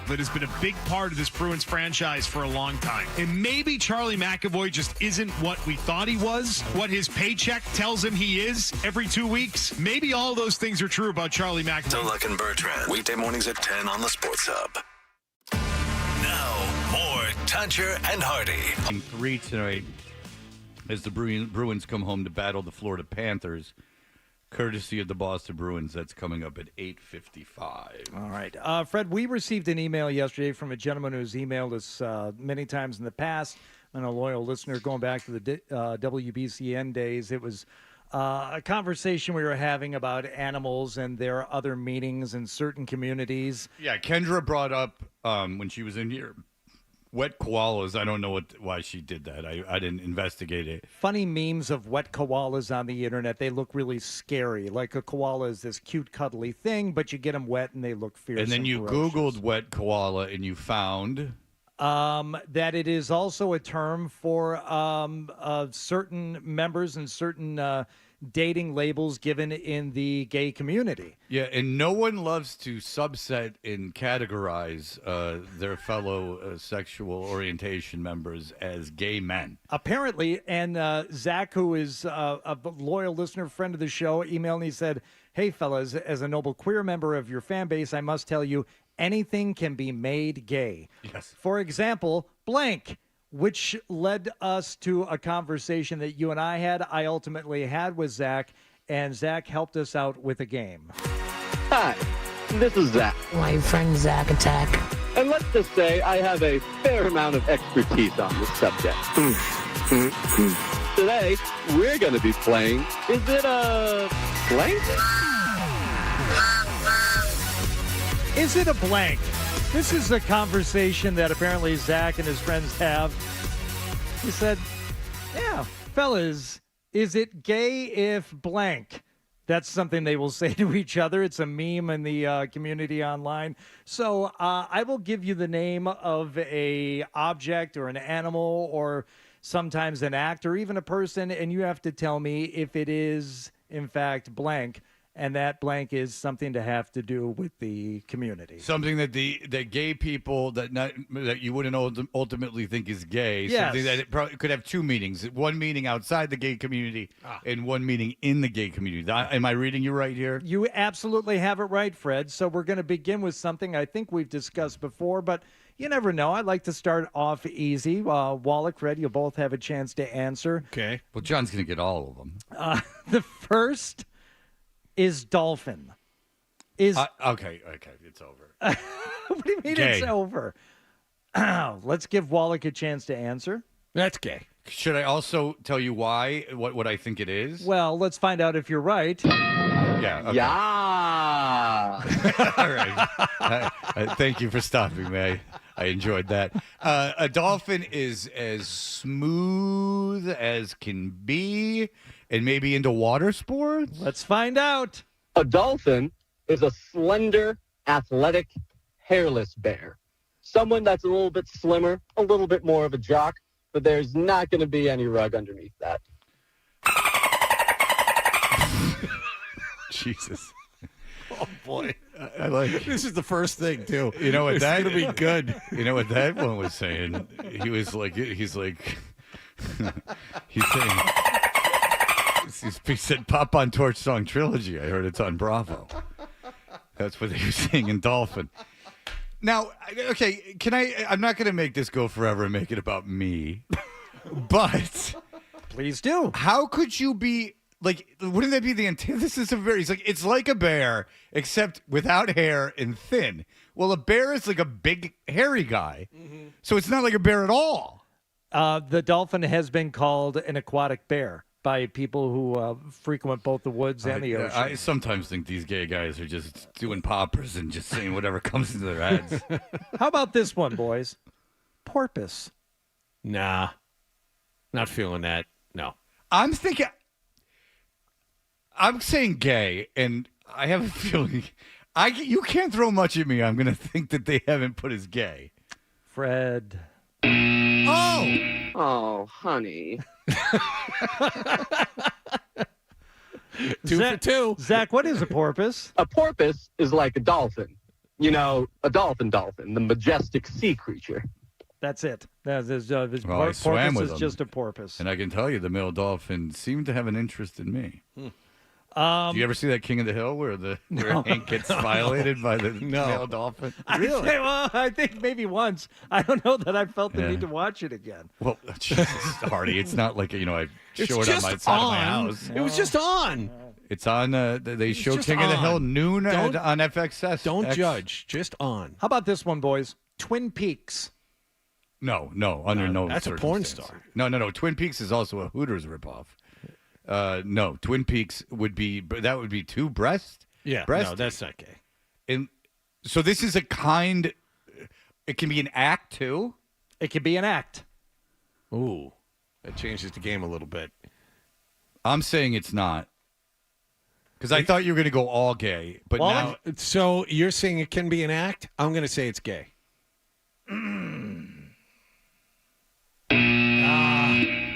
that has been a big part of this Bruins franchise for a long time. And maybe Charlie McAvoy just isn't what we thought he was, what his paycheck tells him he is every 2 weeks. Maybe all those things are true about Charlie McAvoy. Luck and Bertrand, weekday mornings at 10 on the Sports Hub. Now, more Tuncher and Hardy. Game 3 tonight as the Bruins come home to battle the Florida Panthers, courtesy of the Boston Bruins. That's coming up at 8:55. All right. Fred, we received an email yesterday from a gentleman who's emailed us many times in the past, and a loyal listener going back to the WBCN days. It was a conversation we were having about animals and their other meanings in certain communities. Yeah, Kendra brought up when she was in here, wet koalas. I don't know why she did that. I didn't investigate it. Funny memes of wet koalas on the internet. They look really scary. Like a koala is this cute, cuddly thing, but you get them wet and they look fierce. And then you ferocious. Googled wet koala and you found that it is also a term for certain members and certain dating labels given in the gay community. Yeah, and no one loves to subset and categorize their fellow sexual orientation members as gay men. Apparently, and Zach, who is a loyal listener, friend of the show, emailed and he said, "Hey, fellas, as a noble queer member of your fan base, I must tell you, anything can be made gay." Yes. For example, blank, which led us to a conversation that you and I ultimately had with Zach, and Zach helped us out with a game. Hi, this is Zach. My friend Zach Attack. And let's just say I have a fair amount of expertise on this subject. Today, we're going to be playing, is it a blank? Is it a blank? This is a conversation that apparently Zach and his friends have. He said, yeah, fellas, is it gay if blank? That's something they will say to each other. It's a meme in the community online. So I will give you the name of a object or an animal or sometimes an act or even a person, and you have to tell me if it is, in fact, blank. And that blank is something to have to do with the community. Something that gay people that you wouldn't ultimately think is gay. Yes. Something that it probably could have two meanings. One meaning outside the gay community and one meaning in the gay community. Am I reading you right here? You absolutely have it right, Fred. So we're going to begin with something I think we've discussed before, but you never know. I'd like to start off easy. Wallach, Fred, you'll both have a chance to answer. Okay. Well, John's going to get all of them. The first is dolphin. Okay, it's over. What do you mean gay. It's over? Let's give Wallach a chance to answer. That's gay. Should I also tell you why, what I think it is? Well, let's find out if you're right. Yeah. Okay. Yeah. All right. Thank you for stopping me. I enjoyed that. A dolphin is as smooth as can be and maybe into water sports. Let's find out. A dolphin is a slender, athletic, hairless bear. Someone that's a little bit slimmer, a little bit more of a jock, but there's not going to be any rug underneath that. Jesus. Oh, boy. I like This is the first thing, too. You know what It's that going to be good. You know what that one was saying? He's saying, he said Pop on Torch Song Trilogy. I heard it's on Bravo. That's what they were saying in Dolphin. Now, okay, I'm not going to make this go forever and make it about me, but please do. How could you be like, wouldn't that be the antithesis of a bear? He's like, it's like a bear, except without hair and thin. Well, a bear is like a big, hairy guy. Mm-hmm. So it's not like a bear at all. The dolphin has been called an aquatic bear by people who frequent both the woods and the ocean. I sometimes think these gay guys are just doing poppers and just saying whatever comes into their heads. How about this one, boys? Porpoise. Nah. Not feeling that. No. I'm saying gay, and I have a feeling you can't throw much at me. I'm going to think that they haven't put as gay. Fred. Oh, honey. 2 for 2. Zach, what is a porpoise? A porpoise is like a dolphin. You know, a dolphin, the majestic sea creature. That's it. This I porpoise swam with is them. just a porpoise. And I can tell you, the male dolphin seemed to have an interest in me. Do you ever see that King of the Hill where Hank gets violated by the male dolphin? I think maybe once. I don't know that I felt the need to watch it again. Well, Jesus, Hardy, it's not like, I show it on my side of my house. It was just on. It's on, they show just King of the Hill on. noon Don't- on FXS. Don't judge. Just on. How about this one, boys? Twin Peaks. No, under no That's a porn circumstance. star. No. Twin Peaks is also a Hooters ripoff. No, Twin Peaks would be two breast. Yeah, breast. no, that's not gay. And so this is it can be an act too. It can be an act. Ooh, that changes the game a little bit. I'm saying it's not. Because I thought you were going to go all gay, but now. So you're saying it can be an act? I'm going to say it's gay.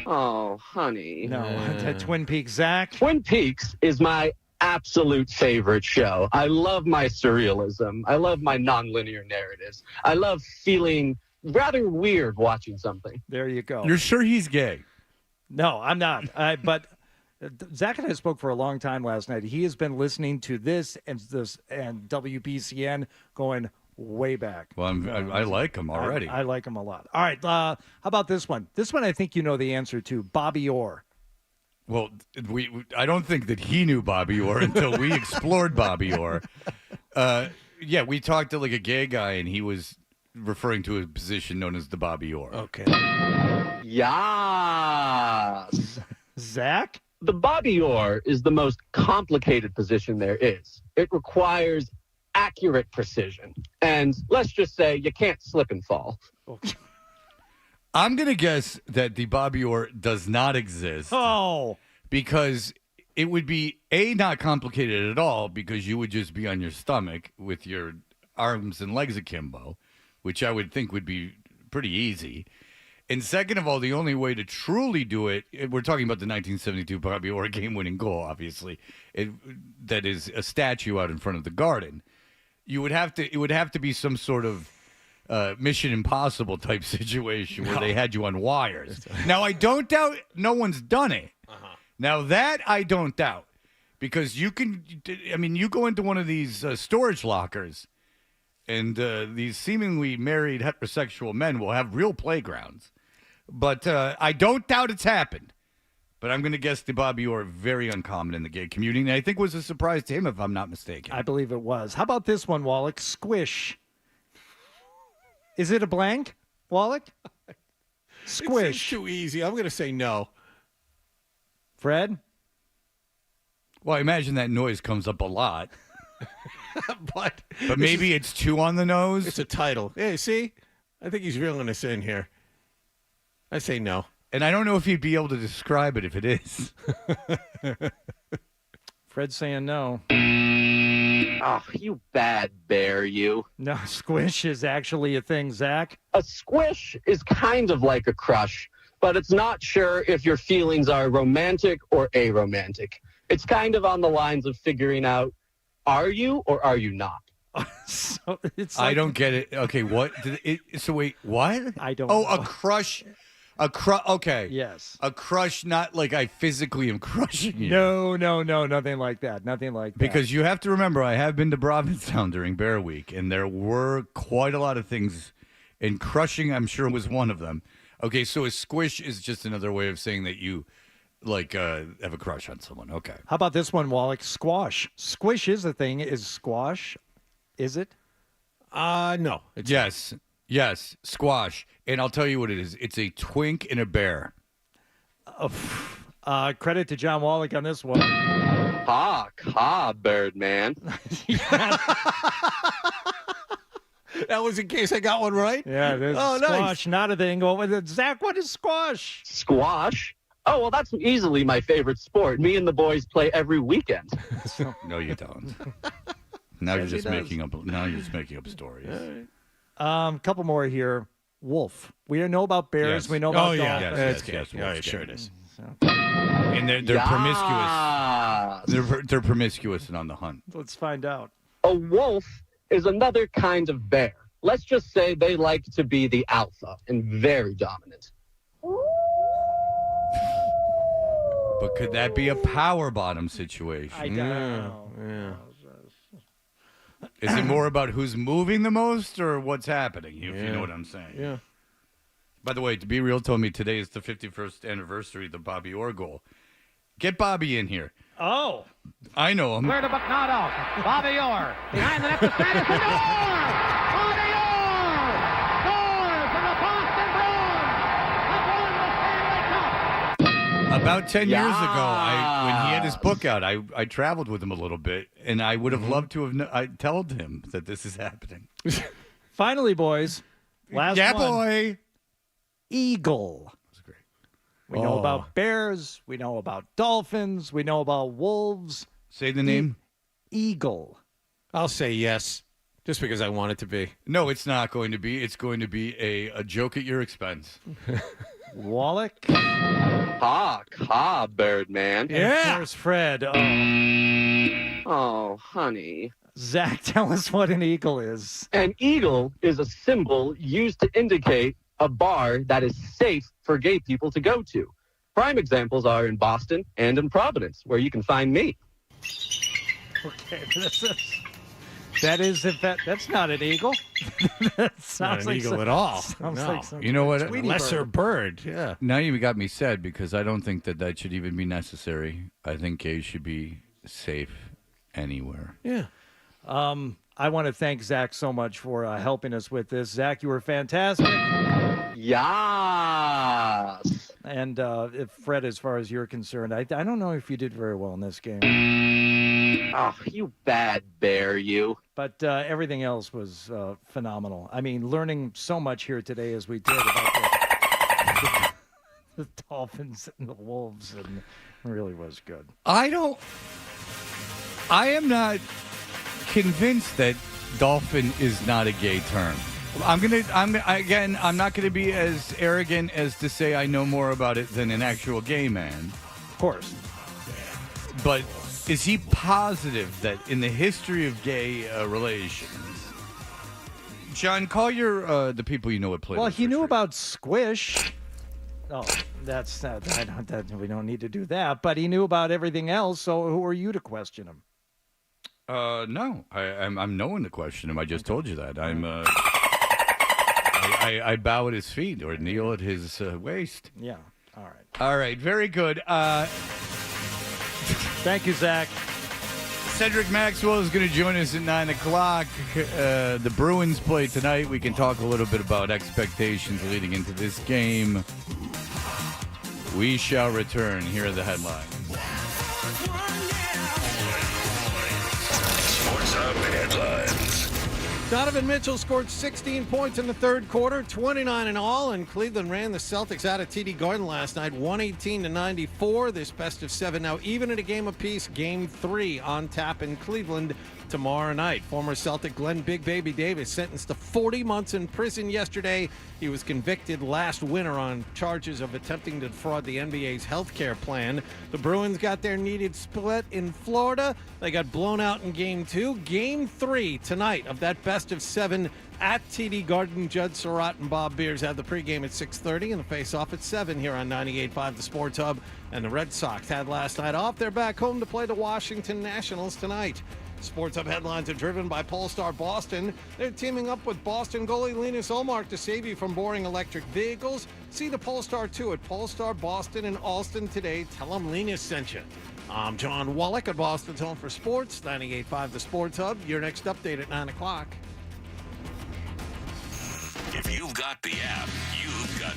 Oh, honey. No, Twin Peaks, Zach. Twin Peaks is my absolute favorite show. I love my surrealism. I love my nonlinear narratives. I love feeling rather weird watching something. There you go. You're sure he's gay? No, I'm not. But Zach and I spoke for a long time last night. He has been listening to this and WBCN going way back. Well, I like him already. I like him a lot. All right. How about this one? This one I think you know the answer to. Bobby Orr. Well, I don't think that he knew Bobby Orr until we explored Bobby Orr. Yeah, we talked to like a gay guy, and he was referring to a position known as the Bobby Orr. Okay. Yes. Zach? The Bobby Orr is the most complicated position there is. It requires accurate precision. And let's just say you can't slip and fall. I'm going to guess that the Bobby Orr does not exist. Oh. Because it would be, A, not complicated at all, because you would just be on your stomach with your arms and legs akimbo, which I would think would be pretty easy. And second of all, the only way to truly do it, we're talking about the 1972 Bobby Orr game-winning goal, obviously, that is a statue out in front of the Garden. It would have to be some sort of Mission Impossible type situation where they had you on wires. Now, I don't doubt no one's done it. Now, that I don't doubt, because you go into one of these storage lockers, and these seemingly married heterosexual men will have real playgrounds. But I don't doubt it's happened. But I'm going to guess the Bobby Orr very uncommon in the gay community, and I think was a surprise to him, if I'm not mistaken. I believe it was. How about this one, Wallach? Squish. Is it a blank, Wallach? Squish. It's too easy. I'm going to say no. Fred? Well, I imagine that noise comes up a lot. But maybe it's too on the nose. It's a title. Hey, see? I think he's reeling us in here. I say no. And I don't know if he'd be able to describe it if it is. Fred's saying no. Oh, you bad bear, you. No, squish is actually a thing, Zach. A squish is kind of like a crush, but it's not sure if your feelings are romantic or aromantic. It's kind of on the lines of figuring out, are you or are you not? So it's I don't get it. Okay, what? So wait, what? I don't know. know. A crush. Okay. Yes. A crush, not like I physically am crushing you. No, nothing like that. Nothing like that. Because you have to remember, I have been to Provincetown during Bear Week, and there were quite a lot of things, and crushing, I'm sure, was one of them. Okay, so a squish is just another way of saying that you, have a crush on someone. Okay. How about this one, Wallach? Squash. Squish is a thing. Is squash? Is it? No. Yes, squash. And I'll tell you what it is. It's a twink and a bear. Credit to John Wallach on this one. Ha, Birdman. That was in case I got one right? Yeah, there's squash, not a thing. Zach, what is squash? Squash? Oh, well, that's easily my favorite sport. Me and the boys play every weekend. No, you don't. Now you're just making up. Now you're just making up stories. Couple more here. Wolf. We know about bears. Yes. We know about dogs. Yes, sure it is. And they're promiscuous. They're promiscuous and on the hunt. Let's find out. A wolf is another kind of bear. Let's just say they like to be the alpha and very dominant. But could that be a power bottom situation? I don't know. Yeah. Is it more about who's moving the most or what's happening, if you know what I'm saying? Yeah. By the way, to be real, told me today is the 51st anniversary of the Bobby Orr goal. Get Bobby in here. Oh. I know him. Clear to but not out. Bobby Orr. Behind the net to Sanderson. Orr! Bobby Orr! Scores for the Boston Bruins! Have won the Stanley Cup! About 10 years ago, when he had his book out, I traveled with him a little bit, and I would have loved to have I told him that this is happening. Finally, boys. Last yeah, one. boy. Eagle. That's great. We know about bears. We know about dolphins. We know about wolves. Say the name. Eagle. I'll say yes, just because I want it to be. No, it's not going to be. It's going to be a joke at your expense. Wallach. Ha, Birdman. Yeah. There's Fred. Oh, honey. Zach, tell us what an eagle is. An eagle is a symbol used to indicate a bar that is safe for gay people to go to. Prime examples are in Boston and in Providence, where you can find me. Okay, that's not an eagle. That sounds Not an eagle at all. Sounds No. like some You know what? Tweety Lesser bird. Yeah. Now you got me sad because I don't think that should even be necessary. I think gays should be safe anywhere. Yeah. I want to thank Zach so much for helping us with this. Zach, you were fantastic. Yes. And if Fred, as far as you're concerned, I don't know if you did very well in this game. Oh, you bad bear, you. But everything else was phenomenal. I mean, learning so much here today as we did about the Dolphins and the Wolves, and it really was good. I am not convinced that dolphin is not a gay term. I'm not gonna be as arrogant as to say I know more about it than an actual gay man. Of course. But is he positive that in the history of gay relations, John, call your the people you know what play. Well, he knew about Squish. Oh, that's we don't need to do that. But he knew about everything else. So who are you to question him? No, I'm no one to question him. I just told you that. I bow at his feet or kneel at his waist. Yeah. All right. All right. Very good. Thank you, Zach. Cedric Maxwell is going to join us at 9 o'clock. The Bruins play tonight. We can talk a little bit about expectations leading into this game. We shall return. Here are the headlines. Sports Hub headlines. Donovan Mitchell scored 16 points in the third quarter, 29 in all, and Cleveland ran the Celtics out of TD Garden last night, 118-94. This best of seven now even at a game apiece. Game 3 on tap in Cleveland tomorrow night. Former Celtic Glenn Big Baby Davis sentenced to 40 months in prison yesterday. He was convicted last winter on charges of attempting to defraud the NBA's healthcare plan. The Bruins got their needed split in Florida. They got blown out in Game 2. Game 3 tonight of that best of seven at TD Garden. Judd Surratt and Bob Beers have the pregame at 6:30 and the face-off at 7 here on 98.5 The Sports Hub. And the Red Sox had last night off. They're back home to play the Washington Nationals tonight. Sports Hub headlines are driven by Polestar Boston. They're teaming up with Boston goalie Linus Ullmark to save you from boring electric vehicles. See the Polestar 2 at Polestar Boston in Alston today. Tell them Linus sent you. I'm John Wallach at Boston's Home for Sports, 98.5 The Sports Hub. Your next update at 9 o'clock. If you've got the app, you've got...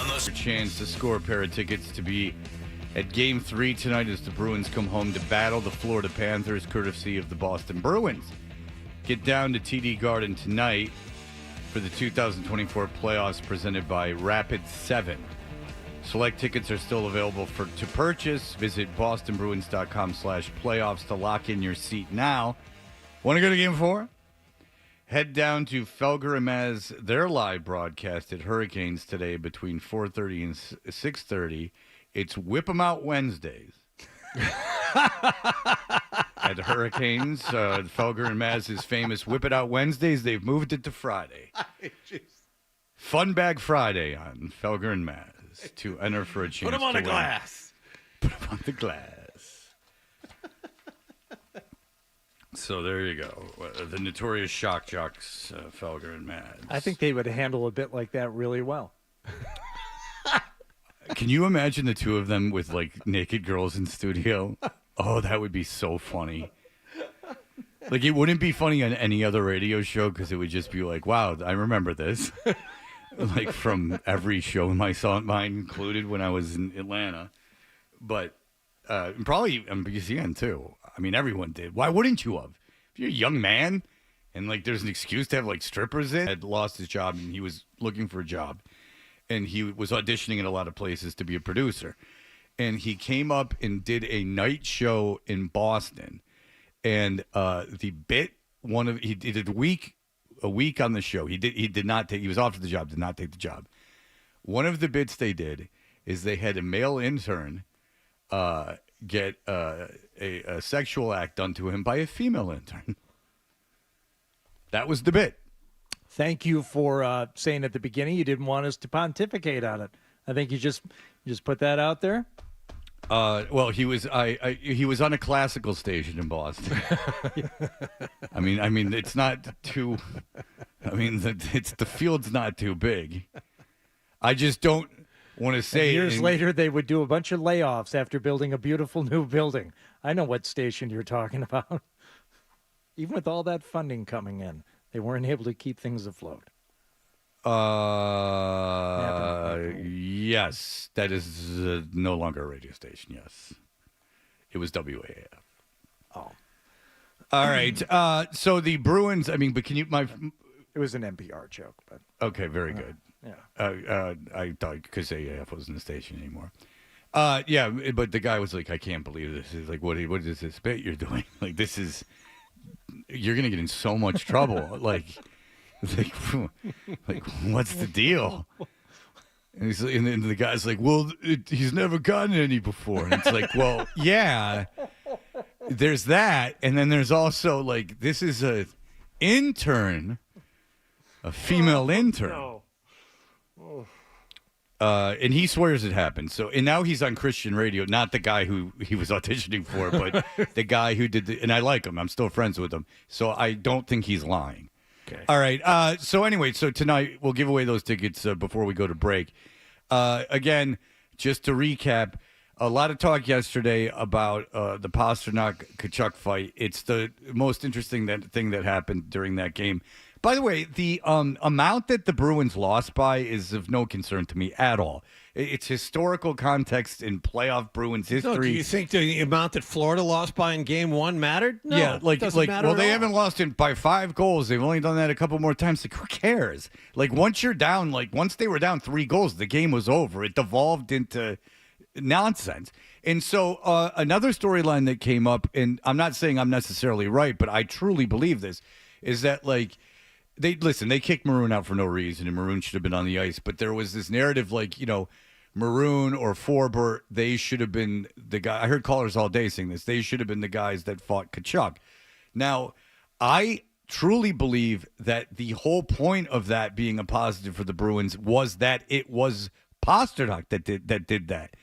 the chance to score a pair of tickets to be at Game 3 tonight as the Bruins come home to battle the Florida Panthers, courtesy of the Boston Bruins. Get down to TD Garden tonight for the 2024 playoffs presented by Rapid 7. Select tickets are still available to purchase. Visit bostonbruins.com/playoffs to lock in your seat now. Want to go to Game 4? Head down to Felger and Maz, their live broadcast at Hurricanes today between 4:30 and 6:30. It's Whip 'em Out Wednesdays. At Hurricanes, Felger and Maz's famous Whip It Out Wednesdays, they've moved it to Friday. Fun Bag Friday on Felger and Maz to enter for a chance. Put them on to the win. glass. Put them on the glass. So there you go. The notorious shock jocks, Felger and Maz. I think they would handle a bit like that really well. Can you imagine the two of them with like naked girls in studio? Oh, that would be so funny. Like, it wouldn't be funny on any other radio show because it would just be like, wow, I remember this. Like from every show, mine included when I was in Atlanta. But probably on BCN too. I mean, everyone did. Why wouldn't you have? If you're a young man and like there's an excuse to have like strippers in, had lost his job and he was looking for a job. And he was auditioning in a lot of places to be a producer. And he came up and did a night show in Boston. And the bit, he did a week on the show. He did not take, he was offered the job, did not take the job. One of the bits they did is they had a male intern get a sexual act done to him by a female intern. That was the bit. Thank you for saying at the beginning you didn't want us to pontificate on it. I think you just put that out there. Well, he was on a classical station in Boston. I mean, it's not too. I mean, the field's not too big. I just don't want to say. And years later, they would do a bunch of layoffs after building a beautiful new building. I know what station you're talking about. Even with all that funding coming in, they weren't able to keep things afloat. Yes, that is no longer a radio station. Yes, it was WAAF. Oh, all right. So the Bruins. I mean, but can you? It was an NPR joke, but okay, very good. Yeah. I thought because AAF wasn't a station anymore. Yeah, but the guy was like, I can't believe this. He's like, what is this bit you're doing? Like, this is. You're gonna get in so much trouble. like, what's the deal? And the guy's like, well, he's never gotten any before. And it's like, well, yeah, there's that, and then there's also like, this is a intern, a female intern. No. And he swears it happened. So, and now he's on Christian radio, not the guy who he was auditioning for, but the guy who did and I like him. I'm still friends with him. So I don't think he's lying. Okay. All right. So anyway, so tonight we'll give away those tickets before we go to break. Again, just to recap, a lot of talk yesterday about the Pastrnak-Tkachuk fight. It's the most interesting thing that happened during that game. By the way, the amount that the Bruins lost by is of no concern to me at all. It's historical context in playoff Bruins history. No, do you think the amount that Florida lost by in Game 1 mattered? No, yeah, it doesn't matter at they all. haven't lost it by 5 goals. They've only done that a couple more times. Like, who cares? Like, once you're down, once they were down 3 goals, the game was over. It devolved into nonsense. And so another storyline that came up, and I'm not saying I'm necessarily right, but I truly believe this, is that they kicked Maroon out for no reason, and Maroon should have been on the ice. But there was this narrative, Maroon or Forbert, they should have been the guy. I heard callers all day saying this. They should have been the guys that fought Tkachuk. Now, I truly believe that the whole point of that being a positive for the Bruins was that it was Pastrnak that did that.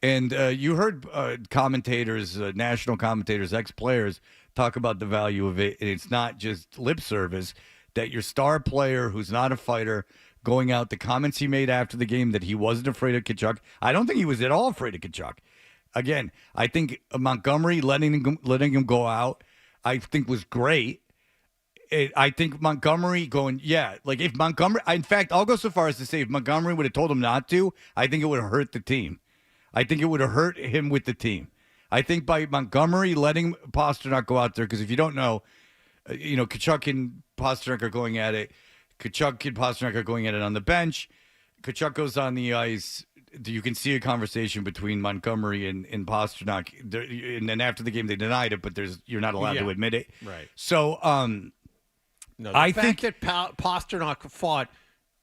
And you heard commentators, national commentators, ex-players talk about the value of it. And it's not just lip service. That your star player who's not a fighter going out, the comments he made after the game that he wasn't afraid of Tkachuk. I don't think he was at all afraid of Tkachuk. Again, I think Montgomery letting him go out, I think was great. I think Montgomery if Montgomery, in fact, I'll go so far as to say if Montgomery would have told him not to, I think it would have hurt the team. I think it would have hurt him with the team. I think by Montgomery letting Pasternak go out there, because if you don't know, Tkachuk and Pasternak are going at it. Tkachuk and Pasternak are going at it on the bench. Tkachuk goes on the ice. You can see a conversation between Montgomery and Pasternak. And then after the game, they denied it, but you're not allowed to admit it. Right. So I think that Pasternak fought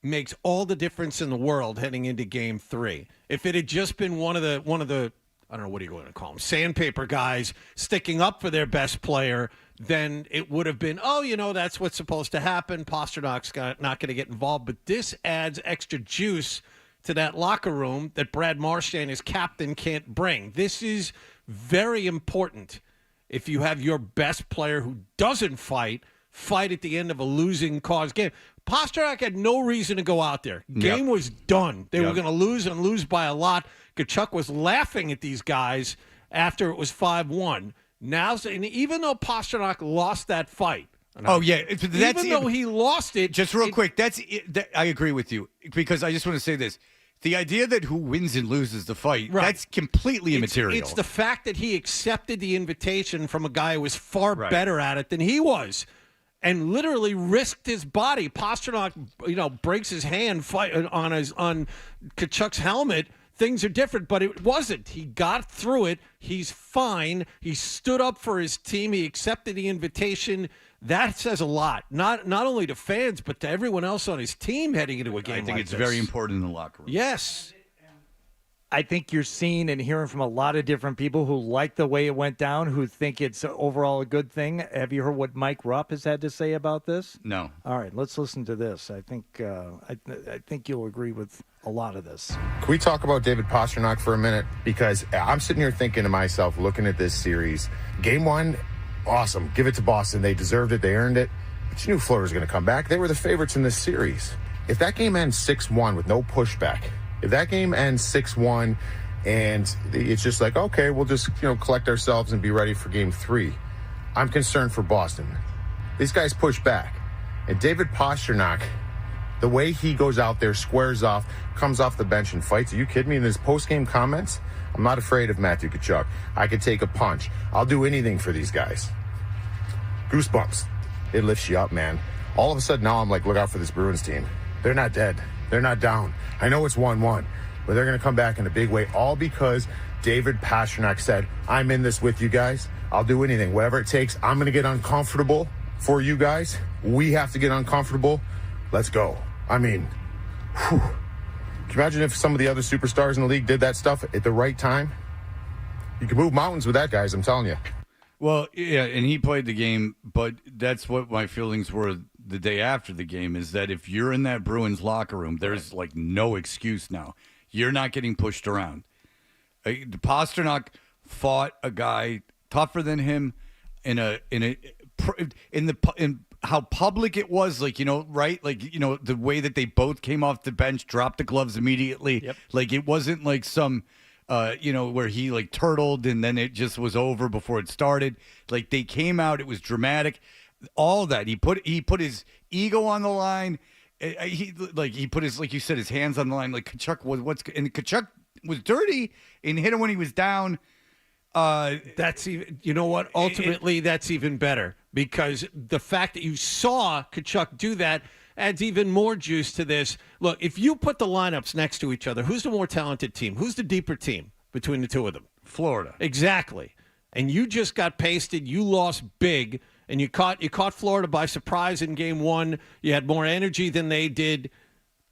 makes all the difference in the world heading into Game 3. If it had just been one of the I don't know, what are you going to call them, sandpaper guys sticking up for their best player, then it would have been, that's what's supposed to happen. Pasternak's not going to get involved. But this adds extra juice to that locker room that Brad Marchand, his captain, can't bring. This is very important. If you have your best player who doesn't fight at the end of a losing cause game. Pasternak had no reason to go out there. Game was done. They were going to lose and lose by a lot. Tkachuk was laughing at these guys after it was 5-1. Now, and even though Pasternak lost that fight. Even though he lost it. Just real quick, I agree with you, because I just want to say this. The idea that who wins and loses the fight, that's completely immaterial. It's the fact that he accepted the invitation from a guy who was far better at it than he was, and literally risked his body. Pasternak, breaks his hand on Tkachuk's helmet. Things are different, but it wasn't. He got through it. He's fine. He stood up for his team. He accepted the invitation. That says a lot, not only to fans, but to everyone else on his team heading into a game like this. I think it's very important in the locker room. Yes. I think you're seeing and hearing from a lot of different people who like the way it went down, who think it's overall a good thing. Have you heard what Mike Rupp has had to say about this? No. All right, let's listen to this. I think I think you'll agree with a lot of this. Can we talk about David Pasternak for a minute? Because I'm sitting here thinking to myself, looking at this series, Game 1, awesome. Give it to Boston. They deserved it. They earned it. But you knew Florida was going to come back. They were the favorites in this series. If that game ends 6-1 with no pushback, if that game ends 6-1 and it's just like, okay, we'll just, collect ourselves and be ready for Game 3, I'm concerned for Boston. These guys push back. And David Pasternak, the way he goes out there, squares off, comes off the bench and fights. Are you kidding me? In his post-game comments, I'm not afraid of Matthew Tkachuk. I could take a punch. I'll do anything for these guys. Goosebumps. It lifts you up, man. All of a sudden now I'm like, look out for this Bruins team. They're not dead. They're not down. I know it's 1-1, but they're going to come back in a big way, all because David Pasternak said, I'm in this with you guys. I'll do anything, whatever it takes. I'm going to get uncomfortable for you guys. We have to get uncomfortable. Let's go. I mean, whew. Can you imagine if some of the other superstars in the league did that stuff at the right time? You can move mountains with that, guys, I'm telling you. Well, yeah, and he played the game, but that's what my feelings were the day after the game, is that if you're in that Bruins locker room, there's like no excuse now. You're not getting pushed around. Pasternak fought a guy tougher than him in how public it was, right? The way that they both came off the bench, dropped the gloves immediately. Yep. Like, it wasn't like some where he turtled and then it just was over before it started. Like, they came out, it was dramatic. All that he put his ego on the line. He put his, like you said, his hands on the line. Like, Tkachuk Tkachuk was dirty and hit him when he was down. That's even. You know what? Ultimately, that's even better, because the fact that you saw Tkachuk do that adds even more juice to this. Look, if you put the lineups next to each other, who's the more talented team? Who's the deeper team between the two of them? Florida. Exactly. And you just got pasted. You lost big, and you caught Florida by surprise in Game 1. You had more energy than they did,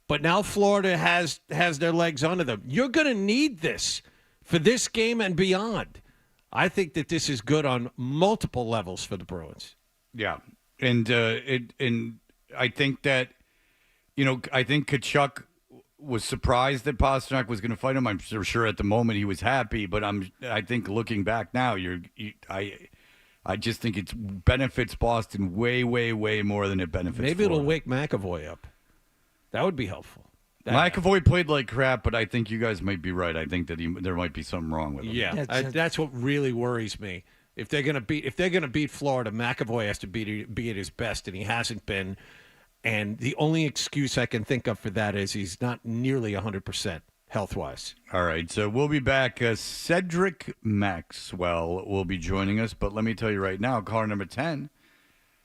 but now Florida has their legs under them. You're going to need this for this game and beyond. I think that this is good on multiple levels for the Bruins. Yeah, and I think that, I think Tkachuk was surprised that Pasternak was going to fight him. I'm sure at the moment he was happy, but I think looking back now, I just think it benefits Boston way, way, way more than it benefits Maybe Florida. It'll wake McAvoy up. That would be helpful. McAvoy played like crap, but I think you guys might be right. I think that there might be something wrong with him. Yeah, that's what really worries me. If they're gonna beat Florida, McAvoy has to be at his best, and he hasn't been. And the only excuse I can think of for that is he's not nearly 100% health-wise. All right, so we'll be back. Cedric Maxwell will be joining us, but let me tell you right now, caller number 10,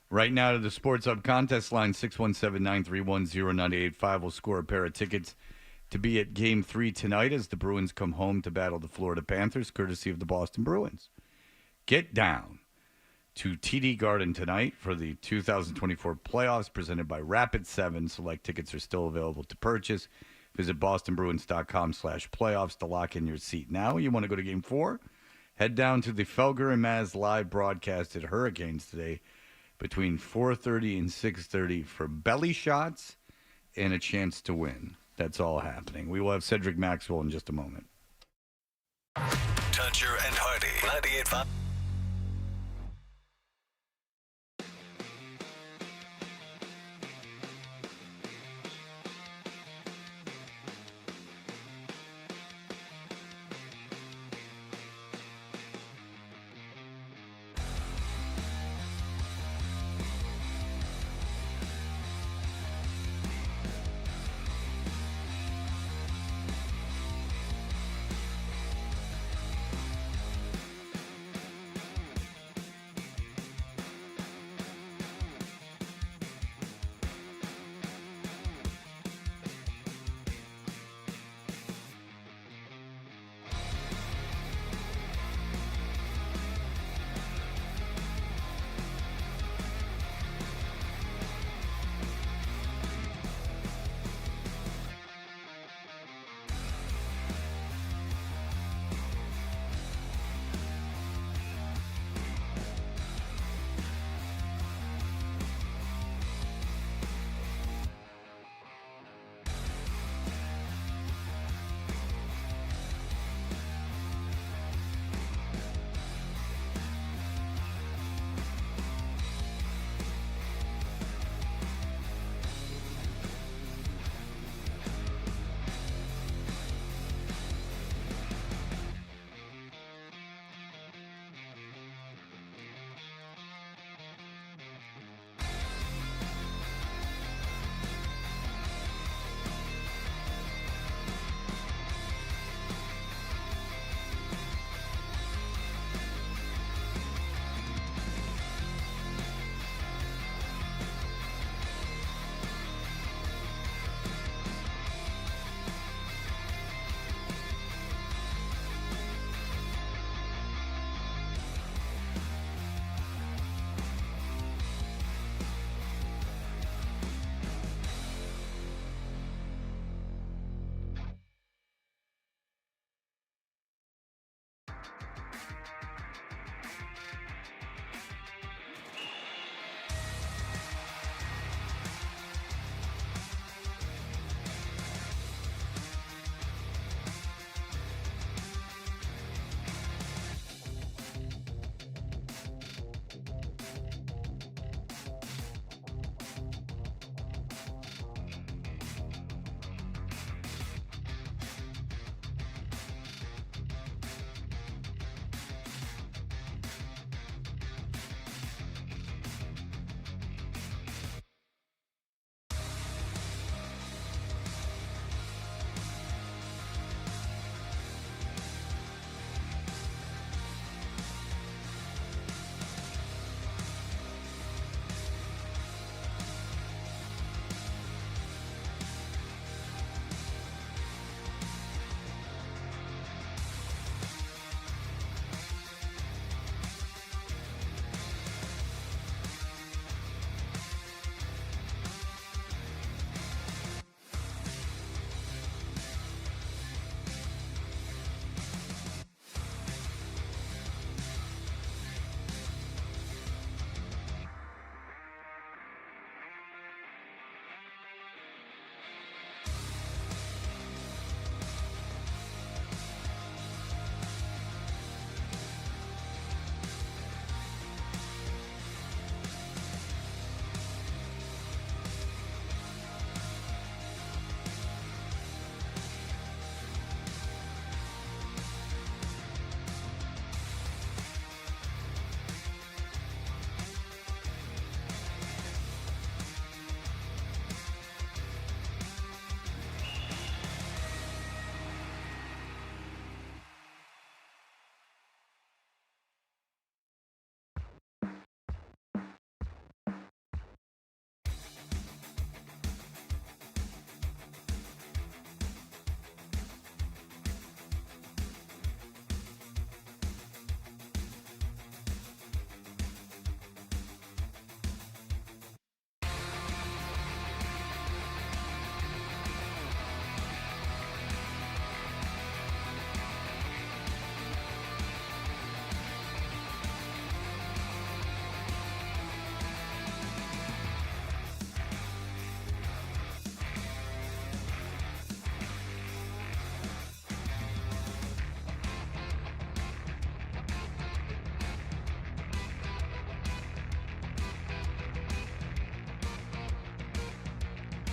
right now to the Sports Hub contest line, 617-931-0985 will score a pair of tickets to be at Game 3 tonight as the Bruins come home to battle the Florida Panthers, courtesy of the Boston Bruins. Get down to TD Garden tonight for the 2024 playoffs presented by Rapid 7. Select tickets are still available to purchase. Visit bostonbruins.com/playoffs to lock in your seat now. You want to go to Game 4? Head down to the Felger and Maz live broadcast at Hurricanes today between 4:30 and 6:30 for belly shots and a chance to win. That's all happening. We will have Cedric Maxwell in just a moment. Tuncher and Hardy, 98.5.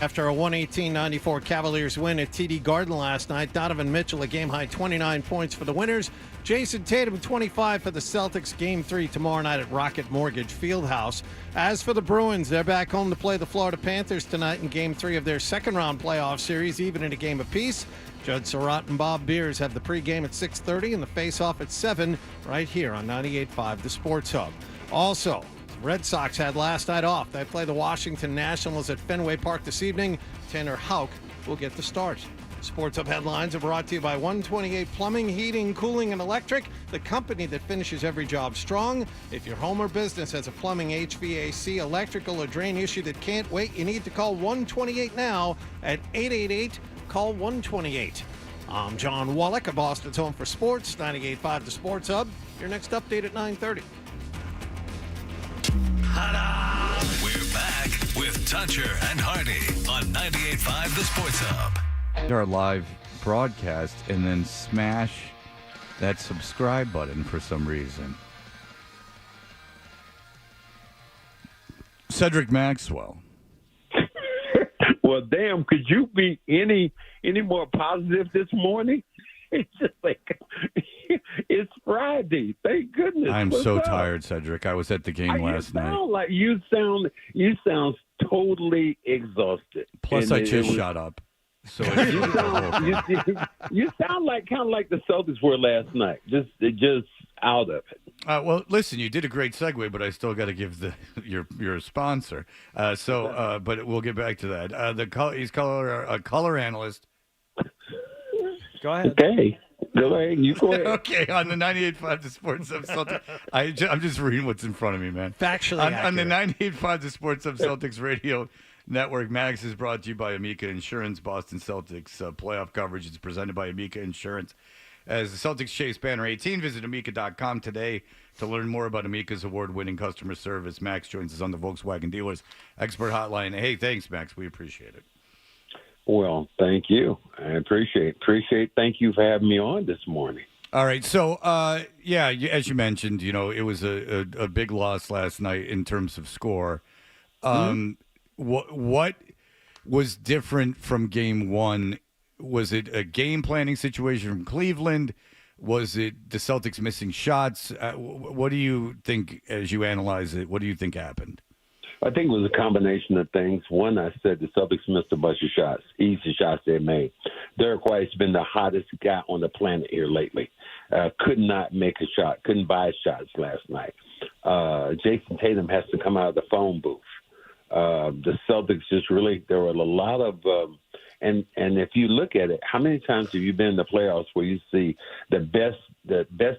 After a 118-94 Cavaliers win at TD Garden last night, Donovan Mitchell a game-high 29 points for the winners. Jason Tatum 25 for the Celtics. Game 3 tomorrow night at Rocket Mortgage Fieldhouse. As for the Bruins, they're back home to play the Florida Panthers tonight in Game 3 of their second-round playoff series, even in a game apiece. Judd Surratt and Bob Beers have the pregame at 6:30 and the face-off at 7 right here on 98.5 The Sports Hub. Also, Red Sox had last night off. They play the Washington Nationals at Fenway Park this evening. Tanner Houck will get the start. Sports Hub headlines are brought to you by 128 Plumbing, Heating, Cooling, and Electric, the company that finishes every job strong. If your home or business has a plumbing, HVAC, electrical, or drain issue that can't wait, you need to call 128 now at 888-CALL-128. I'm John Wallach of Boston's Home for Sports, 98.5 The Sports Hub. Your next update at 9:30. We're back with Toucher and Hardy on 98.5 The Sports Hub. Our live broadcast and then smash that subscribe button for some reason. Cedric Maxwell. Well, damn, could you be any more positive this morning? It's just like it's Friday. Thank goodness. I'm What's so up? tired, Cedric. I was at the game last night. Like you sound totally exhausted. Plus, And I just shut up. So it's you sound like kind of like the Celtics were last night. Just out of it. Well, listen, you did a great segue, but I still got to give your sponsor. But we'll get back to that. He's a color analyst. Go ahead. Okay. Go ahead. You go ahead. Okay, on the 98.5 The Sports Hub Celtics. I'm just reading what's in front of me, man. Factually on the accurate. 98.5 The Sports Hub Celtics Radio Network. Max is brought to you by Amica Insurance. Boston Celtics playoff coverage is presented by Amica Insurance. As the Celtics chase banner 18, visit Amica.com today to learn more about Amica's award-winning customer service. Max joins us on the Volkswagen Dealers Expert Hotline. Hey, thanks, Max. We appreciate it. Well, thank you. I appreciate. Thank you for having me on this morning. All right. So, as you mentioned, it was a big loss last night in terms of score. What was different from game one? Was it a game planning situation from Cleveland? Was it the Celtics missing shots? What do you think, as you analyze it, what do you think happened? I think it was a combination of things. One, I said the Celtics missed a bunch of shots, easy shots they made. Derek White's been the hottest guy on the planet here lately. Could not make a shot, couldn't buy shots last night. Jason Tatum has to come out of the phone booth. The Celtics just really, there were a lot of, and if you look at it, how many times have you been in the playoffs where you see the best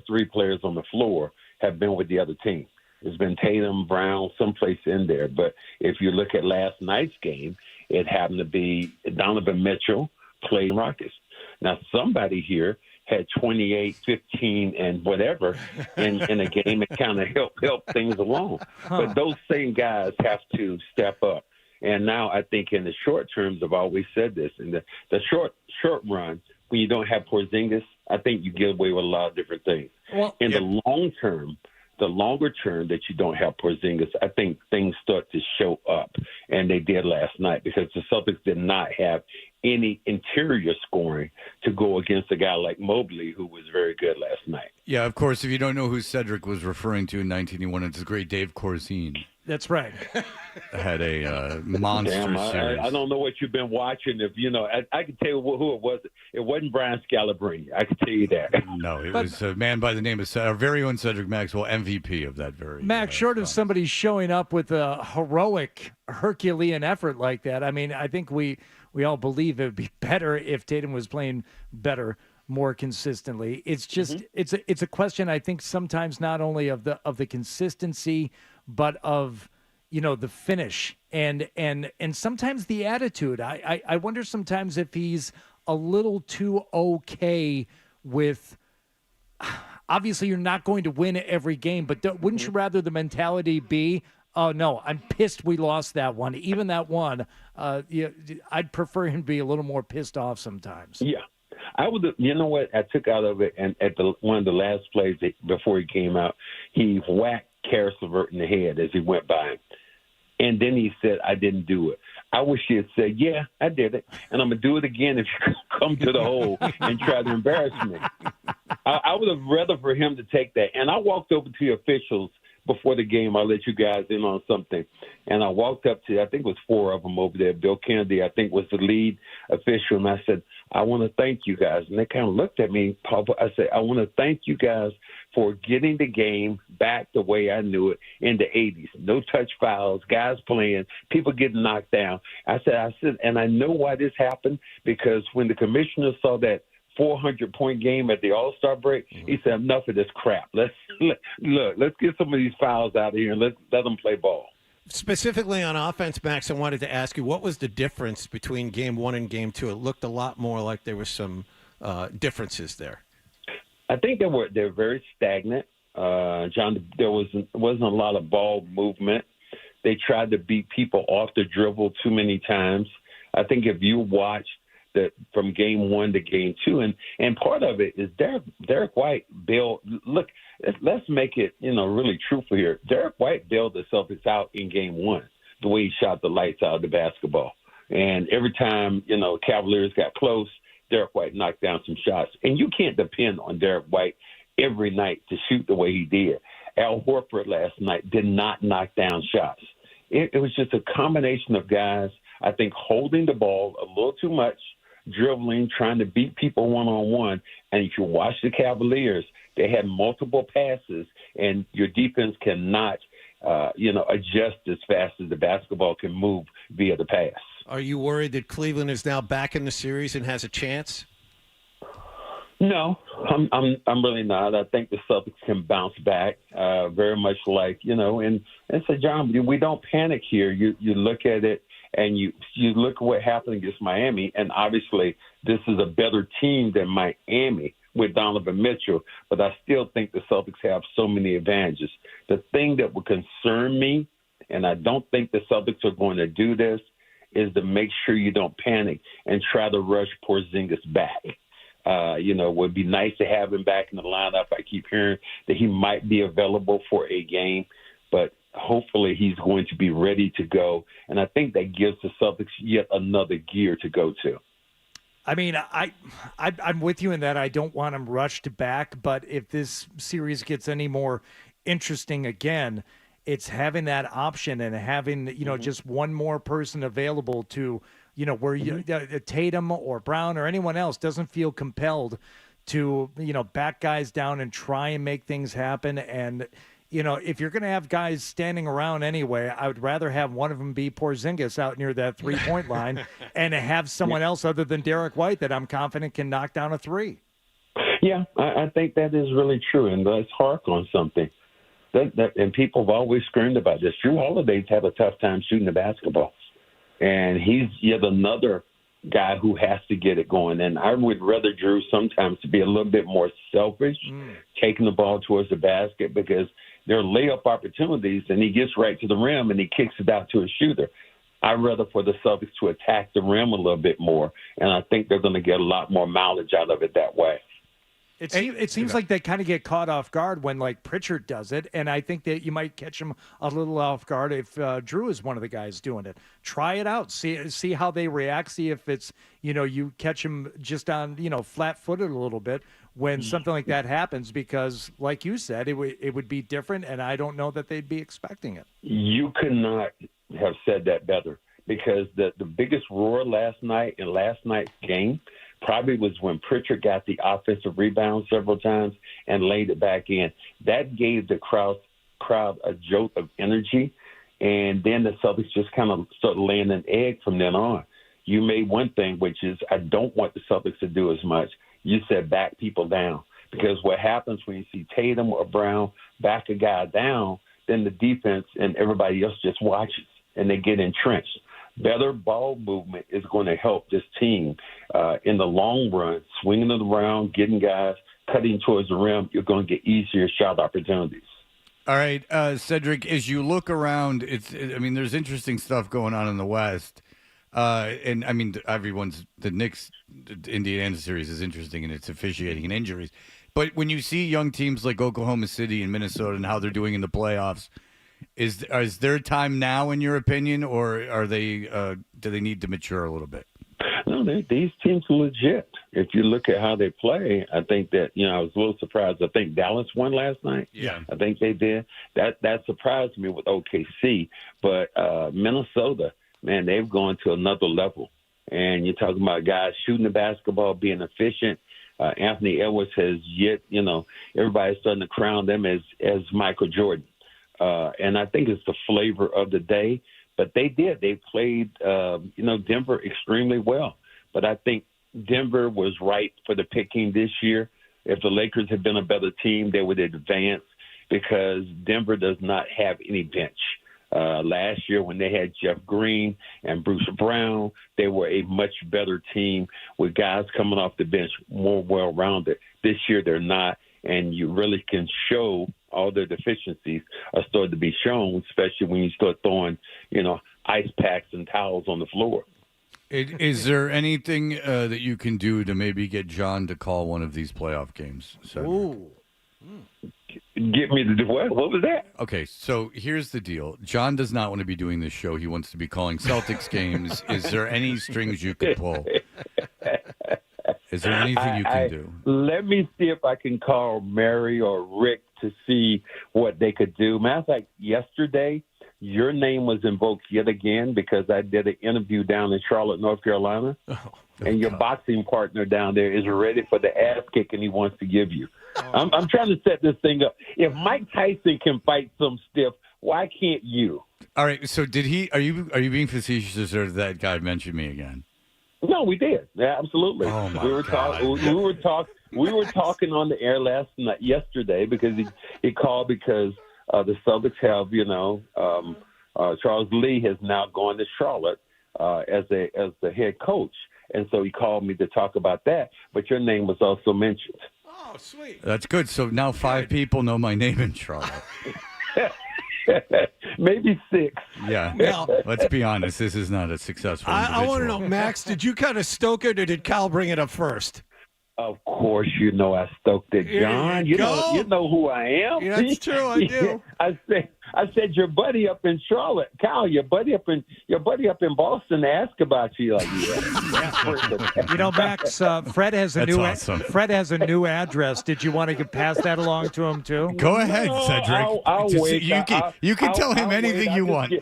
three players on the floor have been with the other team? It's been Tatum, Brown, someplace in there. But if you look at last night's game, it happened to be Donovan Mitchell played Rockets. Now, somebody here had 28, 15, and whatever in a game and kind of help things along. But those same guys have to step up. And now I think in the short terms, I've always said this, in the short run, when you don't have Porzingis, I think you get away with a lot of different things. Well, in the long term, the longer term that you don't have Porzingis, I think things start to show up, and they did last night because the Celtics did not have any interior scoring to go against a guy like Mobley, who was very good last night. Yeah, of course, if you don't know who Cedric was referring to in 1981, it's the great Dave Corzine. That's right. Had a monster series. I don't know what you've been watching. If I can tell you who it was. It wasn't Brian Scalabrine. I can tell you that. No, it was a man by the name of our very own Cedric Maxwell, MVP of that very. Max, short of somebody showing up with a heroic Herculean effort like that, I mean, I think we all believe it would be better if Tatum was playing better, more consistently. It's just it's a question, I think, sometimes not only of the consistency, but of the finish and sometimes the attitude. I wonder sometimes if he's a little too okay with. Obviously, you're not going to win every game, but wouldn't you rather the mentality be, oh, no, I'm pissed we lost that one. Even that one, I'd prefer him to be a little more pissed off sometimes. Yeah. I would. You know what I took out of it, and at one of the last plays before he came out, he whacked Karis LeVert in the head as he went by him. And then he said, I didn't do it. I wish he had said, yeah, I did it, and I'm going to do it again if you come to the hole and try to embarrass me. I would have rather for him to take that. And I walked over to the officials before the game. I'll let you guys in on something. And I walked up to, I think it was 4 of them over there. Bill Kennedy, I think, was the lead official. And I said, I want to thank you guys. And they kind of looked at me. I said, I want to thank you guys for getting the game back the way I knew it in the 80s. No touch fouls, guys playing, people getting knocked down. I said, and I know why this happened, because when the commissioner saw that 400-point game at the All-Star break, he said, enough of this crap. Let's get some of these fouls out of here and let them play ball. Specifically on offense, Max, I wanted to ask you, what was the difference between Game 1 and Game 2? It looked a lot more like there were some differences there. I think they're very stagnant. John, there wasn't a lot of ball movement. They tried to beat people off the dribble too many times. I think if you watched from Game 1 to Game 2, and part of it is Derek White bailed. Look, let's make it really truthful here. Derek White bailed the Celtics out in Game 1, the way he shot the lights out of the basketball. And every time Cavaliers got close, Derek White knocked down some shots. And you can't depend on Derek White every night to shoot the way he did. Al Horford last night did not knock down shots. It was just a combination of guys, I think, holding the ball a little too much, dribbling, trying to beat people one-on-one. And if you watch the Cavaliers, they had multiple passes, and your defense cannot, adjust as fast as the basketball can move via the pass. Are you worried that Cleveland is now back in the series and has a chance? No, I'm really not. I think the Celtics can bounce back, very much like, and so, John, we don't panic here. You look at it, and you look at what happened against Miami, and obviously this is a better team than Miami with Donovan Mitchell, but I still think the Celtics have so many advantages. The thing that would concern me, and I don't think the Celtics are going to do this, is to make sure you don't panic and try to rush Porzingis back. It would be nice to have him back in the lineup. I keep hearing that he might be available for a game, but hopefully he's going to be ready to go. And I think that gives the Celtics yet another gear to go to. I mean, I'm with you in that I don't want him rushed back, but if this series gets any more interesting again, it's having that option and having, just one more person available to, where Tatum or Brown or anyone else doesn't feel compelled to, back guys down and try and make things happen. And, if you're going to have guys standing around anyway, I would rather have one of them be Porzingis out near that 3-point line and have someone else other than Derek White that I'm confident can knock down a three. Yeah, I think that is really true. And let's hark on something. And people have always screamed about this. Drew Holiday's had a tough time shooting the basketball. And he's yet another guy who has to get it going. And I would rather Drew sometimes to be a little bit more selfish, taking the ball towards the basket, because there are layup opportunities, and he gets right to the rim and he kicks it out to a shooter. I'd rather for the Celtics to attack the rim a little bit more, and I think they're going to get a lot more mileage out of it that way. It seems like they kind of get caught off guard when, like, Pritchard does it, and I think that you might catch them a little off guard if Drew is one of the guys doing it. Try it out. See how they react. See if it's, you catch them just on, flat-footed a little bit when something like that happens, because, like you said, it would be different, and I don't know that they'd be expecting it. You could not have said that better, because the biggest roar last night in last night's game probably was when Pritchard got the offensive rebound several times and laid it back in. That gave the crowd a jolt of energy, and then the Celtics just kind of started laying an egg from then on. You made one thing, which is I don't want the Celtics to do as much. You said back people down, because what happens when you see Tatum or Brown back a guy down, then the defense and everybody else just watches, and they get entrenched. Better ball movement is going to help this team in the long run, swinging it around, getting guys, cutting towards the rim. You're going to get easier shot opportunities. All right, Cedric, as you look around, there's interesting stuff going on in the West. And I mean, the Knicks Indiana series is interesting in its officiating and injuries. But when you see young teams like Oklahoma City and Minnesota and how they're doing in the playoffs, Is their time now, in your opinion, or are they do they need to mature a little bit? No, these teams are legit. If you look at how they play, I think that, I was a little surprised. I think Dallas won last night. Yeah. I think they did. That surprised me with OKC. But Minnesota, man, they've gone to another level. And you're talking about guys shooting the basketball, being efficient. Anthony Edwards has everybody's starting to crown them as Michael Jordan. And I think it's the flavor of the day. But they did. They played, Denver extremely well. But I think Denver was right for the picking this year. If the Lakers had been a better team, they would advance because Denver does not have any bench. Last year when they had Jeff Green and Bruce Brown, they were a much better team with guys coming off the bench more well-rounded. This year they're not, and you really can show all their deficiencies are starting to be shown, especially when you start throwing, ice packs and towels on the floor. Is there anything that you can do to maybe get John to call one of these playoff games? Ooh. Get me to do what? What was that? Okay, so here's the deal. John does not want to be doing this show. He wants to be calling Celtics games. Is there any strings you could pull? Is there anything you can do? Let me see if I can call Mary or Rick to see what they could do. Matter of fact, yesterday, your name was invoked yet again because I did an interview down in Charlotte, North Carolina, and your boxing partner down there is ready for the ass kicking he wants to give you. I'm trying to set this thing up. If Mike Tyson can fight some stiff, why can't you? All right, so did he? Are you being facetious, or did that guy mention me again? No, we did. Yeah, absolutely. Oh my we were talking on the air yesterday because he called because the Celtics have, Charles Lee has now gone to Charlotte as the head coach, and so he called me to talk about that. But your name was also mentioned. Oh, sweet. That's good. So now 5 people know my name in Charlotte. Maybe 6. Yeah. Now, let's be honest. This is not a successful I want to individual. know, Max, did you kind of stoke it or did Cal bring it up first? Of course, I stoked it, John. You know who I am. Yeah, that's true. I do. I said your buddy up in Charlotte, Kyle. Your buddy up in Boston asked about you. Like, Max. Fred has a Fred has a new address. Did you want to pass that along to him too? Go ahead, Cedric. I'll wait. You can tell him anything you want.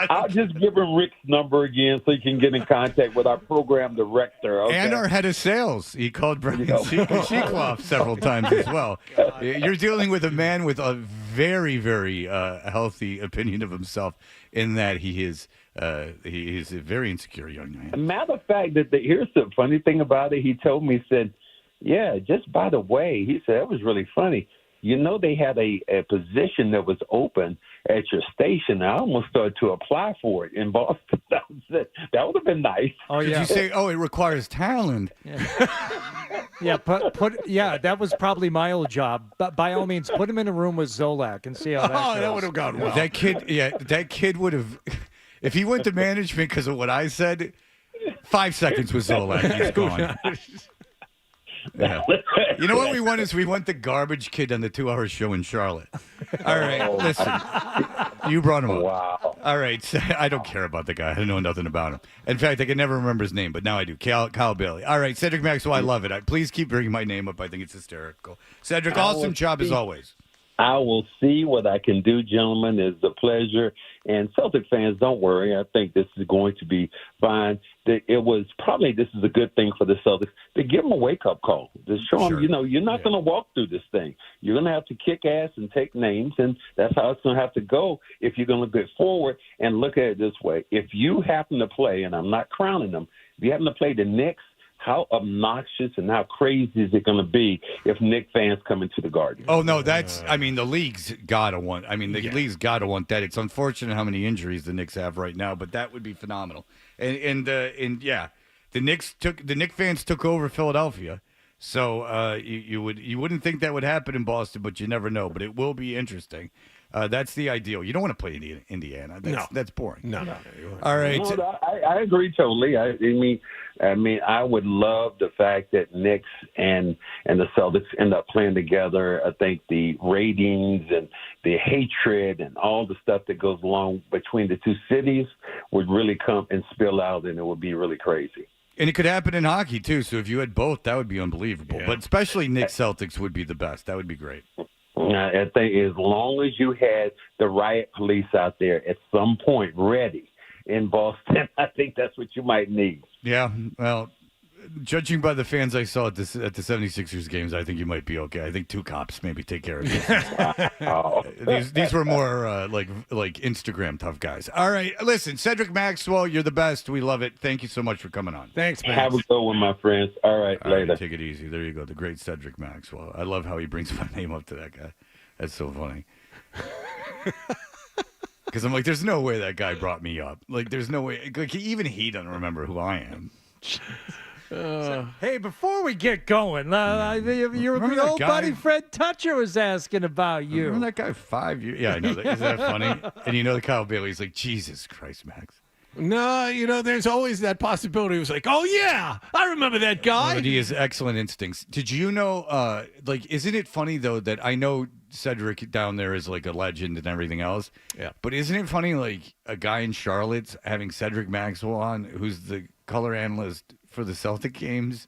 I'll just give him Rick's number again so he can get in contact with our program director. Okay? And our head of sales. He called Brian Sheekloff several times as well. You're dealing with a man with a very, very healthy opinion of himself in that he is a very insecure young man. Matter of fact, here's the funny thing about it. He told me, he said, yeah, just by the way, he said, it was really funny. They had a position that was open at your station. I almost started to apply for it in Boston. That would have been nice. Oh, yeah. Did you say, it requires talent? Yeah, that was probably my old job. But by all means, put him in a room with Zolak and see how that goes. That would have gone well. That kid would have, if he went to management because of what I said, 5 seconds with Zolak, he's gone. Yeah. You know what we want is we want the garbage kid on the 2-hour show in Charlotte. All right, listen. You brought him up. Wow. All right, so I don't care about the guy. I know nothing about him. In fact, I can never remember his name, but now I do. Kyle Bailey. All right, Cedric Maxwell, I love it. Please keep bringing my name up. I think it's hysterical. Cedric, awesome job as always. I will see what I can do, gentlemen. It's a pleasure. And Celtic fans, don't worry. I think this is going to be fine. This is a good thing for the Celtics to give them a wake-up call. To show them, you're not going to walk through this thing. You're going to have to kick ass and take names, and that's how it's going to have to go if you're going to get forward. And look at it this way. If you happen to play, and I'm not crowning them, if you happen to play the Knicks, how obnoxious and how crazy is it going to be if Knicks fans come into the Garden? Oh, no, the league's got to want. League's got to want that. It's unfortunate how many injuries the Knicks have right now, but that would be phenomenal. The Knicks fans took over Philadelphia, so you wouldn't think that would happen in Boston, but you never know. But it will be interesting. That's the ideal. You don't want to play Indiana. That's boring. No. All right. No, I agree totally. I mean, I would love the fact that Knicks and the Celtics end up playing together. I think the ratings and the hatred and all the stuff that goes along between the two cities would really come and spill out, and it would be really crazy. And it could happen in hockey, too. So if you had both, that would be unbelievable. Yeah. But especially Knicks Celtics would be the best. That would be great. I think as long as you had the riot police out there at some point ready in Boston, I think that's what you might need. Yeah, well, judging by the fans I saw at the 76ers games, I think you might be okay. I think 2 cops maybe take care of it. These were more like Instagram tough guys. All right, listen, Cedric Maxwell, you're the best. We love it. Thank you so much for coming on. Thanks, man. Have a good one, my friends. All right, later. Right, take it easy. There you go, the great Cedric Maxwell. I love how he brings my name up to that guy. That's so funny. Because I'm like, there's no way that guy brought me up. Like, there's no way. Like, even he doesn't remember who I am. Hey, before we get going, your old buddy Fred Toucher was asking about you. Remember that guy 5 years? Yeah, I know that. Isn't that funny? And you know the Kyle Bailey's like, Jesus Christ, Max. No, there's always that possibility. It was like, oh, yeah, I remember that guy. But he has excellent instincts. Did you know, isn't it funny, though, that I know Cedric down there is like a legend and everything else? Yeah. But isn't it funny, like, a guy in Charlotte's having Cedric Maxwell on, who's the color analyst for the Celtic games,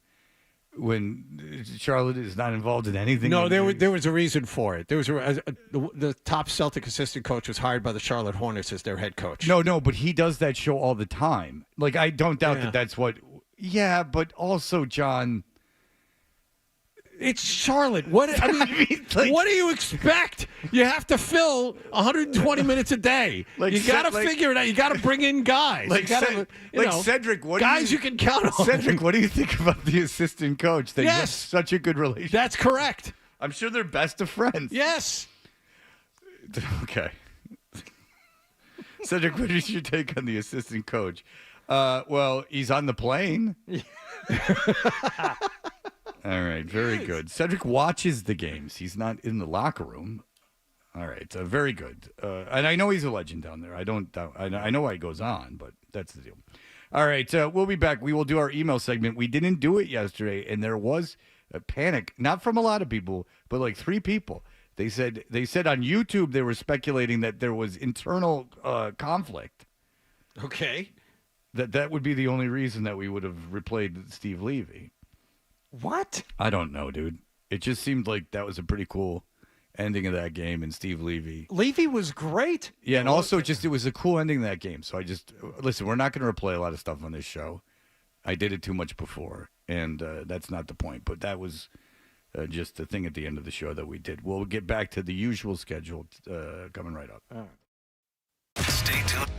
when Charlotte is not involved in anything? No, there was a reason for it. There was the top Celtic assistant coach was hired by the Charlotte Hornets as their head coach. No, but he does that show all the time. Like, I don't doubt that that's what. Yeah, but also, John, it's Charlotte. What I mean, what do you expect? You have to fill 120 minutes a day. You got to figure it out. You got to bring in guys. Cedric, you can count on. Cedric, what do you think about the assistant coach? They have such a good relationship. That's correct. I'm sure they're best of friends. Yes. Okay. Cedric, what is your take on the assistant coach? Well, he's on the plane. All right, very good. Cedric watches the games. He's not in the locker room. All right, very good. And I know he's a legend down there. I know why he goes on, but that's the deal. All right, we'll be back. We will do our email segment. We didn't do it yesterday, and there was a panic, not from a lot of people, but like 3 people. They said on YouTube they were speculating that there was internal conflict. Okay. That would be the only reason that we would have replayed Steve Levy. What? I don't know, dude. It just seemed like that was a pretty cool ending of that game, and Steve Levy. Levy was great. Yeah, and also it was a cool ending of that game. So listen, we're not going to replay a lot of stuff on this show. I did it too much before, and that's not the point. But that was just the thing at the end of the show that we did. We'll get back to the usual schedule coming right up. All right. Stay tuned.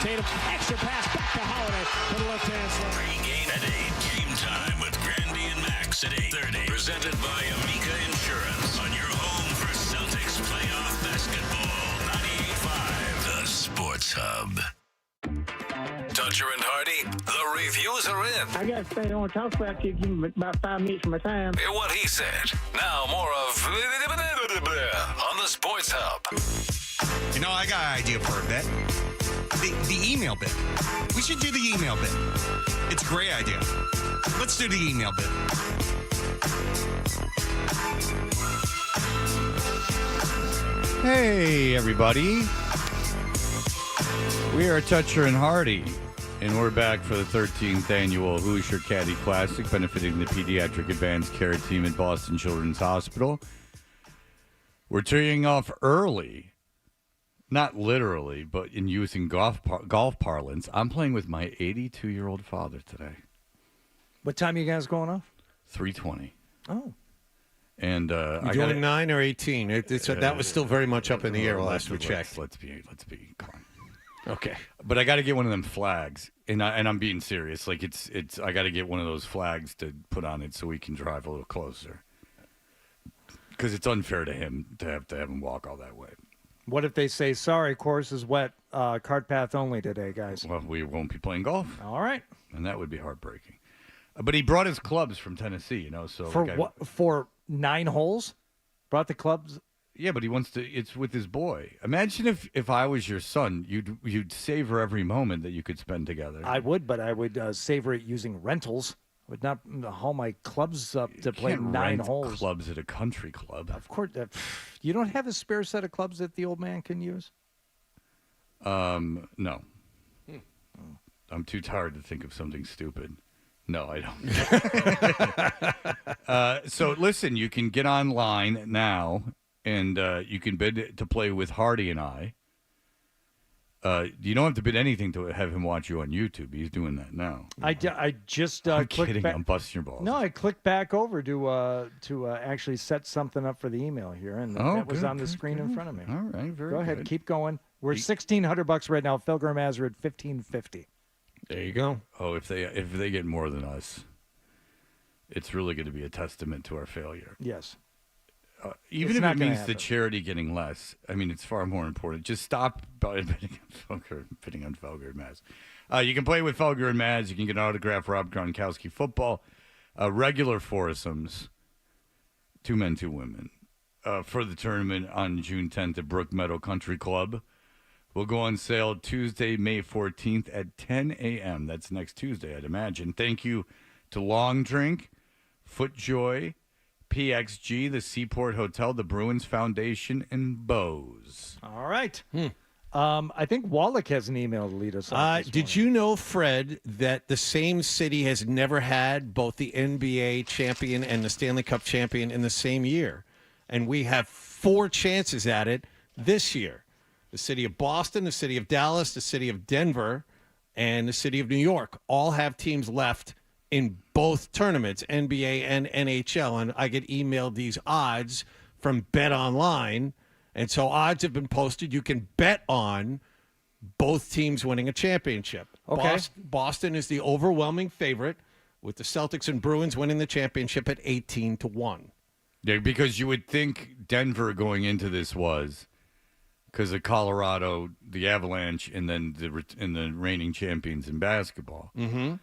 Tatum. Extra pass back to Holiday for the left-hand side. Pre-game at 8. Game time with Grandy and Max at 8:30. Presented by Amica Insurance on your home for Celtics playoff basketball. 98.5, the Sports Hub. Dutcher and Hardy, the reviews are in. I got to stay on talk about you. Give me about 5 minutes of my time. Hear what he said. Now more of on the Sports Hub. You know, I got an idea for a bit. The email bit. We should do the email bit. It's a great idea. Let's do the email bit. Hey, everybody. We are Toucher and Hardy, and we're back for the 13th annual Hoosier Caddy Classic, benefiting the Pediatric Advanced Care Team at Boston Children's Hospital. We're teeing off early, not literally, but in using golf parlance. I'm playing with my 82-year-old father today. What time are you guys going off? 3:20. Oh. And you doing 9 or 18? That was still very much up in the air last we checked. Let's be. Come on. Okay. But I got to get one of them flags, and I'm being serious. Like it's I got to get one of those flags to put on it so we can drive a little closer. Because it's unfair to him to have him walk all that way. What if they say, sorry, course is wet, cart path only today, guys? Well, we won't be playing golf. All right. And that would be heartbreaking. But he brought his clubs from Tennessee, so for what? For 9 holes? Brought the clubs? Yeah, but he wants to. It's with his boy. Imagine if I was your son, you'd savor every moment that you could spend together. I would, but I would savor it using rentals. I would not haul my clubs up to play 9 holes. Clubs at a country club. Of course, you don't have a spare set of clubs that the old man can use. No. I'm too tired to think of something stupid. No, I don't. So listen, you can get online now. And you can bid to play with Hardy and I. You don't have to bid anything to have him watch you on YouTube. He's doing that now. I just I'm clicked kidding. back. I'm busting your balls. No, I clicked back over to actually set something up for the email here, and that was on the screen in front of me. All right, very Go ahead, good. keep going. We're $1,600 right now. Felger and Maz are at $1,550. There you go. Oh, if they get more than us, it's really going to be a testament to our failure. Yes. Even if it means the charity getting less, I mean, it's far more important. Just stop bidding on Felger and Maz. You can play with Felger and Maz. You can get an autograph Rob Gronkowski football, regular foursomes, 2 men, 2 women, for the tournament on June 10th at Brook Meadow Country Club. Will go on sale Tuesday, May 14th at 10 a.m. That's next Tuesday, I'd imagine. Thank you to Long Drink, FootJoy, PXG, the Seaport Hotel, the Bruins Foundation, and Bose. All right. I think Wallach has an email to lead us off. Did you know, Fred, that the same city has never had both the NBA champion and the Stanley Cup champion in the same year? And we have 4 chances at it this year. The city of Boston, the city of Dallas, the city of Denver, and the city of New York all have teams left in both tournaments, NBA and NHL. And I get emailed these odds from Bet Online. And so odds have been posted. You can bet on both teams winning a championship. Okay. Boston is the overwhelming favorite, with the Celtics and Bruins winning the championship at 18-1. Yeah, because you would think Denver going into this was because of Colorado, the Avalanche, and then the reigning champions in basketball. Mm-hmm.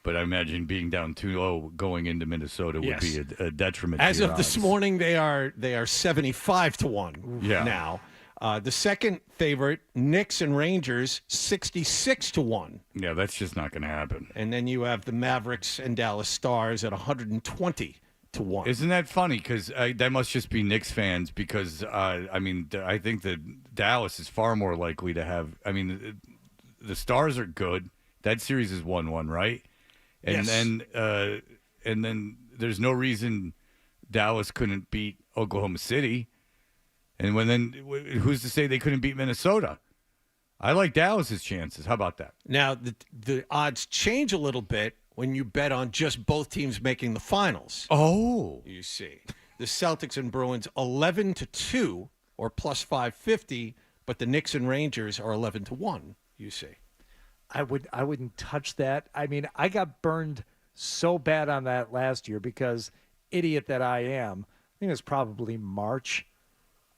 But I imagine being down 2-0 going into Minnesota would be a detriment. As to your of this morning, they are 75-1 now. The second favorite, Knicks and Rangers, 66-1. Yeah, that's just not going to happen. And then you have the Mavericks and Dallas Stars at 120-1. Isn't that funny? Because that must just be Knicks fans. Because I think that Dallas is far more likely to have. I mean, the Stars are good. That series is 1-1, right? And then there's no reason Dallas couldn't beat Oklahoma City. And who's to say they couldn't beat Minnesota? I like Dallas's chances. How about that? Now, the odds change a little bit when you bet on just both teams making the finals. Oh. You see. The Celtics and Bruins 11-2 or plus 550, but the Knicks and Rangers are 11-1, you see. I wouldn't touch that. I mean, I got burned so bad on that last year because idiot that I am. I think it was probably March.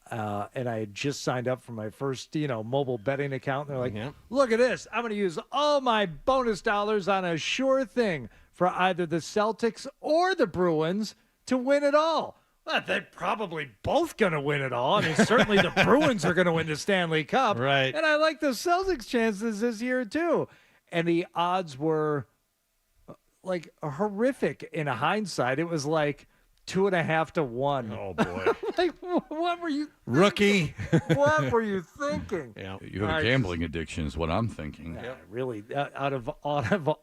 And I had just signed up for my first, mobile betting account. And they're like, look at this. I'm going to use all my bonus dollars on a sure thing for either the Celtics or the Bruins to win it all. Well, they're probably both going to win it all. I mean, certainly the Bruins are going to win the Stanley Cup. Right. And I like the Celtics' chances this year, too. And the odds were, like, horrific in hindsight. It was like 2.5 to 1. Oh, boy. Like, what were you thinking? Rookie. What were you thinking? Yeah. You have a gambling addiction is what I'm thinking. Really, out of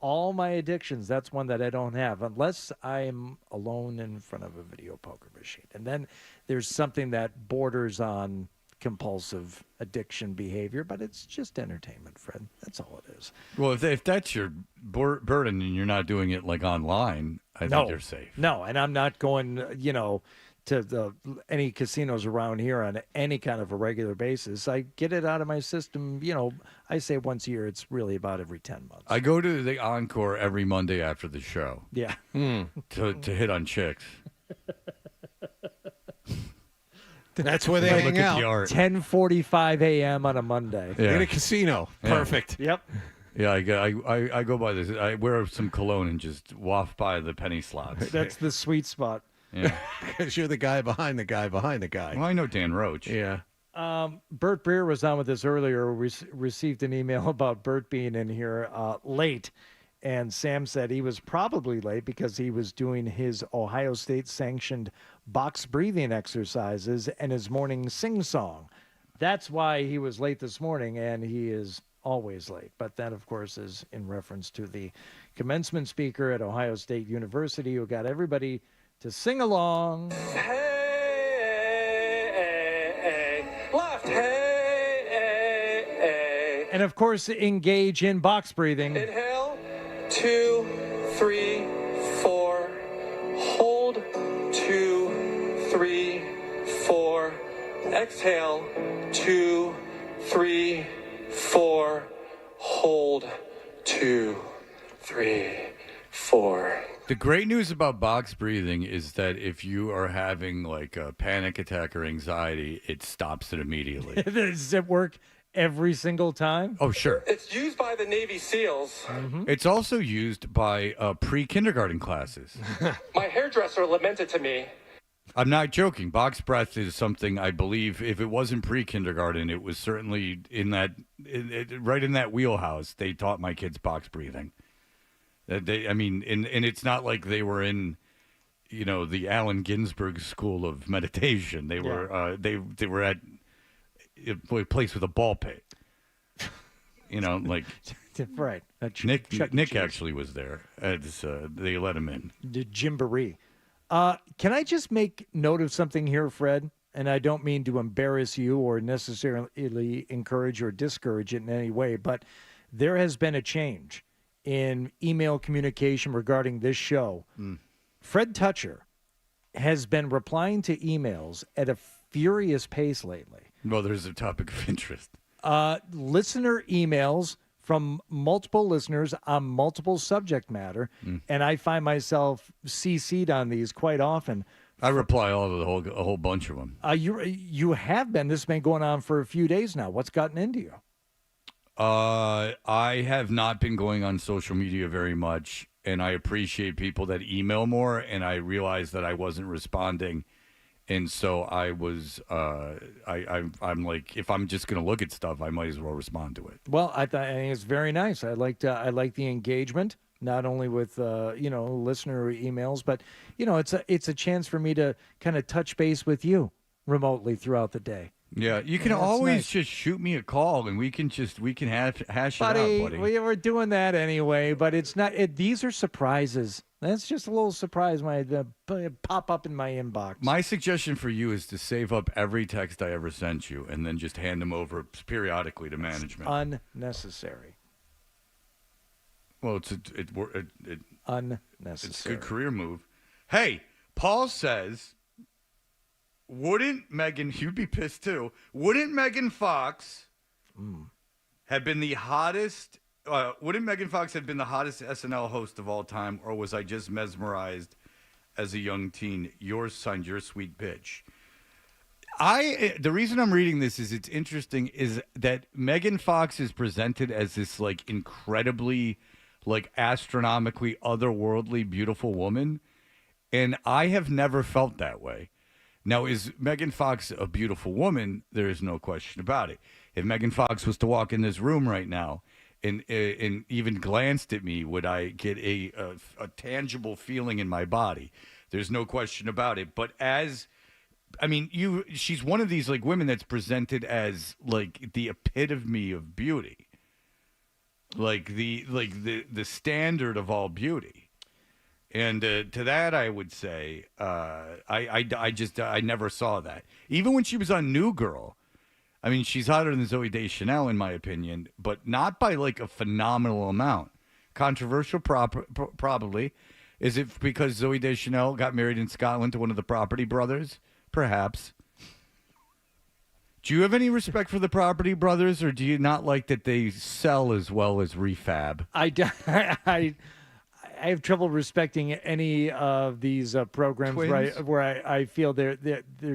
all my addictions, that's one that I don't have, unless I'm alone in front of a video poker machine. And then there's something that borders on compulsive addiction behavior, but it's just entertainment, Fred. That's all it is. Well, if that's your burden and you're not doing it like online, I think you're safe. No, and I'm not going, to any casinos around here on any kind of a regular basis. I get it out of my system, I say once a year. It's really about every 10 months. I go to the Encore every Monday after the show. Yeah. To hit on chicks. That's where they hang out. 10:45 a.m. on a Monday. Yeah. In a casino. Yeah. Perfect. Yep. Yeah, I go by this. I wear some cologne and just waft by the penny slots. That's the sweet spot. Yeah. Because you're the guy behind the guy behind the guy. Well, I know Dan Roach. Yeah. Bert BREER was on with us earlier. We received an email about Bert being in here late. And Sam said he was probably late because he was doing his Ohio State-sanctioned box breathing exercises and his morning sing-song. That's why he was late this morning, and he is always late. But that, of course, is in reference to the commencement speaker at Ohio State University who got everybody to sing along. Hey, left, hey, And, of course, engage in box breathing. Inhale, 2, 3, 4. Hold, 2, 3, 4. Exhale, 2, 3, 4. Hold, 2, 3, 4. The great news about box breathing is that if you are having like a panic attack or anxiety, it stops it immediately. Does it work every single time? Oh, sure. It's used by the Navy SEALs. It's also used by pre-kindergarten classes. My hairdresser lamented to me. I'm not joking. Box breath is something I believe, if it wasn't pre-kindergarten, it was certainly right in that wheelhouse. They taught my kids box breathing. And it's not like they were in, the Allen Ginsberg School of Meditation. They were they were at a place with a ball pit. Right. Nick actually was there. They let him in. The Gymboree. Can I just make note of something here, Fred? And I don't mean to embarrass you or necessarily encourage or discourage it in any way, but there has been a change in email communication regarding this show. Fred Toucher has been replying to emails at a furious pace lately. Well, there's a topic of interest. Listener emails from multiple listeners on multiple subject matter, and I find myself CC'd on these quite often. I reply all of a whole bunch of them. You have been. This has been going on for a few days now. What's gotten into you? I have not been going on social media very much, and I appreciate people that email more, and I realized that I wasn't responding. And so I was, I'm like, if I'm just going to look at stuff, I might as well respond to it. Well, I think it's very nice. I like the engagement, not only with listener emails, but it's a chance for me to kind of touch base with you remotely throughout the day. Yeah, you can always just shoot me a call, and we can hash it out, buddy. We're doing that anyway, but it's not. These are surprises. That's just a little surprise might pop up in my inbox. My suggestion for you is to save up every text I ever sent you, and then just hand them over periodically to management. Unnecessary. Well, it's unnecessary. It's a good career move. Hey, Paul says, wouldn't Megan? You'd be pissed too. Wouldn't Megan Fox have been the hottest wouldn't Megan Fox have been the hottest SNL host of all time, or was I just mesmerized as a young teen? Yours, son, your sweet bitch. The reason I'm reading this is it's interesting is that Megan Fox is presented as this like incredibly, like astronomically otherworldly beautiful woman, and I have never felt that way. Now, is Megan Fox a beautiful woman? There is no question about it. If Megan Fox was to walk in this room right now and even glanced at me, would I get a tangible feeling in my body? There's no question about it. But she's one of these like women that's presented as like the epitome of beauty, like the standard of all beauty. And to that, I would say, I never saw that. Even when she was on New Girl, I mean, she's hotter than Zooey Deschanel, in my opinion, but not by like a phenomenal amount. Controversial, probably. Is it because Zooey Deschanel got married in Scotland to one of the Property Brothers? Perhaps. Do you have any respect for the Property Brothers, or do you not like that they sell as well as refab? I have trouble respecting any of these programs, Twins? right? Where I feel they're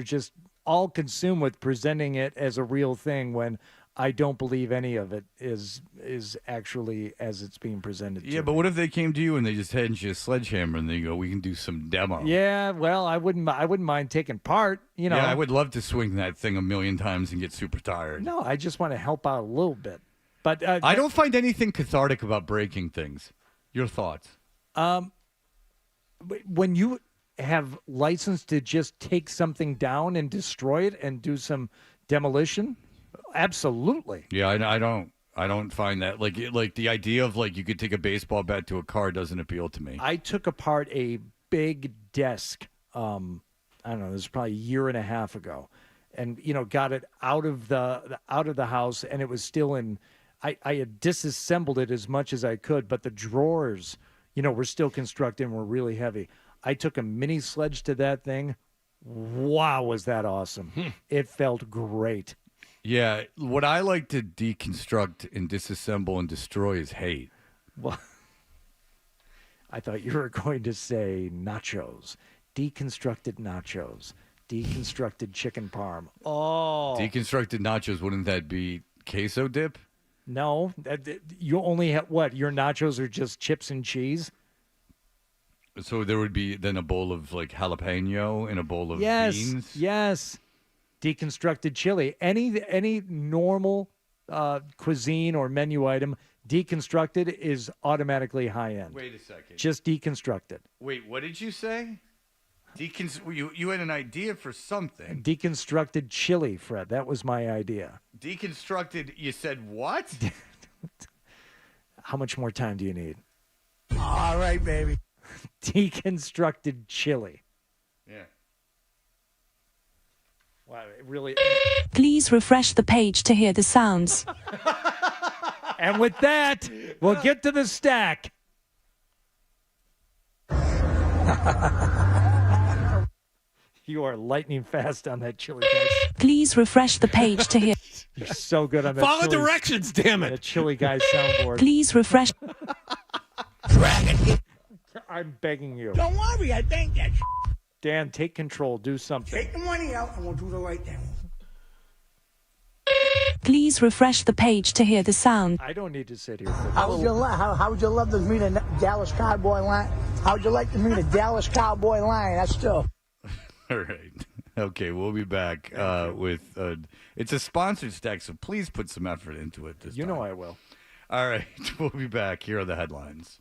just all consumed with presenting it as a real thing when I don't believe any of it is actually as it's being presented. Yeah, but what if they came to you and they just handed you a sledgehammer and they go, "We can do some demo." Yeah, well, I wouldn't mind taking part. You know, yeah, I would love to swing that thing a million times and get super tired. No, I just want to help out a little bit. But I don't find anything cathartic about breaking things. Your thoughts? When you have license to just take something down and destroy it and do some demolition, absolutely. Yeah, I don't find that like the idea of like you could take a baseball bat to a car doesn't appeal to me. I took apart a big desk. I don't know. This was probably a year and a half ago, and got it out of the house, and it was still in. I had disassembled it as much as I could, but the drawers, were still constructed and were really heavy. I took a mini sledge to that thing. Wow, was that awesome. It felt great. Yeah, what I like to deconstruct and disassemble and destroy is hate. Well, I thought you were going to say nachos. Deconstructed nachos. Deconstructed chicken parm. Oh. Deconstructed nachos, wouldn't that be queso dip? No. You only have what? Your nachos are just chips and cheese? So there would be then a bowl of like jalapeno and a bowl of beans? Yes. Deconstructed chili. Any normal cuisine or menu item, deconstructed is automatically high end. Wait a second. Just deconstructed. Wait, what did you say? You had an idea for something. Deconstructed chili, Fred. That was my idea. Deconstructed, you said what? How much more time do you need? All right, baby. Deconstructed chili. Yeah. Wow, it really. Please refresh the page to hear the sounds. And with that, we'll get to the stack. You are lightning fast on that chili, guys. Please refresh the page to hear. You're so good on that. Follow chili, directions, damn it. The chili guy soundboard. Please refresh. I'm begging you. Don't worry, I think that. Dan, take control. Do something. Take the money out and we'll do the right thing. Please refresh the page to hear the sound. I don't need to sit here. How would you love to meet a Dallas Cowboy line? How would you like to meet a Dallas Cowboy line? That's still. All right. Okay, we'll be back with it's a sponsored stack, so please put some effort into it this time. You know I will. All right, we'll be back. Here are the headlines.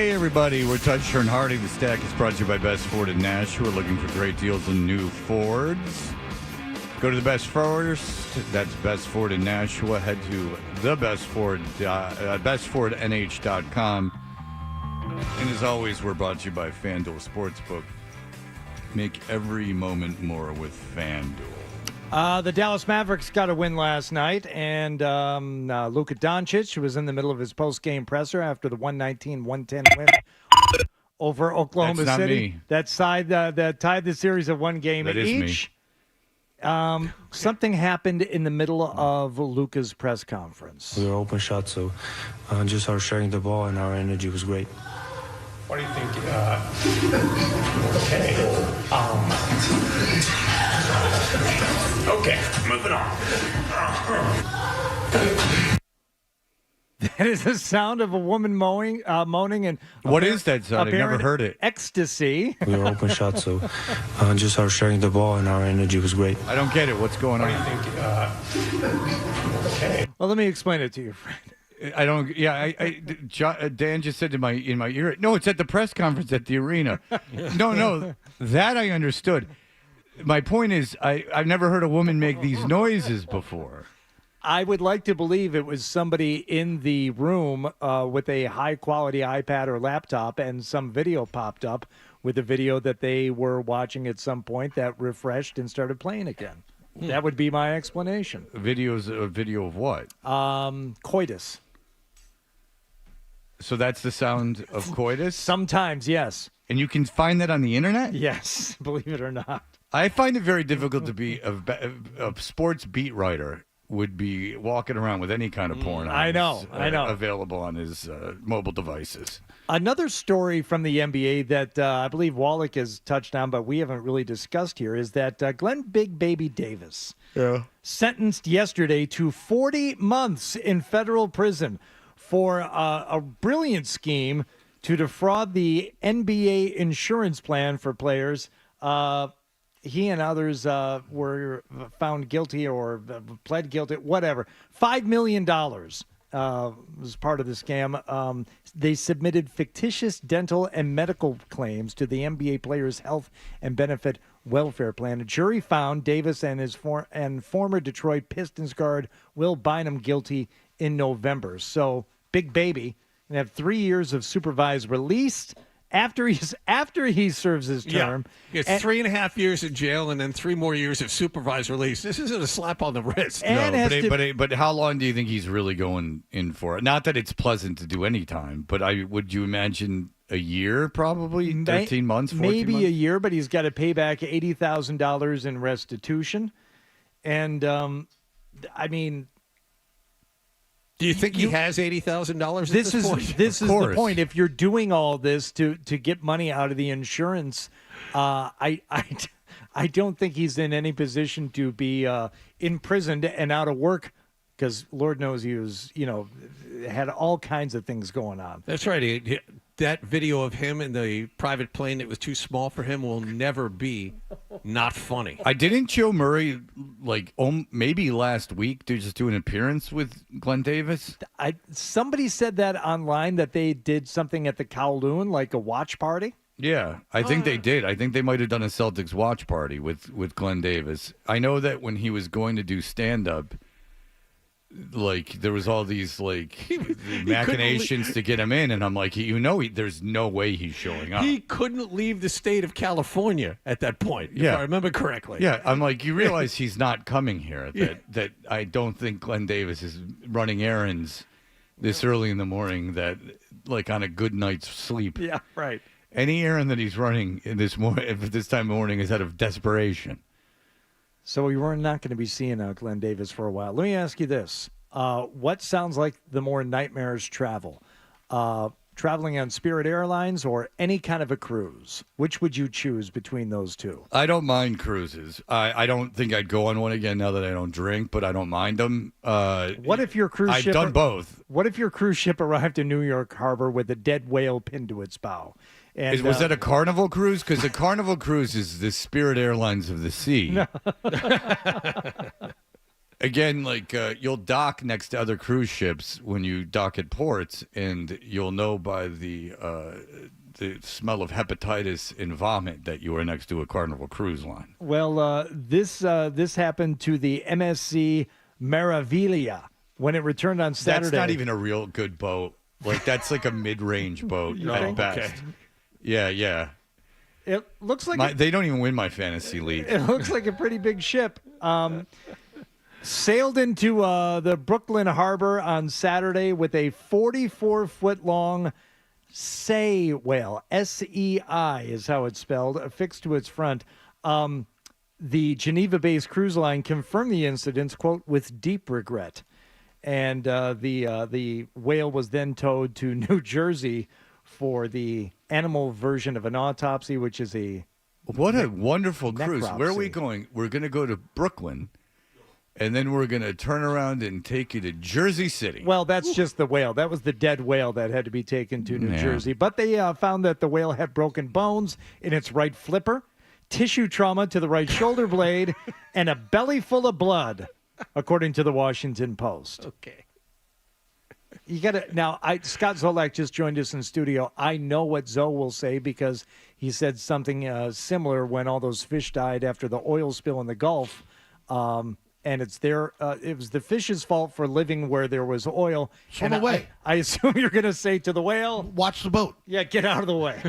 Hey, everybody. We're Toucher and Hardy. The Stack is brought to you by Best Ford in Nashua. We're looking for great deals on new Fords. Go to the Best Forders. That's Best Ford in Nashua. Head to the Best Ford, bestfordnh.com. And as always, we're brought to you by FanDuel Sportsbook. Make every moment more with FanDuel. The Dallas Mavericks got a win last night, and Luka Doncic, who was in the middle of his post-game presser after the 119-110 win over Oklahoma That's not City, me. that tied the series at one game That is me. each. Something happened in the middle of Luka's press conference. We were open shots, so just our sharing the ball and our energy was great. What do you think? Okay, moving on. That is the sound of a woman moaning, and What is that sound? I've never heard it. Ecstasy. We were open shots, so just our sharing the ball and our energy was great. I don't get it. What's going on? Well, let me explain it to you, friend. I don't. Yeah, Dan just said in my ear. No, it's at the press conference at the arena. No, that I understood. My point is, I've never heard a woman make these noises before. I would like to believe it was somebody in the room with a high-quality iPad or laptop, and some video popped up with a video that they were watching at some point that refreshed and started playing again. That would be my explanation. A video of what? Coitus. So that's the sound of coitus? Sometimes, yes. And you can find that on the internet? Yes, believe it or not. I find it very difficult to be a sports beat writer would be walking around with any kind of porn I know. available on his mobile devices. Another story from the NBA that I believe Wallach has touched on, but we haven't really discussed here, is that Glenn Big Baby Davis sentenced yesterday to 40 months in federal prison for a brilliant scheme to defraud the NBA insurance plan for players. He and others were found guilty or pled guilty, whatever. $5 million was part of the scam. They submitted fictitious dental and medical claims to the NBA players' health and benefit welfare plan. A jury found Davis and his former Detroit Pistons guard Will Bynum guilty in November. So Big Baby can have 3 years of supervised release after he serves his term. Yeah. It's 3.5 years in jail and then 3 more years of supervised release. This isn't a slap on the wrist. But how long do you think he's really going in for? Not that it's pleasant to do any time, but would you imagine a year, probably 13 months, 14 maybe months? a year, but he's got to pay back $80,000 in restitution. And I mean, do you think he has $80,000 at this point? This is the point. If you're doing all this to get money out of the insurance, I don't think he's in any position to be imprisoned and out of work, because Lord knows he was, had all kinds of things going on. That's right. That video of him in the private plane that was too small for him will never be not funny. Didn't Joe Murray, maybe last week, just do an appearance with Glenn Davis? Somebody said that online, that they did something at the Kowloon, like a watch party. Yeah, I think they did. I think they might have done a Celtics watch party with Glenn Davis. I know that when he was going to do stand-up, there was all these machinations to get him in, and I'm like, there's no way he's showing up. He couldn't leave the state of California at that point, if I remember correctly. Yeah, I'm like, you realize he's not coming here. That I don't think Glenn Davis is running errands this early in the morning. That on a good night's sleep. Yeah, right. Any errand that he's running at this time of morning is out of desperation. So we were not going to be seeing Glenn Davis for a while. Let me ask you this. What sounds like the more nightmarish travel? Traveling on Spirit Airlines or any kind of a cruise? Which would you choose between those two? I don't mind cruises. I don't think I'd go on one again now that I don't drink, but I don't mind them. What if your cruise ship... I've done both. What if your cruise ship arrived in New York Harbor with a dead whale pinned to its bow? And, was that a Carnival cruise? Because a Carnival cruise is the Spirit Airlines of the sea. No. Again, like you'll dock next to other cruise ships when you dock at ports, and you'll know by the smell of hepatitis and vomit that you are next to a Carnival Cruise Line. Well, this happened to the MSC Meraviglia when it returned on Saturday. That's not even a real good boat. Like that's like a mid-range boat at best. Okay. Yeah. It looks like they don't even win my fantasy league. It looks like a pretty big ship. Sailed into the Brooklyn Harbor on Saturday with a 44-foot-long sei whale. S-E-I is how it's spelled, affixed to its front. The Geneva-based cruise line confirmed the incidents, quote, with deep regret. And the whale was then towed to New Jersey for the animal version of an autopsy, which is a What a wonderful cruise. Where are we necropsy. going? We're going to go to Brooklyn, and then we're going to turn around and take you to Jersey City. Well, that's just the whale. That was the dead whale that had to be taken to New Yeah. Jersey. But they found that the whale had broken bones in its right flipper, tissue trauma to the right shoulder blade, and a belly full of blood, according to the Washington Post. Okay. You got to now. Scott Zolak just joined us in studio. I know what Zoe will say because he said something similar when all those fish died after the oil spill in the Gulf. And it's their. It was the fish's fault for living where there was oil. Swim And away. I assume you're going to say to the whale, "Watch the boat." Yeah, get out of the way.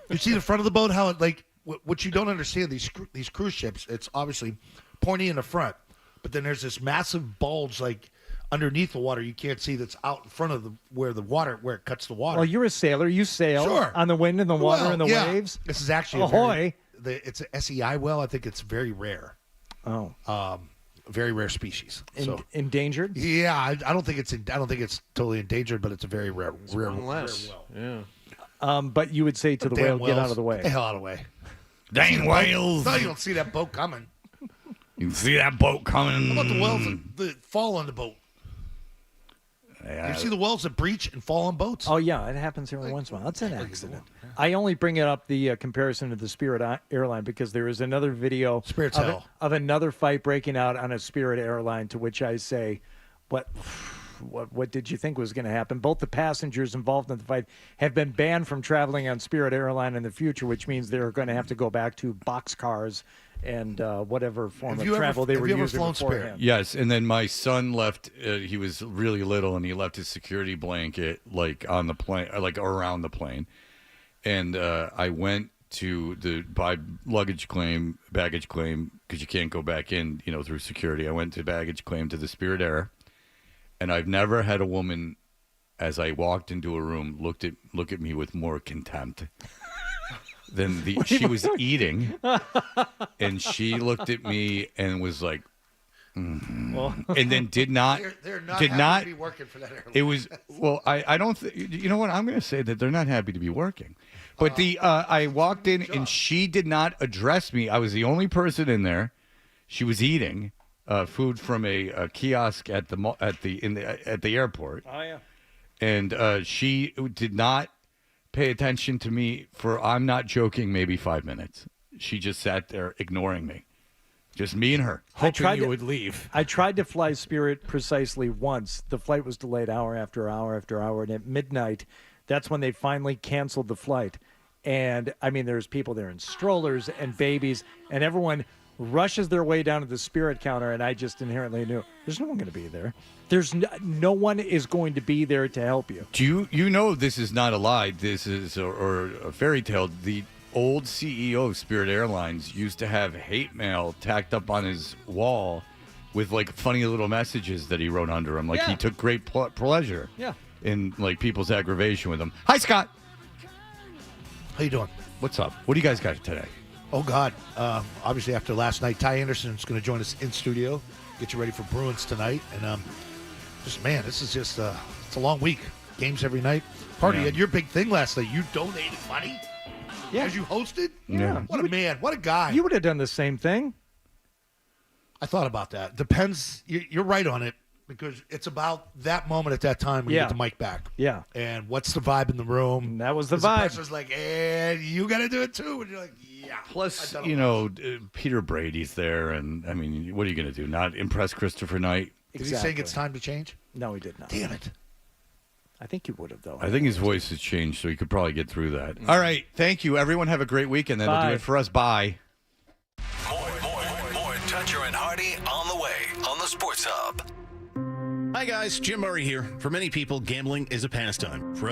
You see the front of the boat? How it like what you don't understand these cruise ships? It's obviously pointy in the front, but then there's this massive bulge like underneath the water you can't see that's out in front of where it cuts the water. Well, you're a sailor. You sail Sure. on the wind and the water Well, and the yeah. waves. This is actually ahoy. It's an SEI whale. I think it's very rare. Oh, very rare species. So endangered? Yeah, I don't think it's totally endangered, but it's a very rare Unless, rare yeah. But you would say to the Damn whale, get whales. out of the way. Get the hell out of the way. Dang whales. No, you don't see that boat coming. You can see that boat coming. How about the whales that fall on the boat? You see the whales that breach and fall on boats? Oh, yeah, it happens every once in a while. It's an accident. I only bring it up, the comparison to the Spirit airline, because there is another video Spirit's of, hell. of another fight breaking out on a Spirit airline, to which I say, what did you think was going to happen? Both the passengers involved in the fight have been banned from traveling on Spirit Airline in the future, which means they're going to have to go back to boxcars and whatever form of travel they were using beforehand. Yes, and then my son left. He was really little, and he left his security blanket like on the plane, like around the plane. And I went to the baggage claim, because you can't go back in, through security. I went to baggage claim to the Spirit Air, and I've never had a woman, as I walked into a room, look at me with more contempt than she was eating, and she looked at me and was like, and then did not happy to be working for that airline. It was I don't you know what, I'm going to say that they're not happy to be working, but I walked in and she did not address me. I was the only person in there. She was eating food from a kiosk at the airport. Oh yeah, and she did not pay attention to me for, I'm not joking, maybe 5 minutes. She just sat there ignoring me. Just me and her. Hoping you would leave. I tried to fly Spirit precisely once. The flight was delayed hour after hour after hour, and at midnight, that's when they finally canceled the flight. And, I mean, there's people there in strollers and babies, and everyone rushes their way down to the Spirit counter, and I just inherently knew there's no one going to be there. There's no one is going to be there to help you. Do you know this is not a lie? This is or a fairy tale. The old CEO of Spirit Airlines used to have hate mail tacked up on his wall with like funny little messages that he wrote under him. Like he took great pleasure in like people's aggravation with him. Hi, Scott. How you doing? What's up? What do you guys got today? Oh, God. Obviously, after last night, Ty Anderson's going to join us in studio, get you ready for Bruins tonight. And this is just it's a long week. Games every night. Party, you had your big thing last night. You donated money? Yeah. As you hosted? Yeah. What a man. What a guy. You would have done the same thing. I thought about that. Depends. You're right on it, because it's about that moment at that time when you get the mic back. Yeah. And what's the vibe in the room? And that was the The vibe. person's like, and you got to do it too. And you're like, Plus, Peter Brady's there, and I mean, what are you going to do? Not impress Christopher Knight? Did he say it's time to change? No, he did not. Damn it. I think he would have, though. I think his voice has changed, so he could probably get through that. All right. Thank you. Everyone have a great weekend. That'll do it for us. Bye. More Toucher and Hardy on the way on the Sports Hub. Hi, guys. Jim Murray here. For many people, gambling is a pastime. For